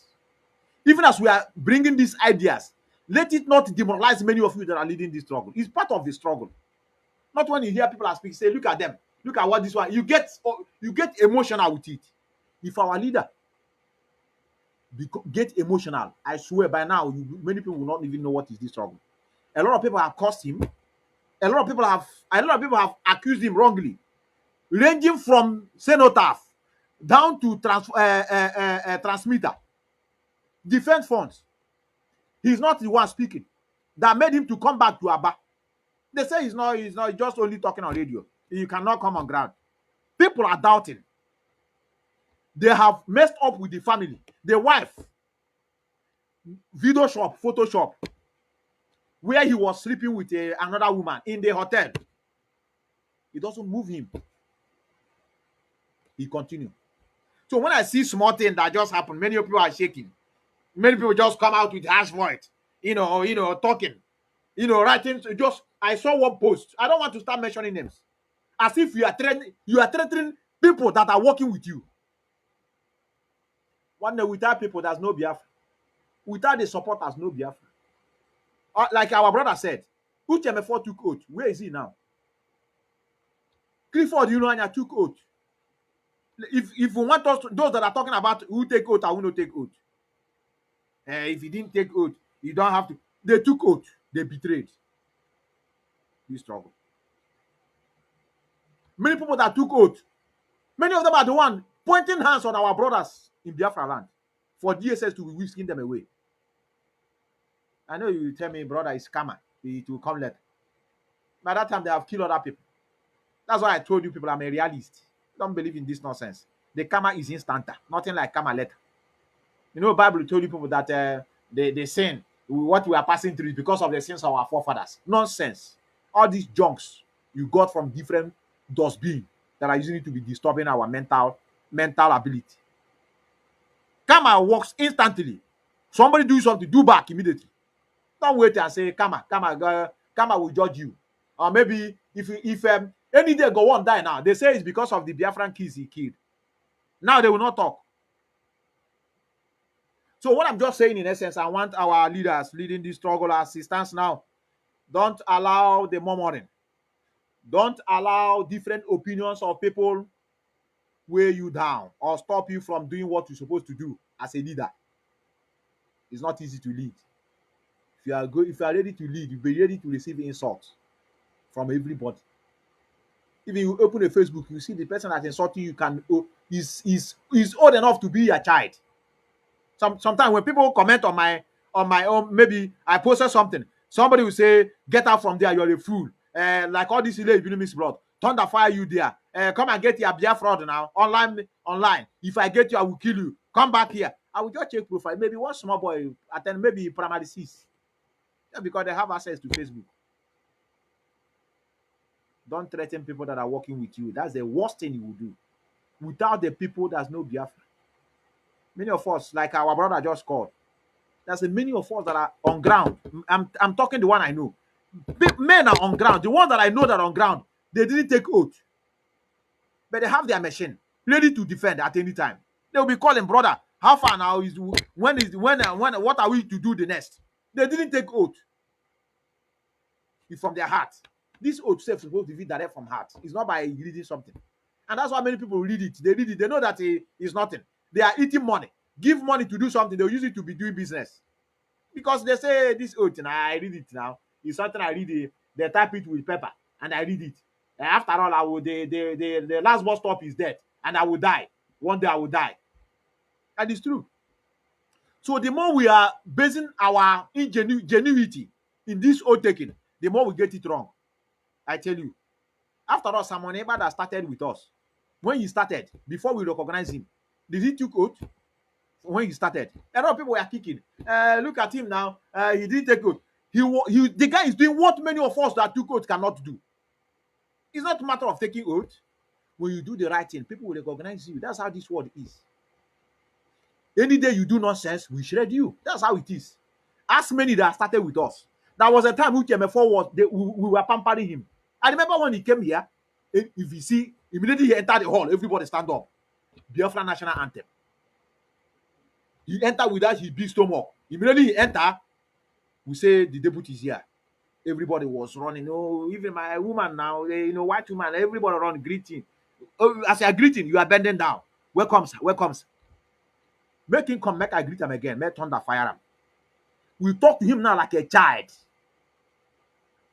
Even as we are bringing these ideas, let it not demoralize many of you that are leading this struggle. It's part of the struggle. Not when you hear people are speaking, say, look at them, look at what this one. You get emotional with it. If our leader get emotional, I swear by now many people will not even know what is this struggle. A lot of people have cursed him. A lot of people have accused him wrongly, ranging from cenotaph down to transmitter, defense funds. He's not the one speaking. That made him to come back to Aba. They say he's not just only talking on radio. You cannot come on ground. People are doubting. They have messed up with the family. The wife, video shop, Photoshop, where he was sleeping with another woman in the hotel. It doesn't move him. He continued. So when I see small thing that just happened, many people are shaking. Many people just come out with harsh voice, talking, writing. Just I saw one post. I don't want to start mentioning names, as if you are threatening people that are working with you. One day, without people, there's no biafra. Without the support, there's no biafra. Like our brother said, Uchemefo took oath. Where is he now? Clifford Unoanya took oath. If you want us, those that are talking about who take oath or who not take oath, if you didn't take oath, you don't have to. They took oath. They betrayed. We struggle. Many people that took oath, many of them are the one pointing hands on our brothers in Biafra land for DSS to be whisking them away. I know you will tell me, brother, it's scammer. It will come later. By that time, they have killed other people. That's why I told you people I'm a realist. Don't believe in this nonsense. The karma is instant. Nothing like karma later. Bible told you people that they sin. What we are passing through is because of the sins of our forefathers. Nonsense. All these junks you got from different dustbin that are using it to be disturbing our mental ability. Karma works instantly. Somebody do something, do back immediately. Don't wait and say karma will judge you. Or maybe if any day go one die now, they say it's because of the Biafran kids he killed. Now they will not talk. So what I'm just saying in essence, I want our leaders leading this struggle assistance now. Don't allow the murmuring. Don't allow different opinions of people weigh you down or stop you from doing what you're supposed to do as a leader. It's not easy to lead. If you are ready to lead, you'll be ready to receive insults from everybody. If you open a Facebook, you see the person that's insulting you is old enough to be your child. Sometimes when people comment on my own, maybe I posted something, somebody will say, "Get out from there, you're a fool." Like all this Miss blood, thunder fire you there. Come and get your biafra now online. If I get you, I will kill you. Come back here. I will just check profile. Maybe one small boy attend maybe primary 6. Yeah, because they have access to Facebook. Don't threaten people that are working with you. That's the worst thing you will do. Without the people, there's no biafra. Many of us, like our brother just called, there's many of us that are on ground. I'm talking the one I know. Men are on ground. The ones that I know that are on ground, they didn't take oath, but they have their machine ready to defend at any time. They will be calling, brother, how far now is when what are we to do the next? They didn't take oath. It's from their heart. This oath self is supposed to be direct from heart. It's not by reading something. And that's why many people read it. They read it. They know that it's nothing. They are eating money. Give money to do something. They'll use it to be doing business. Because they say this oath, and I read it now. It's something I read it. They type it with paper, and I read it. And after all, I will the last bus stop is dead, and I will die. One day I will die. And it's true. So the more we are basing our ingenuity in this oath taking, the more we get it wrong. I tell you. After all, Simon Eber that started with us. When he started, before we recognize him, did he took oath? When he started, a lot of people were kicking. Look at him now. He didn't take oath. The guy is doing what many of us that took oath cannot do. It's not a matter of taking oath. When you do the right thing, people will recognize you. That's how this world is. Any day you do nonsense, we shred you. That's how it is. Ask many that started with us. There was a time we were pampering him. I remember when he came here, if you see, immediately he entered the hall, everybody stand up. Biafra national anthem. He entered without his big stomach. Immediately he enter, we say the deputy is here. Everybody was running. Oh, even my woman now, white woman, everybody run greeting. Oh, as I greeting, you are bending down. Welcomes. Make him come, make I greet him again. Make thunder fire him. We talk to him now like a child.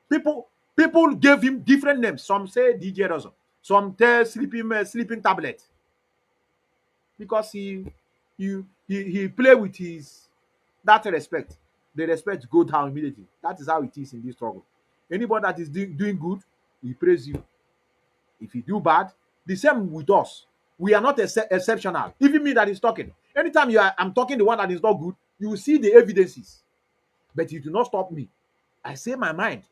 People gave him different names. Some say DJ Rozo. Some say sleeping tablet. Because he play with that respect. The respect go down immediately. That is how it is in this struggle. Anybody that is doing good, we praise you. If you do bad, the same with us. We are not exceptional. Even me that is talking. Anytime I'm talking the one that is not good, you will see the evidences. But it will not stop me. I say my mind.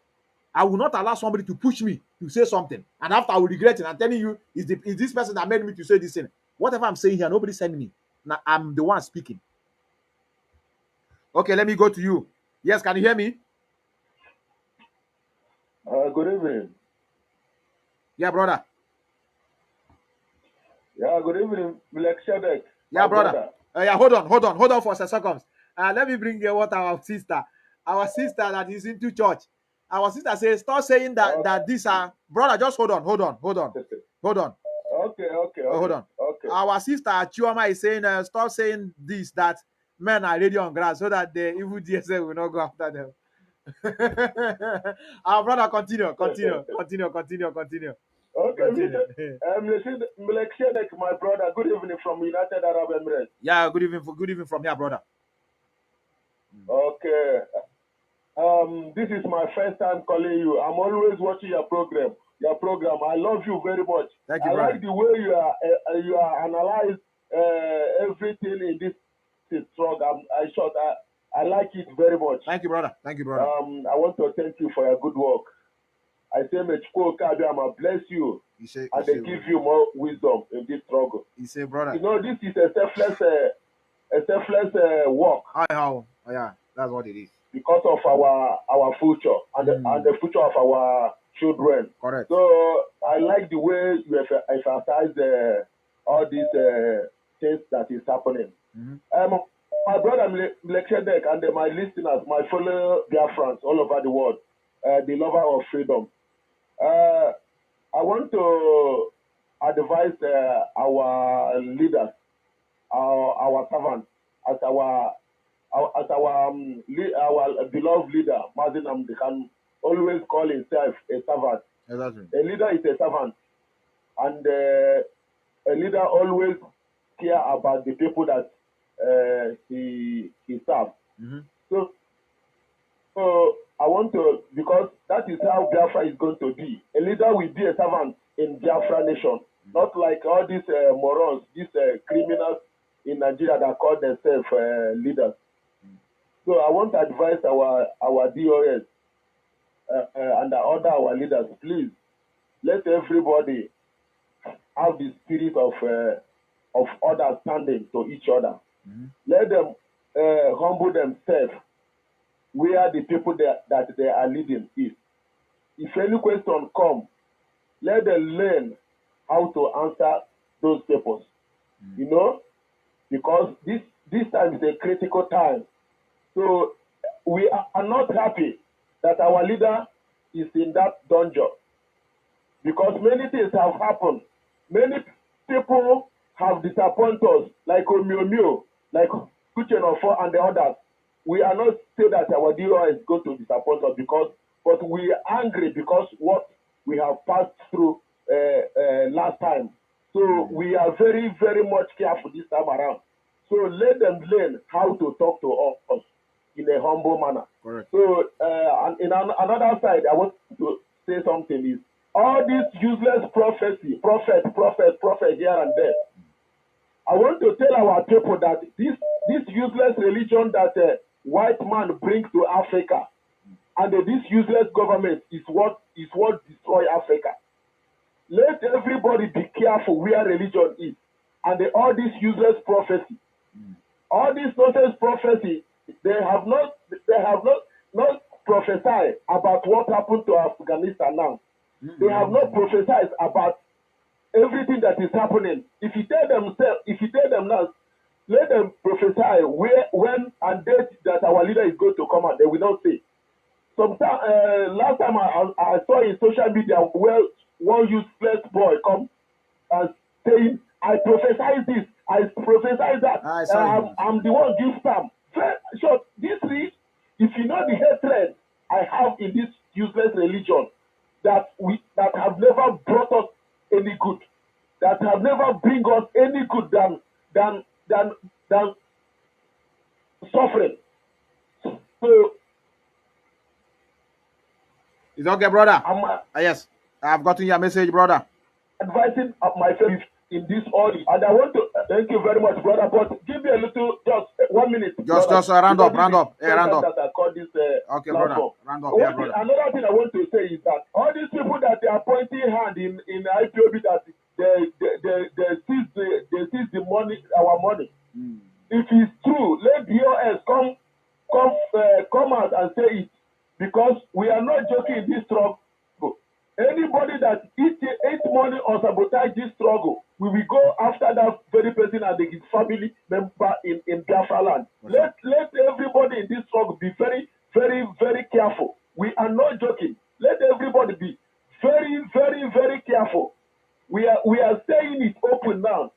I will not allow somebody to push me to say something, and after I will regret it. I'm telling you, is this person that made me to say this thing. Whatever I'm saying here, nobody sent me. Now I'm the one speaking. Okay, let me go to you. Yes, can you hear me? Good evening. Yeah, brother. Yeah, good evening, Melchizedek. Yeah, brother. Yeah, hold on for a second. Let me bring you what our sister that is into church. Our sister says, stop saying that these are brother. Just hold on. Okay. Hold on. Okay. Our sister Chioma is saying, stop saying this, that men are ready on grass, so that the evil DSL will not go after them. Our brother, continue. Okay, Melchizedek, my brother. Good evening from United Arab Emirates. Yeah, good evening from here, brother. Okay. This is my first time calling you. I'm always watching your program. I love you very much. Thank you, I brother. like the way you are analyze everything in this struggle. I like it very much. Thank you, brother. I want to thank you for your good work. I say, Mechiko Kabiama, bless you, and they give you more wisdom in this struggle. You say, brother. You know, this is a selfless work. Yeah, that's what it is. Because of our future and the future of our children. Correct. So I like the way you emphasize all these things that is happening. My brother Melchizedek and my listeners, my fellow Biafrans all over the world, the lover of freedom. I want to advise our leaders, our servants, as our beloved leader, Mazin Amdekan, always call himself a servant. Exactly. A leader is a servant, and a leader always care about the people that he serves. So I want to, because that is how Biafra is going to be. A leader will be a servant in Biafra nation, not like all these morons, these criminals in Nigeria that call themselves leaders. So I want to advise our DOS and all our leaders, please, let everybody have the spirit of understanding to each other. Let them humble themselves where the people that they are leading is. If any question come, let them learn how to answer those papers. You know, because this time is a critical time. So we are not happy that our leader is in that dungeon, because many things have happened. Many people have disappointed us, like Omio, like Kuchenofo and the others. We are not saying that our DOI is going to disappoint us, but we are angry because what we have passed through last time. So we are very, very much careful this time around. So let them learn how to talk to us in a humble manner. Correct. So another side, I want to say something is, all this useless prophet here and there. I want to tell our people that this useless religion that white man brings to Africa, and this useless government is what destroy Africa. Let everybody be careful where religion is, and all this useless prophecy, all this nonsense prophecy. They have not prophesied about what happened to Afghanistan now. They have not prophesied about everything that is happening. If you tell them now, let them prophesy when and date that our leader is going to come out. They will not say. Last time I saw in social media where one useless boy come and saying, "I prophesy this, I prophesy that. I'm the one give them." So this is, if you know the hatred I have in this useless religion, that have never brought us any good, that have never bring us any good than suffering. So it's okay, brother. Yes, I've gotten your message, brother. Advising my faith in this audio, and I want to thank you very much, brother. But give me a little, just 1 minute. Just round up. Hey, round up. this Okay, brother. platform. Round up, yeah, brother. Another thing I want to say is that all these people that they are pointing hand in IPOB that they seize the money, our money. If it's true, let BOS come out and say it, because we are not joking in this struggle. Anybody that eat money or sabotage this struggle, we will go after that very person and his family member in Biafra land. Let everybody in this struggle be very, very, very careful. We are not joking. Let everybody be very, very, very careful. We are saying it open now.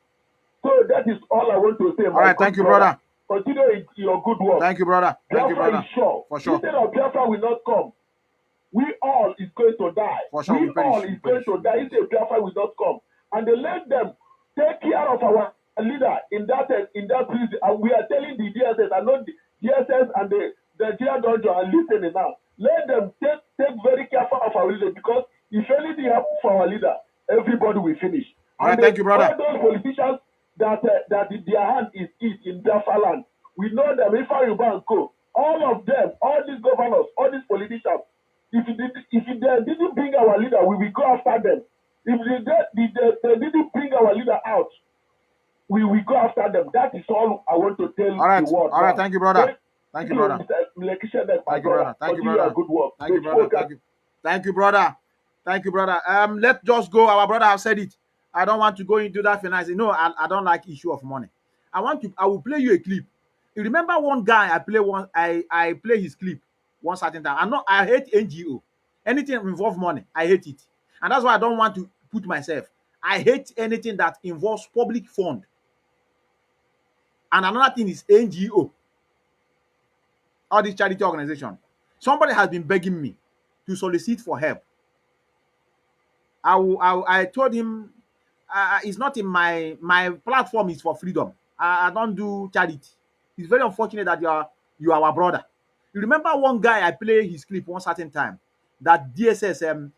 So that is all I want to say. All right, thank you, brother. Continue your good work. Thank you, brother. Thank you, brother. Is sure. For sure. Instead of Biafra will not come, we all is going to die. For sure, we all is going to die. Instead Biafra will not come, and they let them take care of our leader in that prison. And we are telling the DSS and not the DSS and the Nigerian Dungeon are listening now. Let them take very careful of our leader, because if anything happens for our leader, everybody will finish. All right, thank you, brother. All those politicians that their hand is in Biafra land, we know them. Ifa Yoruba and Co. All of them, all these governors, all these politicians. If they didn't bring our leader, we will go after them. If they didn't bring our leader out, we will go after them. That is all I want to tell the world. All right, thank you, brother. Thank you, brother. Thank you, brother. Thank you, brother. Good work. Thank you, brother. Thank you, brother. Thank you, brother. Let's just go. Our brother have said it. I don't want to go into that finance. No, I don't like issue of money. I will play you a clip. You remember one guy I play his clip one certain time. I hate NGO. Anything involve money, I hate it. And that's why I don't want to put myself. I hate anything that involves public fund. And another thing is NGO. All these charity organizations. Somebody has been begging me to solicit for help. I told him it's not in my platform is for freedom. I don't do charity. It's very unfortunate that you are our brother. You remember one guy I play his clip one certain time that DSS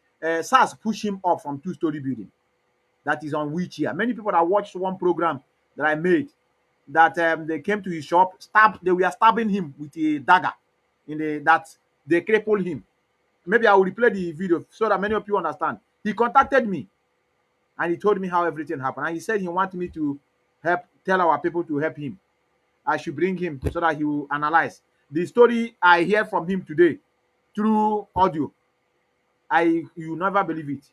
SARS push him up from 2-story building. That is on wheelchair. Many people that watched one program that I made that they came to his shop, they were stabbing him with a dagger that they crippled him. Maybe I will replay the video so that many of you understand. He contacted me and he told me how everything happened. And he said he wanted me to tell our people to help him. I should bring him so that he will analyze. The story I hear from him today through audio, you never believe it.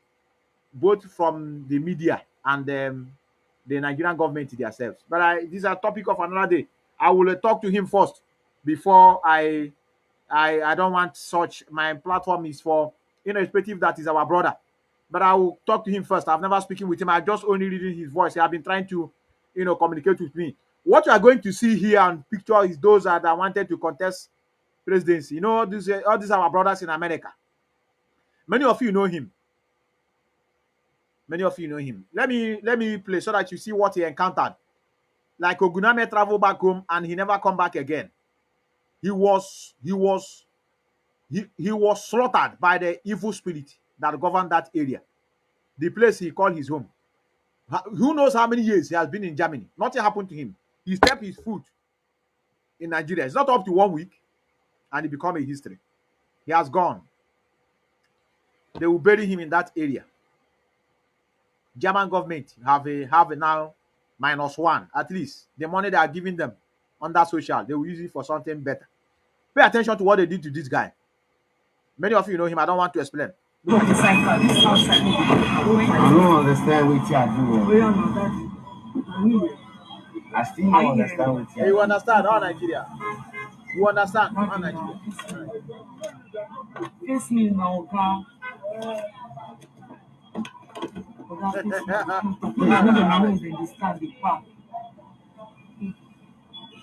Both from the media and the Nigerian government themselves. But this is a topic of another day. I will talk to him first before I don't want such. My platform is for irrespective that is our brother. But I will talk to him first. I've never spoken with him. I just only reading his voice. He has been trying to, communicate with me. What you are going to see here on picture is those that wanted to contest presidency. All these are our brothers in America. Many of you know him. Many of you know him. Let me play so that you see what he encountered. Like Oguname traveled back home and he never come back again. He was slaughtered by the evil spirit that governed that area. The place he called his home. Who knows how many years he has been in Germany? Nothing happened to him. He stepped his foot in Nigeria. It's not up to 1 week and it become a history. He has gone. They will bury him in that area. German government have a now -1 at least. The money they are giving them under social, they will use it for something better. Pay attention to what they did to this guy. Many of you know him. I don't want to explain. I don't understand what you do. I still don't understand what you do. You understand how Nigeria? You understand how Nigeria? Face me now, okay?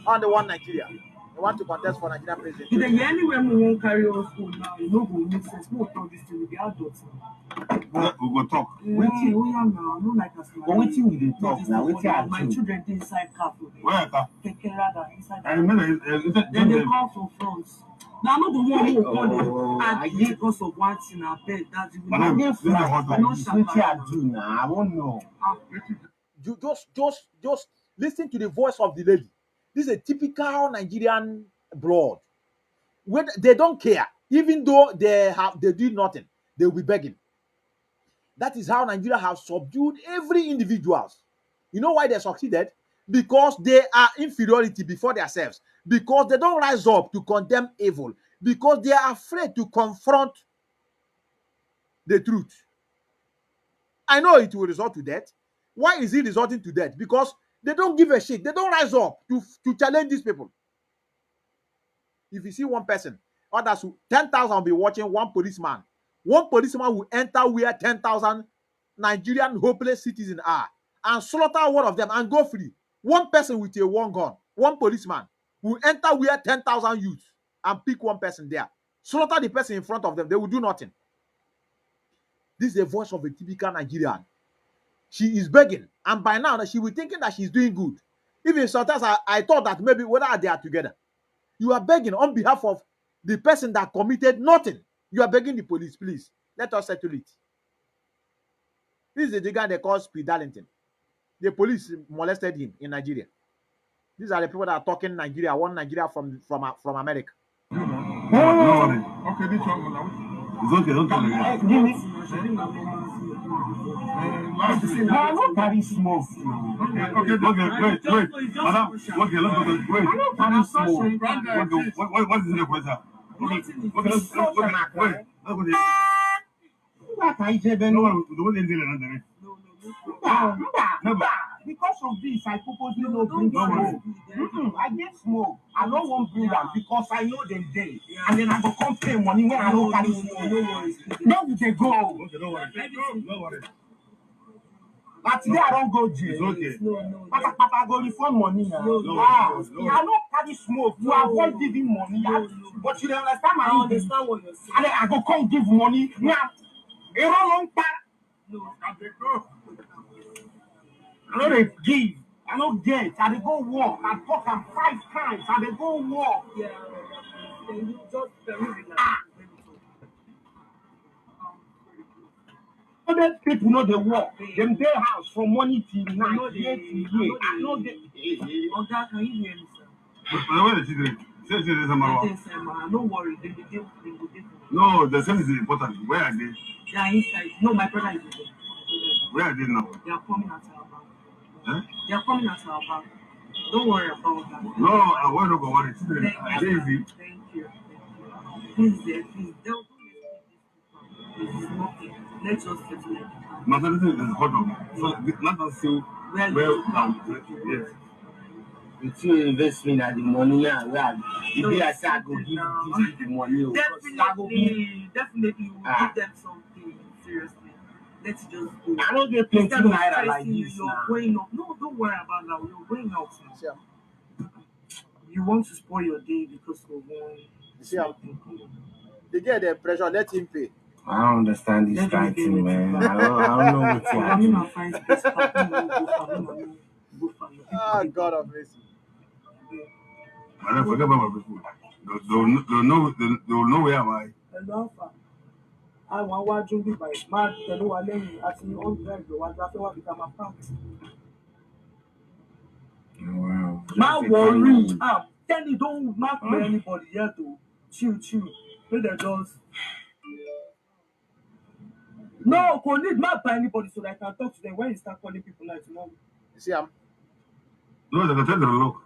On the one Nigeria. They want to contest for Nigerian president. If the anywhere we won't carry us home now, you know, go make sense. We'll talk this thing with the adults. We go talk. Waiting, not like us. But waiting we dey talk now. Waiting my children dey inside car. Where car? Take care of that inside. I remember. Then they call for France. Now, not the one who call and because of one thing I beg that you will not get France. What I do now? I won't know. You just listen to the voice of the lady. This is a typical Nigerian blood. When they don't care, even though they do nothing, they will be begging. That is how Nigeria have subdued every individuals. You know why they succeeded? Because they are inferiority before themselves. Because they don't rise up to condemn evil. Because they are afraid to confront the truth. I know it will result to death. Why is it resulting to death? Because they don't give a shit. They don't rise up to challenge these people. If you see one person, others 10,000 will be watching one policeman. One policeman will enter where 10,000 Nigerian hopeless citizens are and slaughter one of them and go free. One person with a one gun, one policeman will enter where 10,000 youths and pick one person there. Slaughter the person in front of them. They will do nothing. This is the voice of a typical Nigerian. She is begging, and by now she will be thinking that she's doing good. Even sometimes I thought that maybe whether they are together. You are begging on behalf of the person that committed nothing. You are begging the police, please, let us settle it. This is the guy they call Speed Darlington. The police molested him in Nigeria. These are the people that are talking Nigeria, one Nigeria from America. Okay, this one. It's okay, don't tell me. I don't carry smoke. Okay, wait. Madam, okay, let's go. Wait. I don't carry smoke. Okay, what is the question? Okay, let's go there. Wait, let's go there. What I say, No, the one in there. Because of this, I purposely no bring smoke. I get smoke. I don't want bring them because I know them day. And then I go come pay money when I don't carry smoke. Then we can go. Okay, don't worry. But today I don't go jail. It's okay. Papa go reform money. I don't carry smoke to avoid giving money. But you don't understand my understand what you're saying. And then I go come give money. Now, a long time. I know they give. I don't get. I dey go walk. I talk am 5 times. I dey go walk. Yeah. Then you just other people know they walk. Them day house from morning till night, day to year. I know they. Oga, can you hear me, sir? Where the children? Say this, No worry, they will give. No, the same is important. Where are they? They are inside. No, my brother is there. Where are they now? They are coming at our back. Huh? They are coming at our back. Don't worry about that. No, I won't go worry. Thank you. Please, please. Don't it's nothing. Let's just settle it. Nothing is hot on. So let us see yes. If you invest me at the money now, if I say I go give this the money, definitely you will give them something seriously. Let's just go. I don't get plenty naira like this. You're going up. No, don't worry about that. You're going out now. Yeah. You want to spoil your day because of one. See, they get the pressure. Let him pay. I don't understand this kind of thing, man. I don't know what you're doing. God of mercy. I forget about my people. They'll know where am I. I want what you do by smart. Tell you what, as you own them, you want that one become a pump. Wow. Not worry. Then you don't mark anybody yet to chill. They just. No, you need not by anybody so that I can talk to them when you start calling people like tomorrow. See, no, they can tell them look.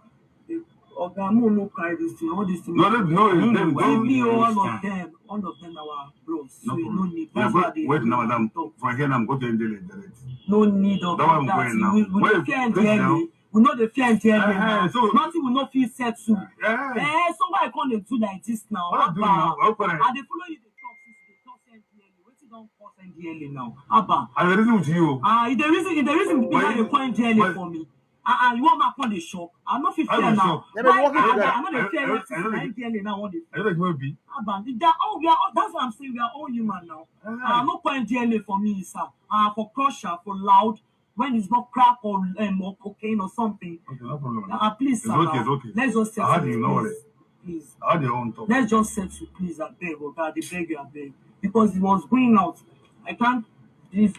Oga, no carry this thing. All this thing. No, them. All of them are bros. So you no need. Wait, now, madam. For here, I'm going to direct. No need of that. We know the fear and terror. Nothing will not feel set to. So why I can't do like this now? What do you know? And they follow you. Don't force NDLA now. Abba. I reason with you. The reason behind the point NDLA for me. You want my point the shock. I'm not 50 now. I'm not the fear NDLA now. Abba. That's what I'm saying. We are all human now. No point NDLA for me, sir. For crusher, for loud. When it's not crack or cocaine or something. Okay, no problem. Please, sir. It's okay. Let's just settle. How do you know it? Please. How do you own talk? Let's just settle, please. I beg, oh God, I beg you, I beg. Because it was going out. I can't. This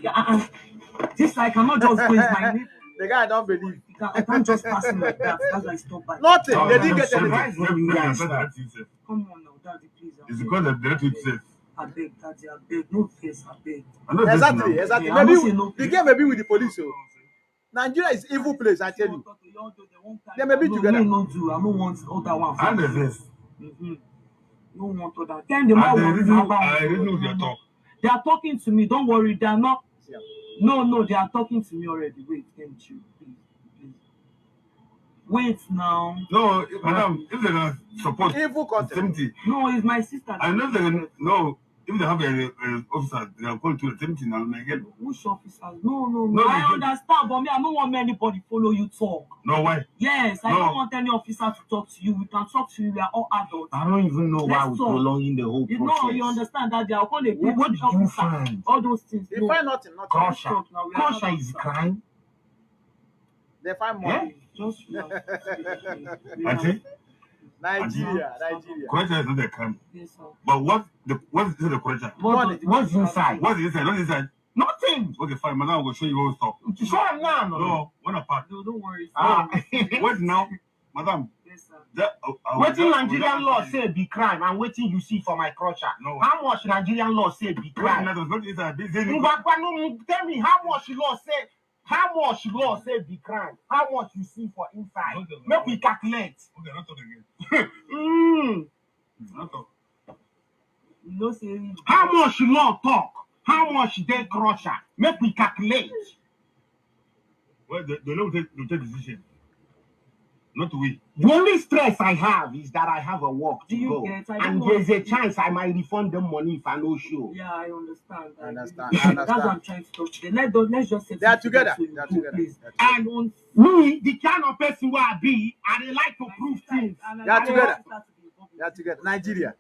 I cannot just go. It's my neighbor. The guy don't believe. I can't just pass him like that. That's why I stop by. Nothing. They didn't get anything. Come on now, Dad. It's because the directive says. I beg, Daddy, I beg, no face, I beg. Exactly. Yeah, Maybe I'm not saying no the face. game may be with the police. So Nigeria is evil place. I tell you. They may be together. No, do. I don't want other one. And the this. No want other. Then the man I didn't know they talk. They are talking to me. Don't worry, they are not. No, they are talking to me already. Wait, can you please? Wait now. No, madam, if they can support Evil content. No, it's my sister. I know they can, no, if they have an officer, they are going to the same thing now. Which officer? No. I understand, but me, I don't want anybody follow you talk. No, why? Yes, I don't want any officer to talk to you. We can talk to you. We are all adults. I don't even know why we're prolonging the whole process. You understand that they are going to be what did you find? All those things. They find nothing. Crusher is crime. They find money. Just Auntie? Nigeria. Crusher is not a crime. Yes, sir. But what is the crusher? What's inside? What's inside? What's inside? Nothing. Okay, fine. Madam, I will show you all stuff. Show him now. No, one apart. No, don't worry. Wait now, madam. Yes, sir. Waiting Nigerian law say be crime and waiting you see for my crusher. No. How much Nigerian law say be crime? Tell me how much law say. How much law say be crime? How much you see for inside? Okay, Make we calculate. Okay, not talk again. Not talk. No, say. How much law talk? How much they crusher? Make we calculate. Well, the law will take decision. Not we. The only stress I have is that I have a work to go. And there's a chance I might refund them money if I no show. Yeah, I understand. That's what I'm trying to talk to them. Let's just say they are together. And on me, the kind of person where I be, I dey like to prove things. They are together. Nigeria.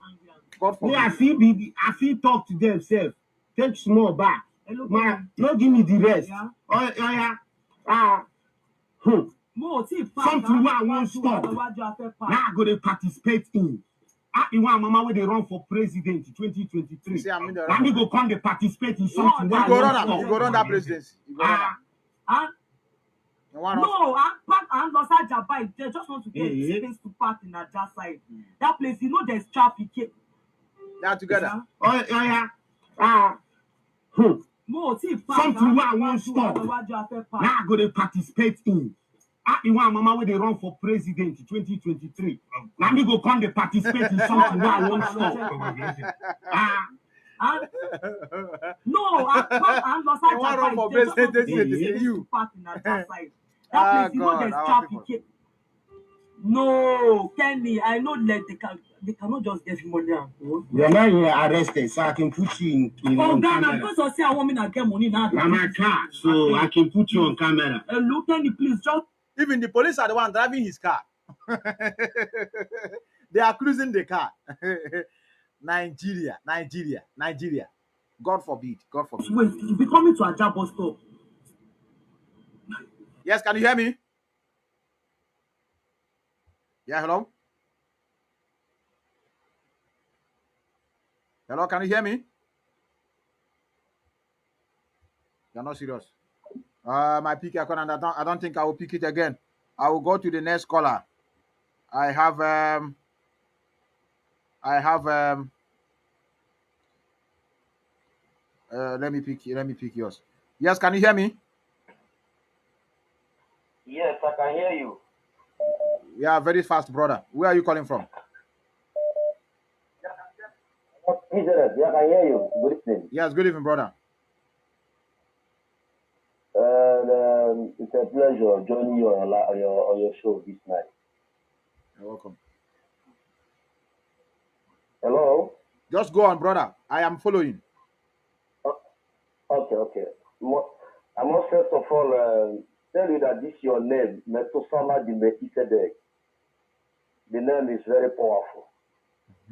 God forbid. Me, I feel talk to themselves. Take small back. No give me the rest. Something where I won't stop. Now I go to participate in. I want mama where they run for president in 2023. Let me go come to participate in something where I won't stop. You go run that presidency. No, and Los Angeles, they just want to get space to park in that side. That place, there's traffic. They are together. Something where I won't stop. Now I go to participate in. I want mama where they run for president in 2023. Let me go come to participate in something where I won't stop. No, and Los Angeles, run for president. You park in that side. That place, there's traffic. No, Kenny, I know that they cannot just get money. You're not here arrested, so I can put you in on camera. Because I say I want me to get money now. I'm a car, so I can put you on camera. Look, Kenny, please, just. Even the police are the one driving his car. They are cruising the car. Nigeria. God forbid. Wait, you'll be coming to a job bus stop. Yes, can you hear me? Yeah, hello? Hello, can you hear me? You're not serious. My pick account, and I don't think I will pick it again. I will go to the next caller. I have let me pick yours. Yes, can you hear me? Yes, I can hear you. Yeah, very fast, brother. Where are you calling from? Yeah, I can hear you. Good evening. Yes, good evening, brother. It's a pleasure joining you on your show this night. You're welcome. Hello? Just go on, brother. I am following. Okay. I must first of all tell you that this is your name, Methuselah the Melchizedek. The name is very powerful.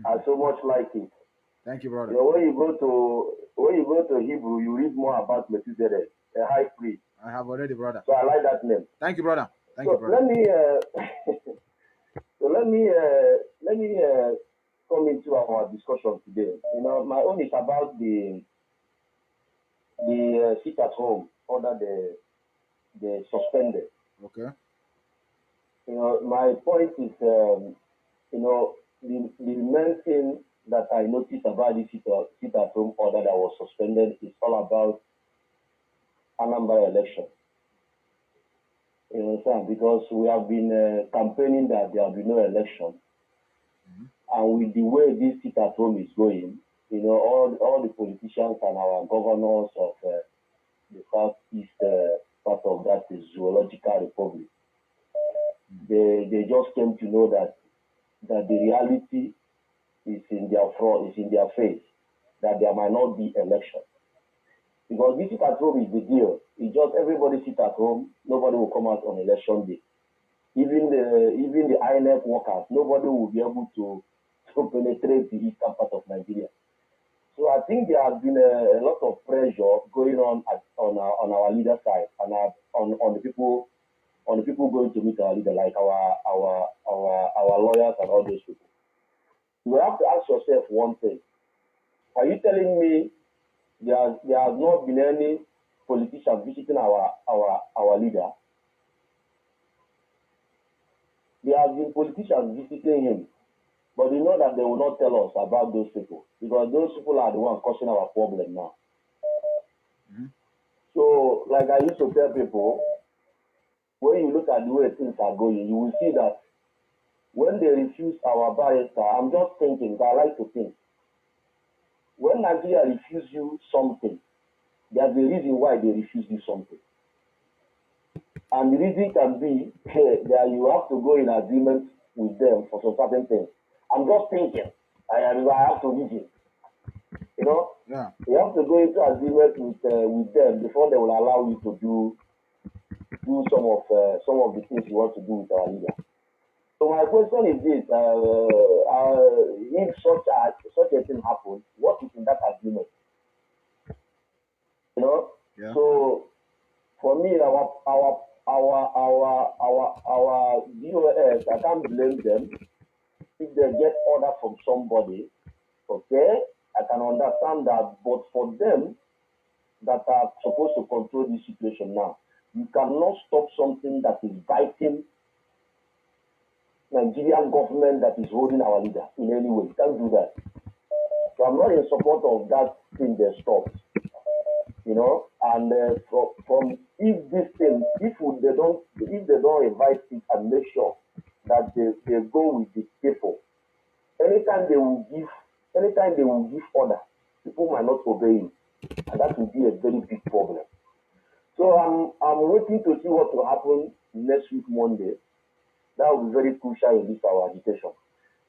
I so much like it. Thank you, brother. When you go to Hebrew, you read more about Methuselah, a high priest. I have already, brother. So I like that name. Thank you, brother. Thank you, brother. Let me come into our discussion today. My own is about the sit at home under the suspended. Okay. My point is, the main thing that I noticed about this sit-at-home order that was suspended is all about Anambra election. You understand? Because we have been campaigning that there will be no election. And with the way this sit-at-home is going, all the politicians and our governors of the southeast part of that zoological republic, they just came to know that the reality is in their front, is in their face, that there might not be election. Because this sit at home is the deal. It's just everybody sit at home, nobody will come out on election day. Even the INF workers, nobody will be able to penetrate the eastern part of Nigeria. So I think there has been a lot of pressure going on on our leader side and on the people going to meet our leader, like our lawyers and all those people. You have to ask yourself one thing: are you telling me there has not been any politician visiting our leader? There have been politicians visiting him, but you know that they will not tell us about those people because those people are the ones causing our problem now. So, like I used to tell people, when you look at the way things are going, you will see that when they refuse our barrister, I'm just thinking, I like to think, when Nigeria refuses you something, there's a reason why they refuse you something. And the reason can be that you have to go in agreement with them for some certain things. I'm just thinking, I have to reason. Yeah. You have to go into agreement with them before they will allow you to do some of the things you want to do with our leader. So my question is this: if such a thing happens, what is in that agreement? Yeah. So for me, our DOS, I can't blame them if they get order from somebody. Okay, I can understand that, but for them that are supposed to control this situation now, you cannot stop something that is biting Nigerian government that is holding our leader in any way. You can't do that. So I'm not in support of that thing they stopped. And from if this thing, if they don't invite it and make sure that they go with the people, anytime they will give order, people might not obey him, and that will be a very big problem. So I'm waiting to see what will happen next week Monday. That will be very crucial in this our agitation.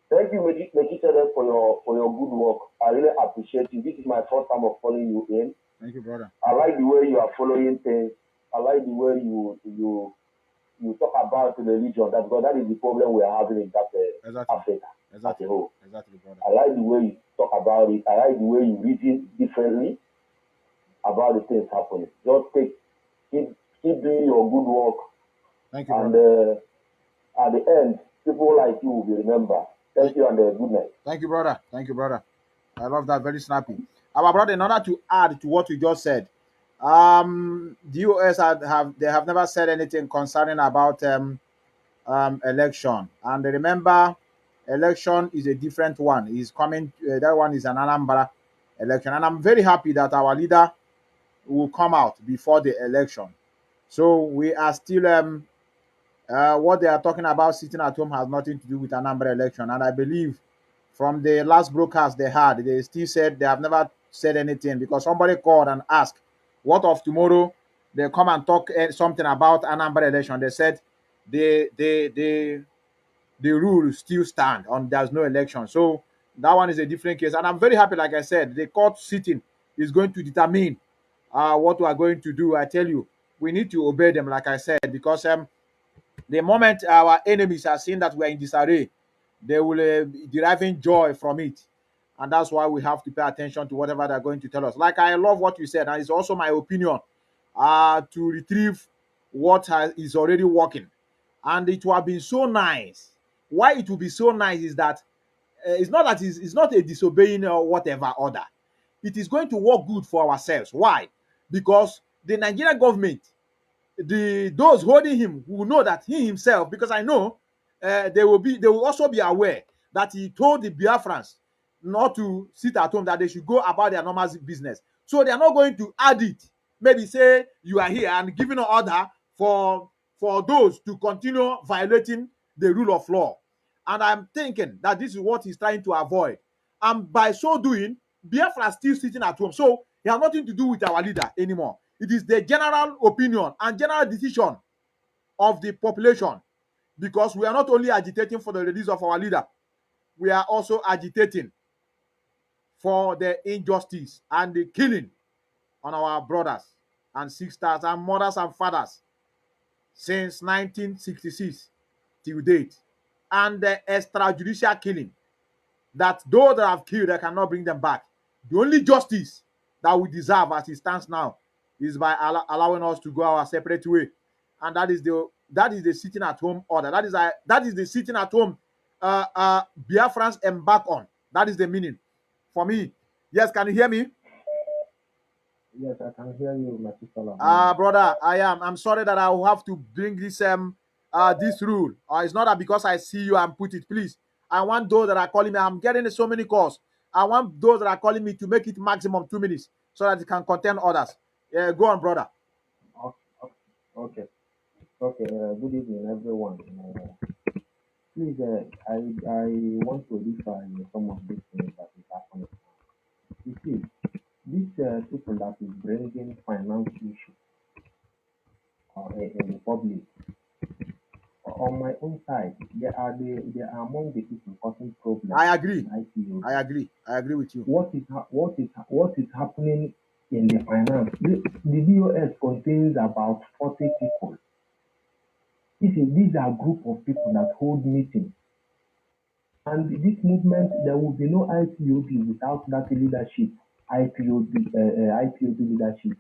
Thank you, Methuselah, for your good work. I really appreciate you. This is my first time of following you in. Thank you, brother. I like the way you are following things. I like the way you talk about religion. Because that is the problem we are having in that Africa as a whole. Exactly, brother. I like the way you talk about it. I like the way you reason differently about the things happening. Just keep doing your good work. Thank you, and brother. At the end, people like you will be remembered. Thank you, and good night. Thank you, brother. Thank you, brother. I love that. Very snappy. Our brother, in order to add to what you just said, the US have never said anything concerning about election. And remember, election is a different one. Is coming. That one is an Anambra election, and I'm very happy that our leader will come out before the election. So we are still what they are talking about sitting at home has nothing to do with Anambra election, and I believe from the last broadcast they had, they still said they have never said anything because somebody called and asked, "What of tomorrow?" They come and talk something about Anambra election. They said the rules still stand on there's no election. So that one is a different case, and I'm very happy. Like I said, the court sitting is going to determine what we are going to do. I tell you, we need to obey them, like I said, because the moment our enemies are seeing that we are in disarray, they will be deriving joy from it. And that's why we have to pay attention to whatever they're going to tell us. Like, I love what you said, and it's also my opinion to retrieve what is already working. And it will have been so nice. Why it will be so nice is that it's not that it's not a disobeying or whatever order. It is going to work good for ourselves. Why? Because the Nigerian government, those holding him will know that he himself, because I know they will also be aware that he told the Biafrans not to sit at home, that they should go about their normal business. So they are not going to add it. Maybe say you are here and giving an order for those to continue violating the rule of law. And I'm thinking that this is what he's trying to avoid. And by so doing, Biafra is still sitting at home. So it has nothing to do with our leader anymore. It is the general opinion and general decision of the population, because we are not only agitating for the release of our leader, we are also agitating for the injustice and the killing on our brothers and sisters and mothers and fathers since 1966 till date, and the extrajudicial killing, that those that have killed, they cannot bring them back. The only justice that we deserve as it stands now is by allowing us to go our separate way, and that is the sitting at home order. That is the sitting at home Biafrans embark on. That is the meaning for me. Yes, can you hear me? Yes, I can hear you, methuselah. Brother, I'm sorry that I will have to bring this rule. It's not that because I see you and put it, please. I want those that are calling me. I'm getting so many calls. I want those that are calling me to make it maximum 2 minutes so that it can contain others. Yeah, go on, brother. Okay. Good evening, everyone. Please, I want to refer some of these things that is happening. You see, these people that is bringing finance issue in the public, on my own side, they are among the people causing problems. I agree. In IPO. I agree with you. What is happening in the finance? The DOS contains about 40 people. These are a group of people that hold meetings. And this movement, there will be no IPOB without that leadership, IPOB leadership.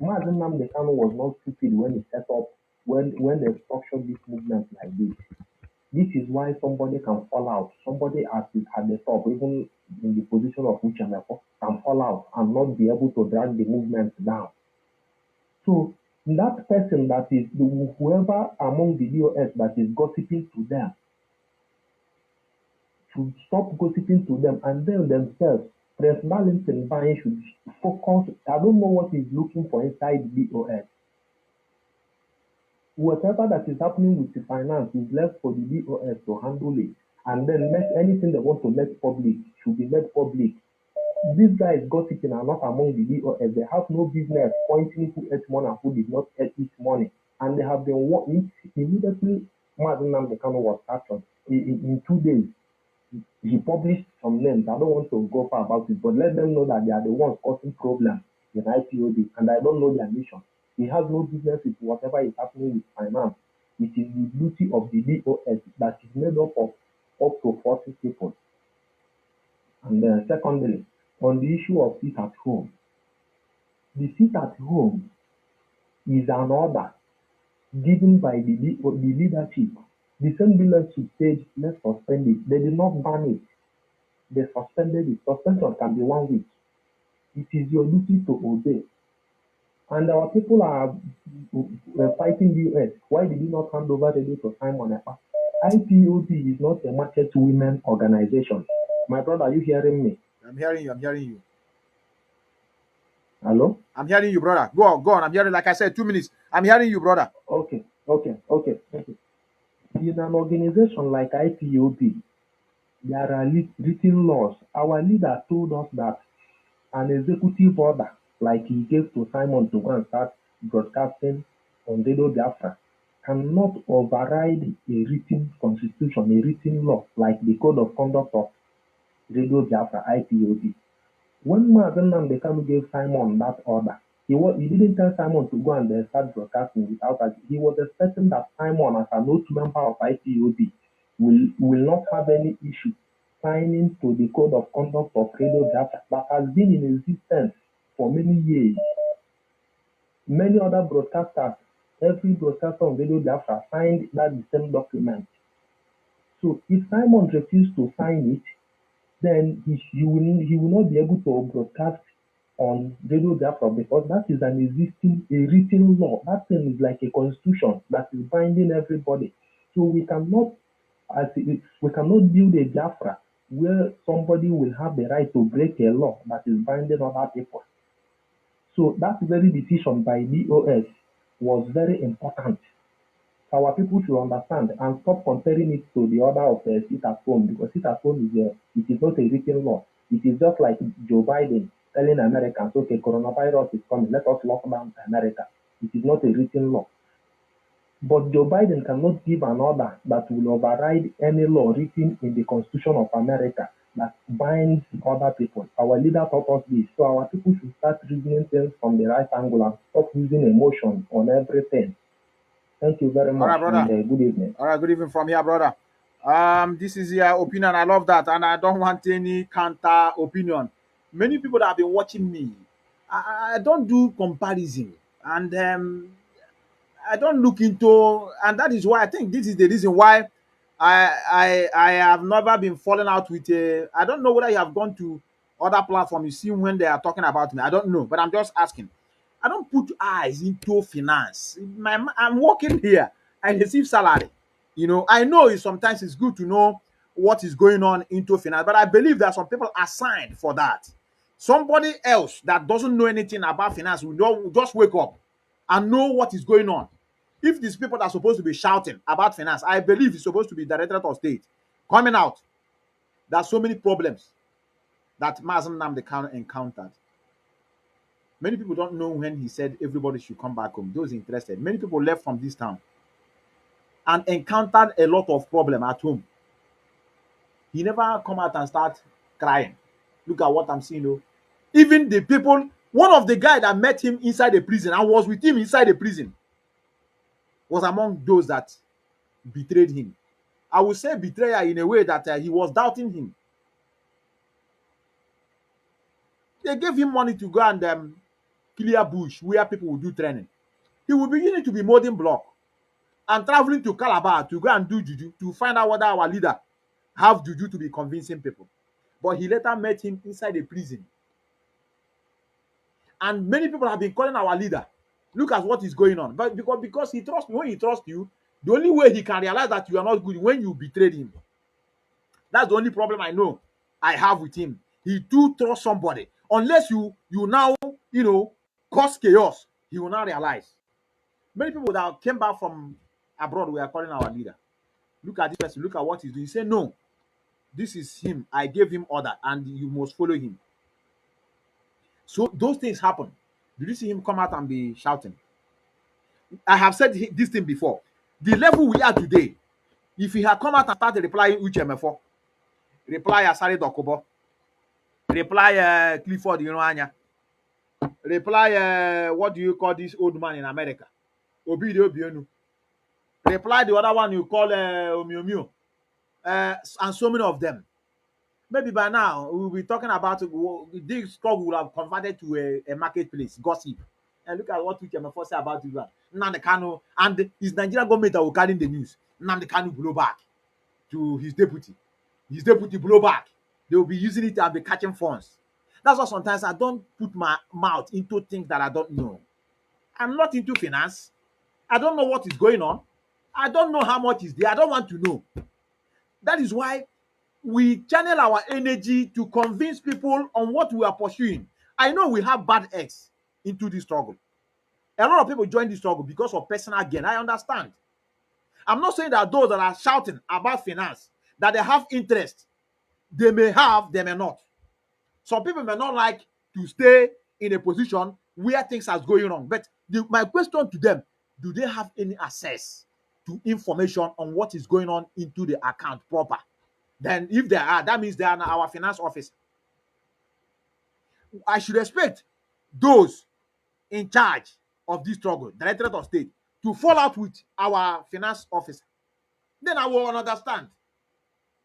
Mazen Nnamdi Kanu was not stupid when he set up, when they structured this movement like this. This is why somebody can fall out. Somebody at the top, even in the position of Uchemeko, can fall out and not be able to drag the movement down. So that person that is, whoever among the DOS that is gossiping to them, should stop gossiping to them and then themselves. President Darlington Banye should focus. I don't know what he's looking for inside the DOS. Whatever that is happening with the finance is left for the DOS to handle it, and then make anything they want to make public should be made public. These guys gossiping are not among the DOS. They have no business pointing who ate money and who did not eat money, and they have been working immediately. Mazen Nnamdi Kanu was captured in 2 days. He published some names. I don't want to go far about it, but let them know that they are the ones causing problems in IPOB, and I don't know their mission. He has no business with whatever is happening with finance. It is the duty of the DOS that is made up of up to 40 people. And then secondly, on the issue of sit at home, the sit at home is an order given by the leadership. The same leadership said, let's suspend it. They did not ban it. They suspended it. Suspension can be 1 week. It is your duty to obey. And our people are fighting the US. Why did you not hand over the day to Simon Epa? IPOB is not a market women organization. My brother, are you hearing me? I'm hearing you. Hello? I'm hearing you, brother. Go on. I'm hearing, like I said, 2 minutes. I'm hearing you, brother. Okay. In an organization like IPOB, there are written laws. Our leader told us that an executive order, like he gave to Simon to go and start broadcasting on Radio Biafra, cannot override a written constitution, a written law, like the Code of Conduct of Radio Biafra, IPOB. When Mazen Nnamdi Kanu gave Simon that order, he didn't tell Simon to go and start broadcasting without us. He was expecting that Simon, as an oath member of IPOB, will not have any issue signing to the Code of Conduct of Radio Biafra that has been in existence for many years. Many other broadcasters, every broadcaster on Radio Biafra signed that the same document. So if Simon refused to sign it, then he will not be able to broadcast on Radio Biafra, because that is an existing, a written law. That thing is like a constitution that is binding everybody. So we cannot build a Biafra where somebody will have the right to break a law that is binding other people. So that very decision by BOS was very important. Our people should understand and stop comparing it to the order of sit at home, because sit at home it is not a written law. It is just like Joe Biden telling Americans, okay, coronavirus is coming, let us lock down America. It is not a written law. But Joe Biden cannot give an order that will override any law written in the Constitution of America that binds other people. Our leader taught us this. So our people should start reasoning things from the right angle and stop using emotion on everything. Thank you very All much, right, brother. and good evening. All right, good evening from here, brother. This is your opinion. I love that, and I don't want any counter opinion. Many people that have been watching me, I don't do comparison, and I don't look into, and that is why I think this is the reason why I have never been falling out with a. I don't know whether you have gone to other platforms. You see when they are talking about me. I don't know, but I'm just asking. I don't put eyes into finance. I'm working here. I receive salary. You know, I know sometimes it's good to know what is going on into finance, but I believe that some people assigned for that. Somebody else that doesn't know anything about finance will just wake up and know what is going on. If these people that are supposed to be shouting about finance, I believe it's supposed to be Directorate of State coming out. There's so many problems that Mazen Namdekan encountered. Many people don't know when he said everybody should come back home. Those interested. Many people left from this town and encountered a lot of problem at home. He never come out and start crying. Look at what I'm seeing. Though. Even the people, one of the guys that met him inside the prison and was with him inside the prison was among those that betrayed him. I would say betrayer in a way that he was doubting him. They gave him money to go and clear bush where people will do training. He will begin to be molding block and traveling to Calabar to go and do juju to find out whether our leader have juju to be convincing people. But he later met him inside a prison. And many people have been calling our leader. Look at what is going on. But because he trusts me, when he trusts you, the only way he can realize that you are not good when you betrayed him. That's the only problem I know I have with him. He do trust somebody. Unless you now, cause chaos, he will not realize. Many people that came back from abroad were calling our leader. Look at this person. Look at what he's doing. He said, no, this is him. I gave him order and you must follow him. So those things happen. Did you see him come out and be shouting? I have said this thing before. The level we are today, if he had come out and started replying Uchemefo, reply Asari Dokobo, reply Clifford Anya, reply what do you call this old man in America? Obidio Bionu. Reply the other one you call Omiomio. And so many of them. Maybe by now we'll be talking about this club will have converted to a marketplace, gossip. And look at what Uchemefo say about this one. Nnamdi Kanu, and his Nigerian government that will carry the news. Nnamdi Kanu blow back to his deputy. His deputy blow back. They will be using it and be catching funds. That's why sometimes I don't put my mouth into things that I don't know. I'm not into finance. I don't know what is going on. I don't know how much is there. I don't want to know. That is why we channel our energy to convince people on what we are pursuing. I know we have bad eggs into this struggle. A lot of people join this struggle because of personal gain. I understand. I'm not saying that those that are shouting about finance, that they have interest. They may have, they may not. Some people may not like to stay in a position where things are going wrong. But my question to them, do they have any access to information on what is going on into the account proper? Then if they are, that means they are in our finance office. I should expect those in charge of this struggle, Directorate of State, to fall out with our finance officer. Then I will understand.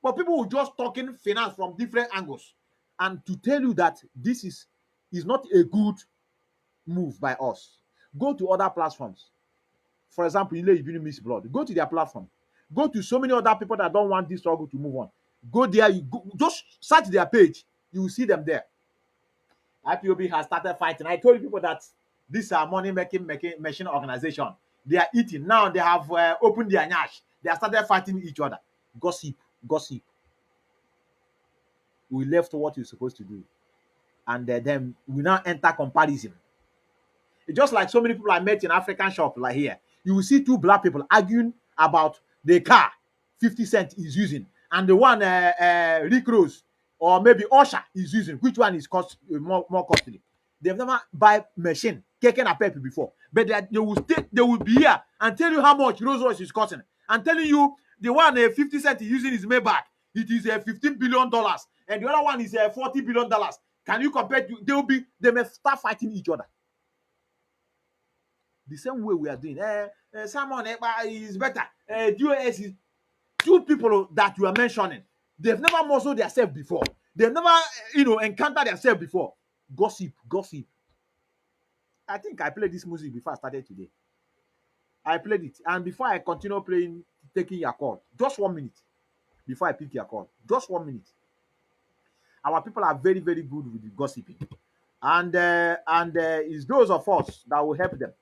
But people will just talking finance from different angles. And to tell you that this is not a good move by us. Go to other platforms. For example, you miss blood. Go to their platform. Go to so many other people that don't want this struggle to move on. Go there, just search their page. You will see them there. IPOB has started fighting. I told people that this is a money-making machine organization. They are eating. Now they have opened their nyash. They have started fighting each other. Gossip. we left what we're supposed to do, and then we now enter comparison. It's just like so many people I met in African shop like here. You will see two black people arguing about the car 50 Cent is using and the one Rick Rose or maybe Usher is using. Which one is more costly? They've never buy machine, keken a pep before, but they will be here and tell you how much Rolls Royce is costing. I'm telling you, the one 50 Cent is using is Maybach. It is $15 billion, and the other one is $40 billion. Can you compare? They may start fighting each other. The same way we are doing. Someone is better. DOS is two people that you are mentioning. They've never muscled themselves before. They've never, encountered themselves before. Gossip. I think I played this music before I started today. I played it, and before I continue playing, taking your call, just 1 minute before I pick your call, just 1 minute. Our people are very, very good with the gossiping, and it's those of us that will help them.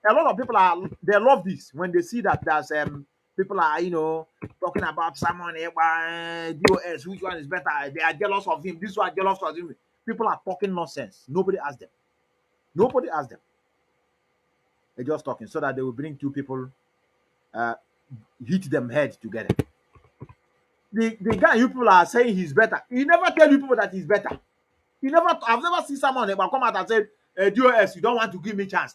A lot of people they love this when they see that there's people are talking about someone DOS, which one is better. They are jealous of him. This one jealous of him. People are talking nonsense. Nobody asked them. They're just talking so that they will bring two people, hit them head together. The guy you people are saying he's better. He never tell you people that he's better. I've never seen someone come out and said, DOS, you don't want to give me chance.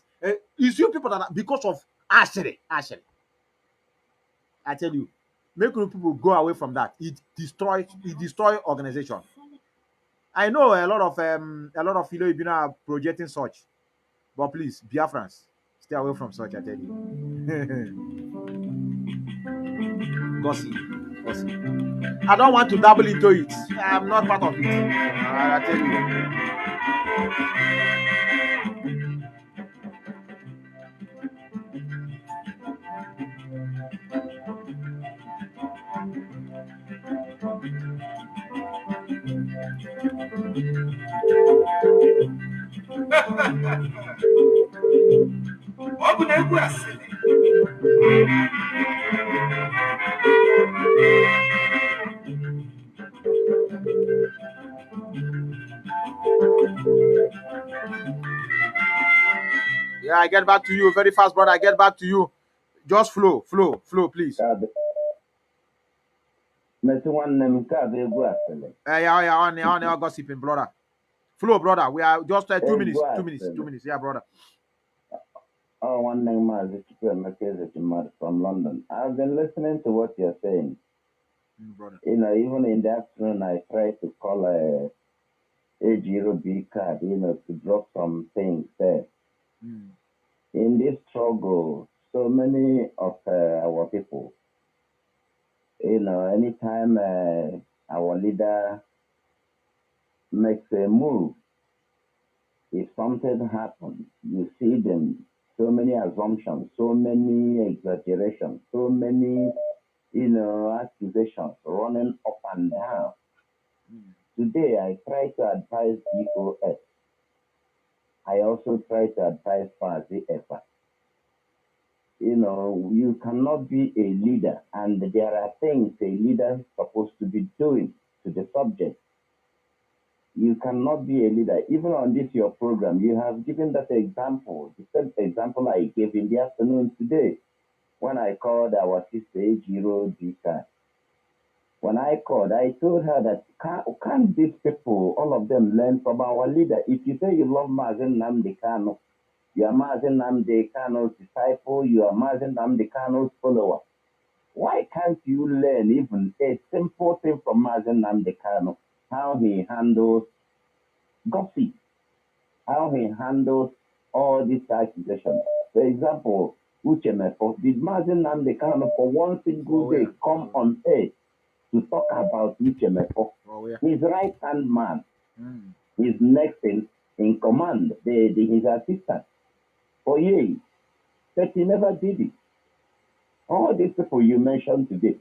It's you people that because of Ashley. I tell you, make people go away from that. It destroy organization. I know a lot of Ibina are projecting such, but please, Biafrans, stay away from such. I tell you, gossip. I don't want to dabble into it. I'm not part of it. I tell you. Yeah, I get back to you very fast, brother. I get back to you. Just flow, please. Yeah, on gossiping, brother. Flow, brother. We are just 2 minutes. 2 minutes. 2 minutes. Yeah, brother. Oh, one name from London. I've been listening to what you're saying. Brother. Even in the afternoon, I try to call a A0B card, to drop some things there. In this struggle, so many of our people, anytime our leader makes a move, if something happens, you see them, so many assumptions, so many exaggerations, so many, accusations running up and down. Today, I try to advise BOS. I also try to advise FAZI. You cannot be a leader, and there are things a leader is supposed to be doing to the subject. You cannot be a leader. Even on this, your program, you have given that example, the same example I gave in the afternoon today, when I called our sister Ejiro Dika. When I called, I told her that can't these people, all of them, learn from our leader? If you say you love Mazen Namdi Kano, you are Mazen Namdi Kano's disciple, you are Mazen Namdi Kano's follower. Why can't you learn even a simple thing from Mazen Namdi Kano? How he handles gossip, how he handles all these accusations. For example, Uchemefo, did Mazen Namdi Kano for one single day come on air to talk about Uchemefo? His right-hand man, his next in command, his assistant, for years. But he never did it. All these people you mentioned today,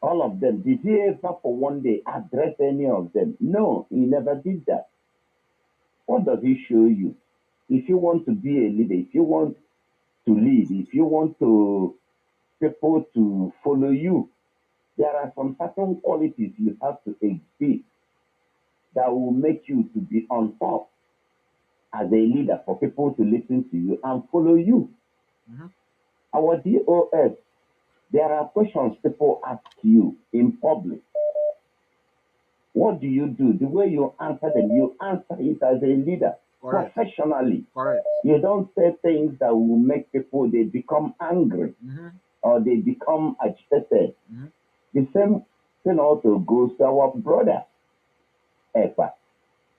all of them, did he ever for one day address any of them? No, he never did that. What does he show you? If you want to be a leader, if you want to lead, if you want people to follow you, there are some certain qualities you have to exhibit. that will make you to be on top as a leader for people to listen to you and follow you. Our DOS, there are questions people ask you in public. What do you do? The way you answer them, you answer it as a leader, Correct. professionally. Correct. You don't say things that will make people, they become angry or they become agitated. The same thing also goes to our brother, Epa.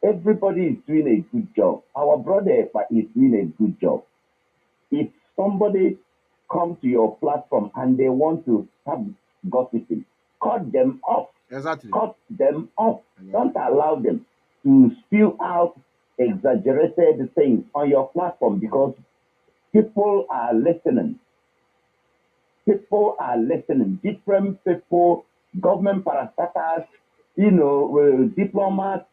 Everybody is doing a good job. Our brother Epa is doing a good job. If somebody comes to your platform and they want to have gossiping, cut them off. Exactly. Cut them off. Don't allow them to spew out exaggerated things on your platform because people are listening. People are listening. Different people, government parastatals, diplomats,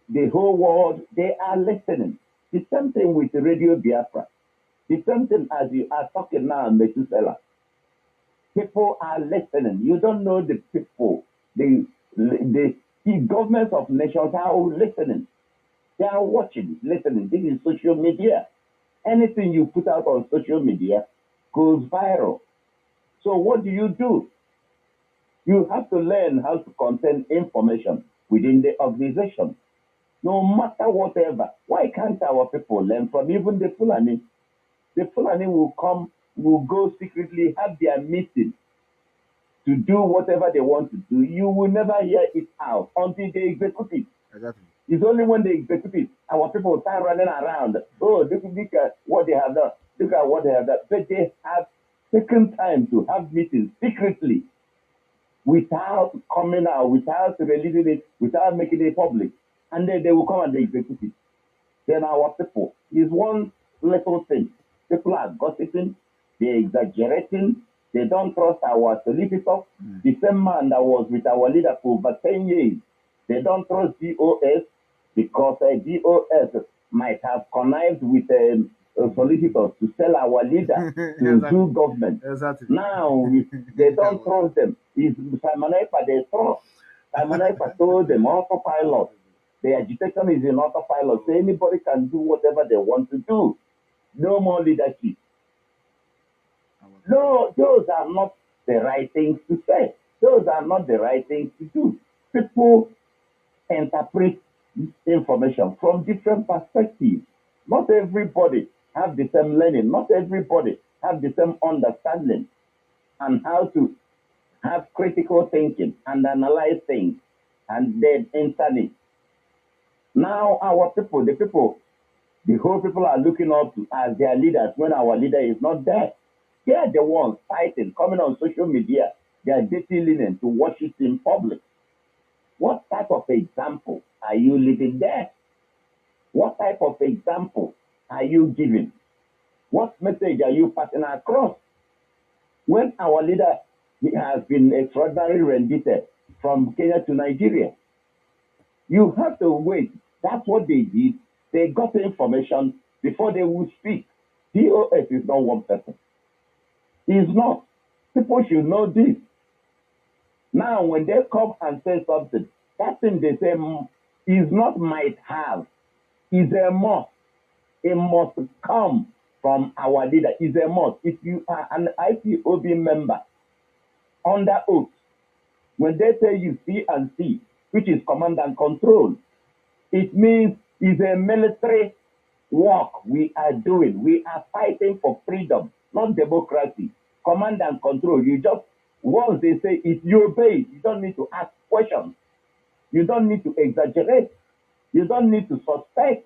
the whole world, they are listening. The same thing with Radio Biafra. The same thing as you are talking now, methuselah. People are listening. You don't know the people. The governments of nations are listening. They are watching, listening. This is social media. Anything you put out on social media goes viral. So what do? You have to learn how to contain information within the organization. No matter whatever. Why can't our people learn from even the Fulani? The Fulani will come, will go secretly, have their meeting to do whatever they want to do. You will never hear it out until they execute it. Exactly. It's only when they execute it, our people start running around. Oh, look at what they have done. Look at what they have done. But they have taken time to have meetings secretly without coming out, without releasing it, without making it public. And then they will come and they execute it. Then our people is one little thing. People are gossiping, they're exaggerating, they don't trust our solicitor. The same man that was with our leader for over 10 years, they don't trust DOS because DOS might have connived with solicitors to sell our leader to do government. Exactly. Now, they don't trust them. It's Simon Ekpa they trust. Simon Ekpa told them, autopilot. The agitation is in autopilot, so anybody can do whatever they want to do. No more leadership. No, those are not the right things to say. Those are not the right things to do. People interpret information from different perspectives. Not everybody have the same learning. Not everybody have the same understanding and how to have critical thinking and analyze things and then insert it. Now our people, the whole people are looking up to as their leaders when our leader is not there. They are the ones fighting, coming on social media. They are dirty linen to watch it in public. What type of example are you living there? What type of example are you giving? What message are you passing across? When our leader has been extraordinarily rendited from Kenya to Nigeria, you have to wait. That's what they did. They got the information before they would speak. DOS is not one person. It's not. People should know this. Now, when they come and say something, that thing they say is not might have, is a must. It must come from our leader. Is a must. If you are an IPOB member under oath, when they say you see and see, which is command and control, it means it's a military work we are doing. We are fighting for freedom, not democracy. Command and control. You just, once they say it, you obey. You don't need to ask questions. You don't need to exaggerate. You don't need to suspect.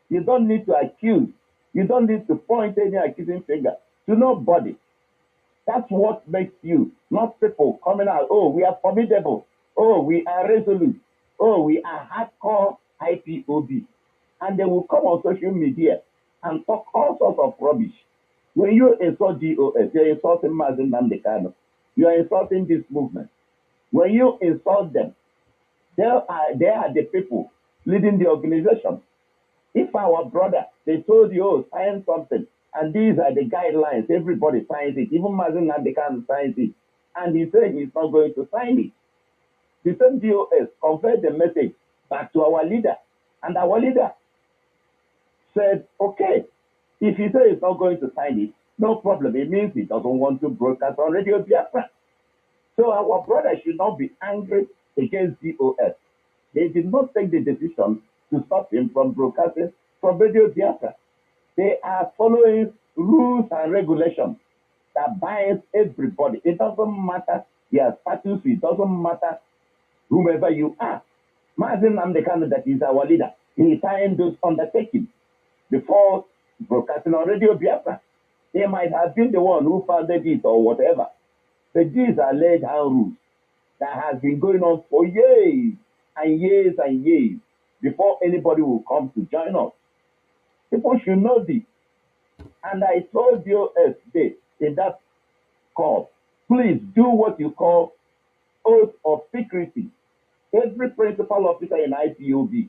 You don't need to accuse. You don't need to point any accusing finger to nobody. That's what makes you, not people coming out, oh, we are formidable. Oh, we are resolute. Oh, we are hardcore IPOB. And they will come on social media and talk all sorts of rubbish. When you insult DOS, you're insulting Mazen Namdekano. You're insulting this movement. When you insult them, they are the people leading the organization. If our brother, they told you, oh, sign something, and these are the guidelines, everybody signs it, even Mazen Namdekano signs it, and he said he's not going to sign it. The same DOS conveyed the message back to our leader. And our leader said, okay, if he says he's not going to sign it, no problem. It means he doesn't want to broadcast on Radio Biafra. So our brother should not be angry against DOS. They did not take the decision to stop him from broadcasting from Radio Biafra. They are following rules and regulations that binds everybody. It doesn't matter your status, it doesn't matter whomever you are. Mazin Namdekan, that is our leader, he signed those undertakings before broadcasting on Radio Biafra. He might have been the one who founded it or whatever. But these are laid down rules that has been going on for years and years and years before anybody will come to join us. People should know this. And I told you yesterday in that call, please do what you call oath of secrecy. Every principal officer in IPOB,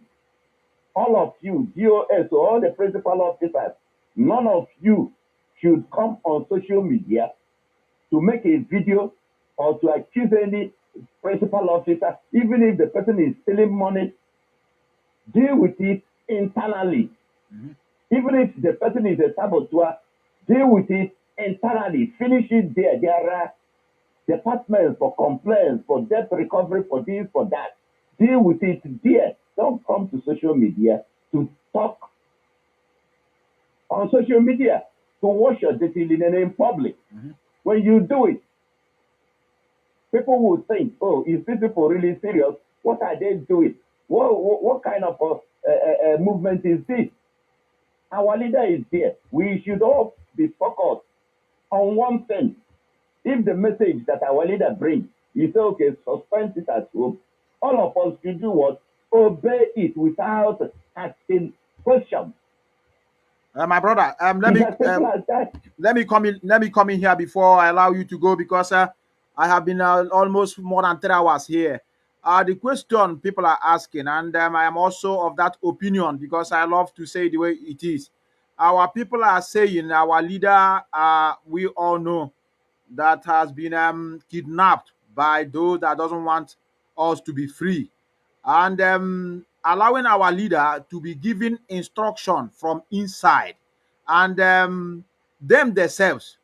all of you, DOS, or all the principal officers, none of you should come on social media to make a video or to accuse any principal officer, even if the person is stealing money. Deal with it internally. Even if the person is a saboteur, deal with it internally. Finish it there. There are departments for complaints, for debt recovery, for this, for that. Deal with it there. Don't come to social media to talk on social media to wash your dirty linen in public. When you do it, people will think, oh, is this people really serious? What are they doing? What kind of movement is this? Our leader is there. We should all be focused on one thing. If the message that our leader brings, you say, okay, suspend it at home, all of us should do what? Obey it without asking questions. My brother, let me come in here before I allow you to go, because I have been almost more than 3 hours here. The question people are asking, and I am also of that opinion, because I love to say the way it is. Our people are saying our leader, we all know, that has been kidnapped by those that doesn't want us to be free, and allowing our leader to be given instruction from inside, and them themselves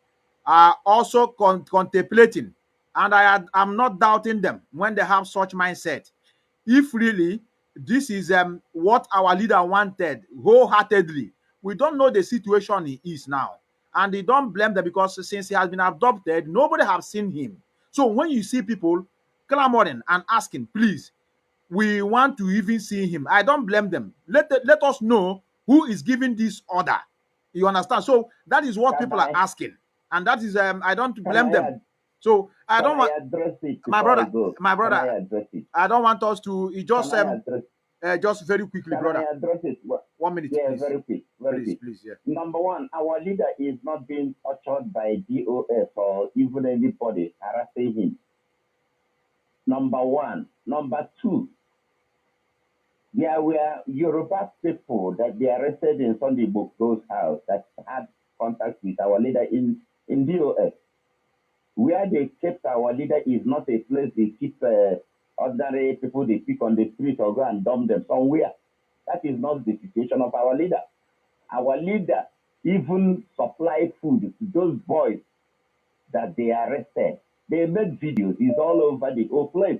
are also contemplating, and I'm not doubting them when they have such mindset. If really this is what our leader wanted wholeheartedly, we don't know the situation he is now, and they don't blame them, because since he has been adopted, nobody have seen him. So when you see people clamoring and asking, please, we want to even see him, I don't blame them. Let us know who is giving this order. You understand? So that is what people are asking, and that is I don't blame them. So I don't want my brother. I don't want us to. It just very quickly, brother. I address it? 1 minute, Yeah, please. very quick, very quick. Please, yeah. Number one, our leader is not being tortured by DOS or even anybody harassing him. Number one. Number two, there were Yoruba people that they arrested in Sunday Bokro's house that had contact with our leader in DOS. Where they kept our leader is not a place they keep ordinary people they pick on the street or go and dump them somewhere. That is not the situation of our leader. Our leader even supplied food to those boys that they arrested. They made videos. It's all over the whole place.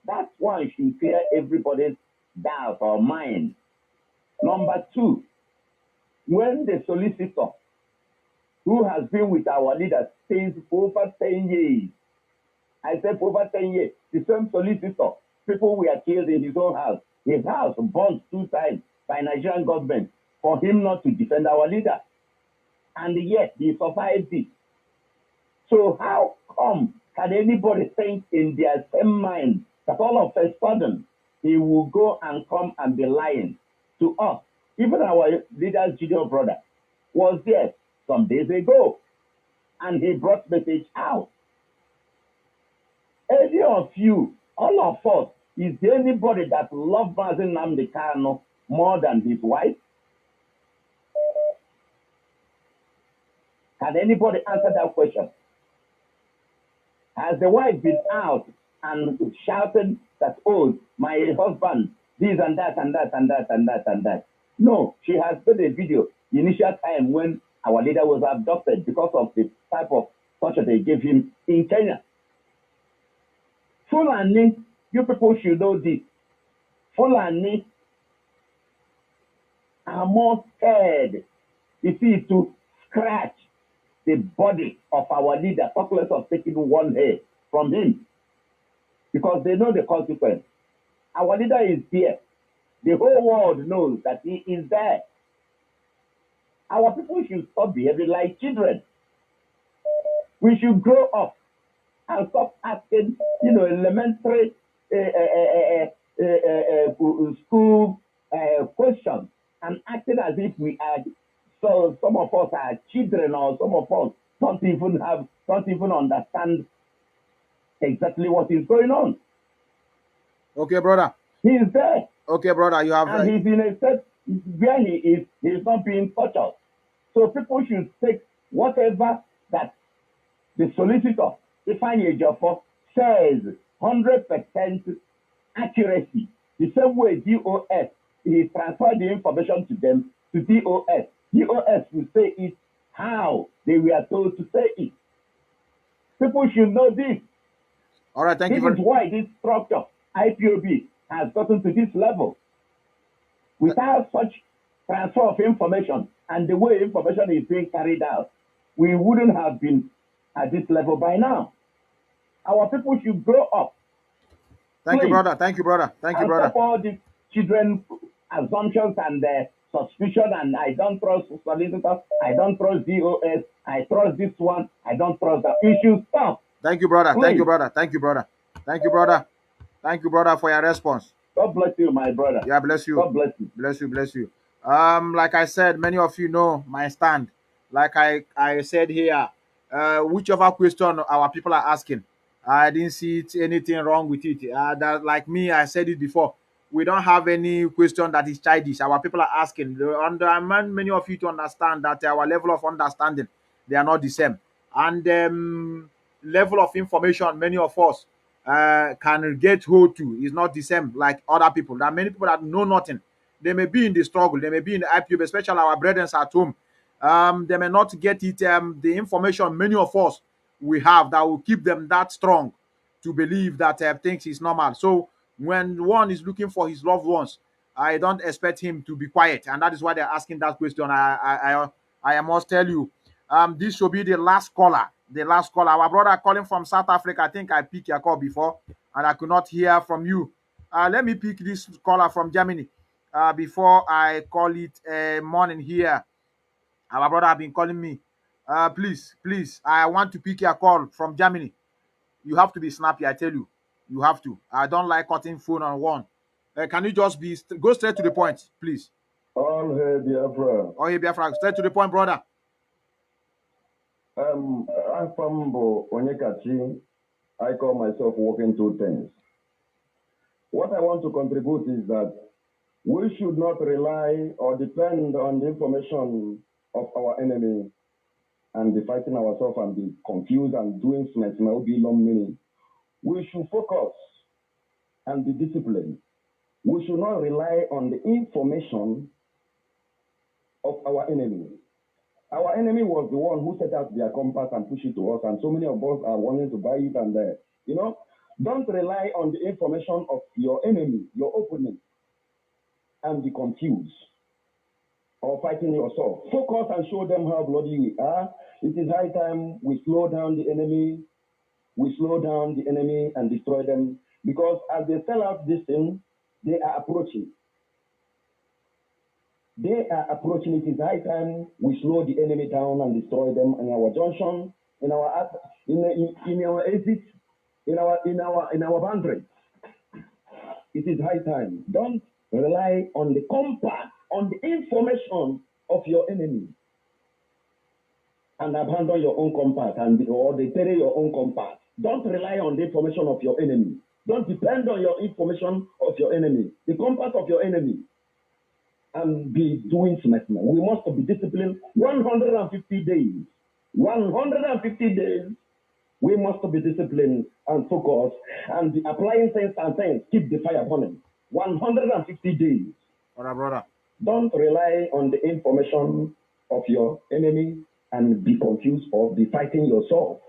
That one should clear everybody's doubt or mind. Number two, when the solicitor who has been with our leader stays for over 10 years, I said for over 10 years, the same solicitor, people were killed in his own house. His house burnt 2 times by Nigerian government for him not to defend our leader. And yet he survived it. So how come can anybody think in their same mind that all of a sudden he will go and come and be lying to us? Even our leader's junior brother was there some days ago, and he brought message out. Any of you, all of us, is there anybody that loves Mazin Nnamdi Kanu more than his wife? Can anybody answer that question? Has the wife been out and shouted that, oh, my husband this and that and that and that and that and that. No, she has made a video initial time when our leader was abducted because of the type of torture they gave him in Kenya. Fulani, you people should know this. Fulani are more scared, you see, to scratch the body of our leader, talk less of taking one hair from him, because they know the consequence. Our leader is here. The whole world knows that he is there. Our people should stop behaving like children. We should grow up and stop asking, elementary school questions and acting as if we are. So some of us are children, or some of us don't even understand exactly what is going on. Okay, brother. He is there. Okay, brother, you have. And he's in a state where he is not being tortured. So people should take whatever that the solicitor, Ifeanyi Ejiofor, says 100% accuracy. The same way DOS, he transferred the information to them, to DOS. DOS will say it how they were told to say it. People should know this. All right, thank you. This is why this structure, IPOB, has gotten to this level. Without such transfer of information and the way information is being carried out, we wouldn't have been at this level by now. Our people should grow up. Thank you, brother. Thank you, brother. Thank you, brother. Stop all these children assumptions and suspicion, and I don't trust solicitors, I don't trust DOS, I trust this one, I don't trust that. You should stop. Thank you, brother. Please. Thank you, brother. Thank you, brother. Thank you, brother. Thank you, brother, for your response. God bless you, my brother. Yeah, bless you. God bless you. Bless you, bless you. Like I said, many of you know my stand. Like I said here, whichever question our people are asking, I didn't see anything wrong with it. That, like me, I said it before. We don't have any question that is childish. Our people are asking. I want many of you to understand that our level of understanding, they are not the same. And level of information, many of us can get hold to is not the same like other people. There are many people that know nothing. They may be in the struggle, they may be in the IPUB, especially our brethren at home. They may not get it, the information many of us we have that will keep them that strong to believe that things is normal. So when one is looking for his loved ones, I don't expect him to be quiet, and that is why they're asking that question. I must tell you, this should be the last caller. The last caller, our brother calling from South Africa. I think I picked your call before, and I could not hear from you. Let me pick this caller from Germany before I call it morning here. Our brother have been calling me. Please, I want to pick your call from Germany. You have to be snappy, I tell you. You have to. I don't like cutting phone on one. Can you just go straight to the point, please? All hail Biafra. All hail Biafra. Straight to the point, brother. Afambo Onyekachi, I call myself working two things. What I want to contribute is that we should not rely or depend on the information of our enemy and be fighting ourselves and be confused and doing meaning. We should focus and be disciplined. We should not rely on the information of our enemy. Our enemy was the one who set out their compass and pushed it to us, and so many of us are wanting to buy it. And don't rely on the information of your enemy, your opponent, and be confused or fighting yourself. Focus and show them how bloody we are. It is high time we slow down the enemy. We slow down the enemy and destroy them, because as they sell out this thing, they are approaching. They are approaching. It is high time we slow the enemy down and destroy them in our junction, in our exit, in our boundary. It is high time. Don't rely on the compass, on the information of your enemy, and abandon your own compass or bury your own compass. Don't rely on the information of your enemy. Don't depend on your information of your enemy, the compass of your enemy, and be doing smart. We must be disciplined 150 days. 150 days. We must be disciplined and focused and be applying things and things. Keep the fire burning. 150 days. Brother. Don't rely on the information of your enemy and be confused or be fighting yourself.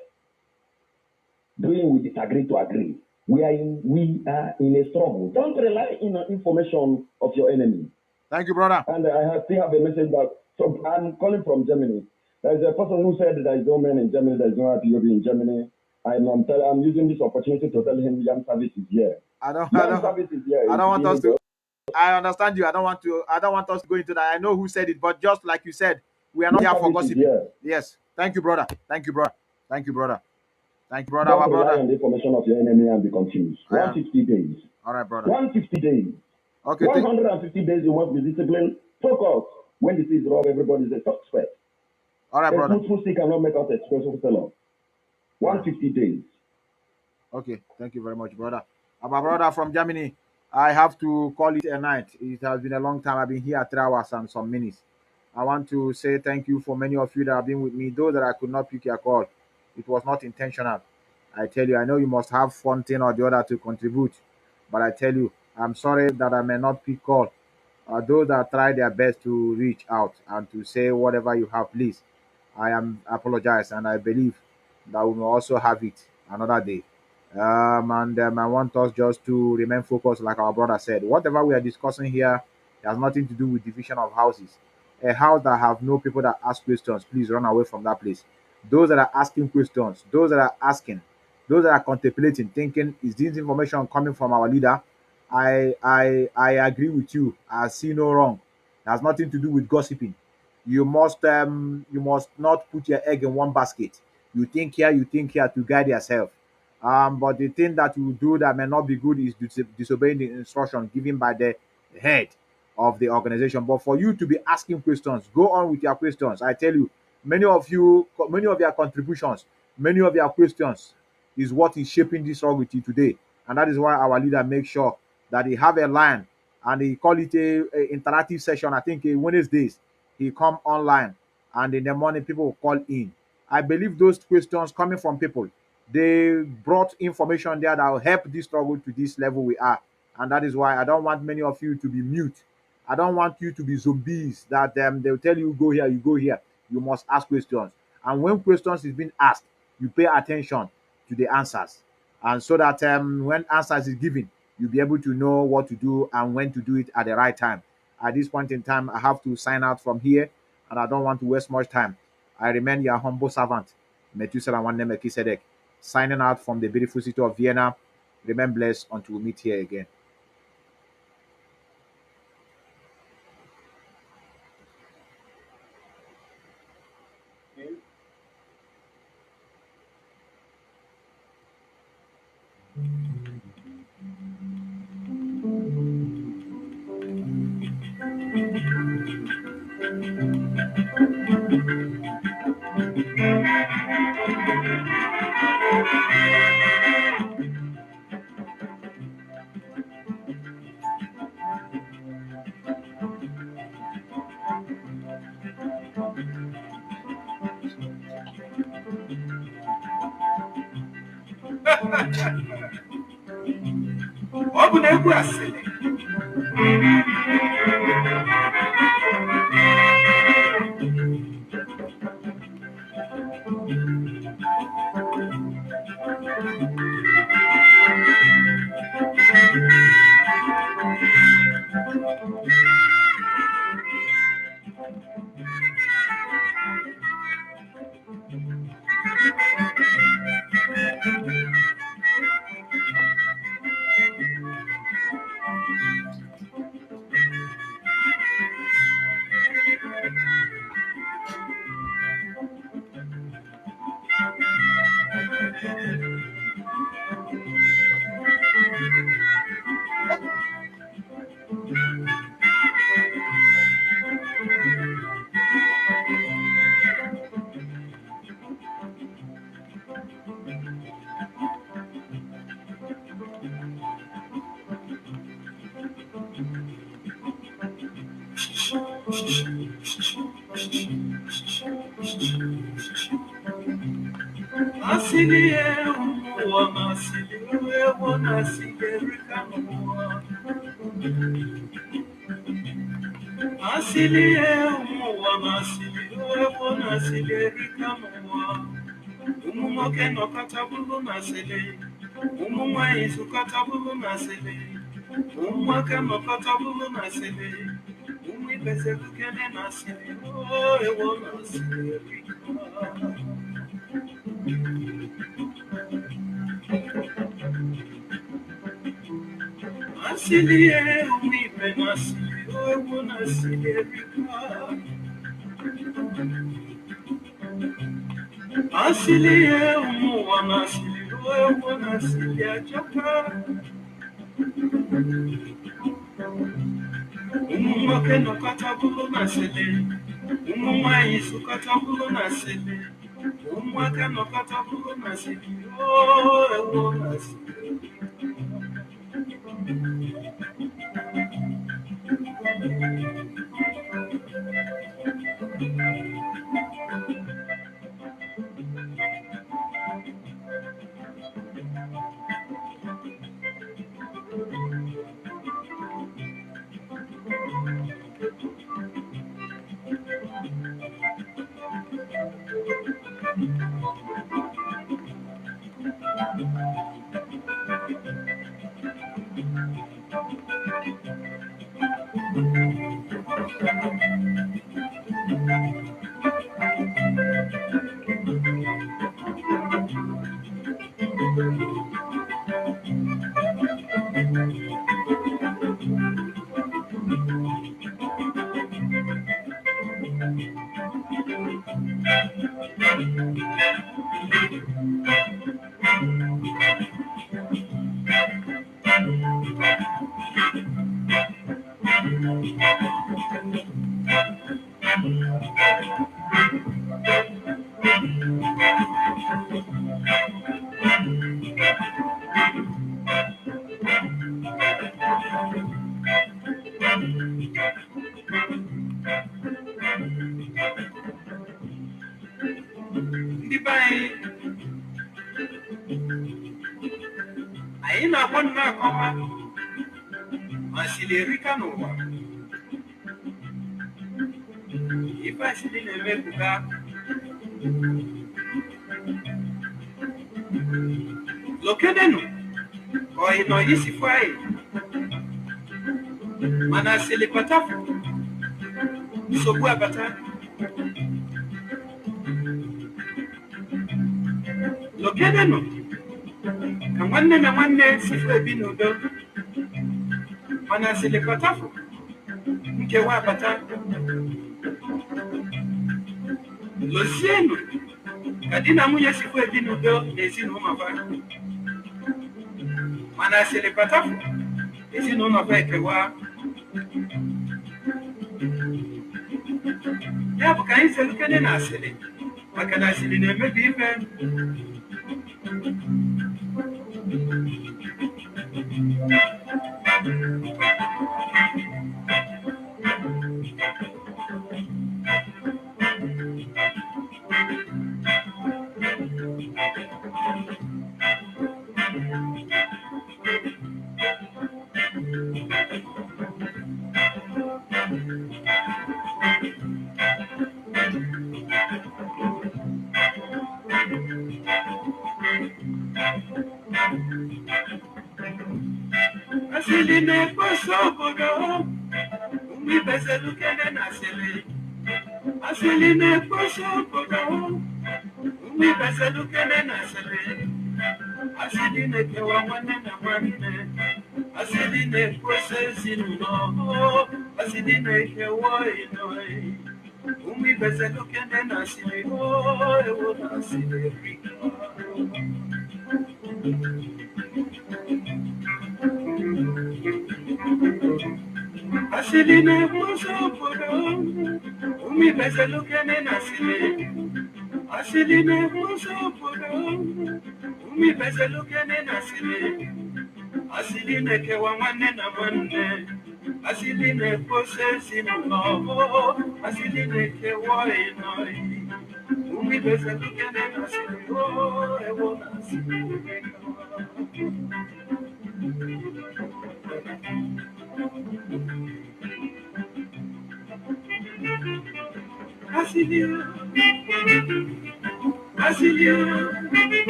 Doing we disagree to agree. We are in a struggle. Don't rely on the information of your enemy. Thank you, brother. And I still have a message that so I'm calling from Germany. There's a person who said there is no man in Germany, there is no IPOB in Germany. I'm using this opportunity to tell him Yam Service is here. Service is here. I don't want us to. I understand you. I don't want us to go into that. I know who said it, but just like you said, we are not here for gossiping. Yes. Thank you, brother. Thank you, brother. Thank you, brother. Thank you, brother. Don't rely on the information of your enemy and be confused. 150 days. All right, brother. 150 days. Okay. 150 days you must be disciplined. Focus. When this is wrong, everybody is a suspect. All right, brother. A truthful seed cannot make us expressive fellow. 150 days. Okay. Thank you very much, brother. My brother from Germany, I have to call it a night. It has been a long time. I've been here 3 hours and some minutes. I want to say thank you for many of you that have been with me. Those that I could not pick your call, it was not intentional. I tell you, I know you must have something or the other to contribute, but I tell you, I'm sorry that I may not pick call. Those that try their best to reach out and to say whatever you have, please. I am apologize, and I believe that we will also have it another day. I want us just to remain focused, like our brother said. Whatever we are discussing here has nothing to do with division of houses. A house that have no people that ask questions, please run away from that place. Those that are asking questions, those that are asking, those that are contemplating, thinking, is this information coming from our leader? I agree with you. I see no wrong. It has nothing to do with gossiping. You must not put your egg in one basket. You think here to guide yourself. But the thing that you do that may not be good is disobeying the instruction given by the head of the organization. But for you to be asking questions, go on with your questions. I tell you, many of your contributions, many of your questions is what is shaping this struggle with you today. And that is why our leader makes sure that he have a line and he call it a interactive session. I think Wednesdays he come online and in the morning people will call in. I believe those questions coming from people, they brought information there that will help this struggle to this level we are. And that is why I don't want many of you to be mute. I don't want you to be zombies that they'll tell you go here, you go here. You must ask questions. And when questions is being asked, you pay attention to the answers. And so that when answers is given, you'll be able to know what to do and when to do it at the right time. At this point in time, I have to sign out from here, and I don't want to waste much time. I remain your humble servant, Methuselah One Melchizedek, signing out from the beautiful city of Vienna. Remain blessed until we meet here again. Ọ bụ na egwu asịrị. Masili,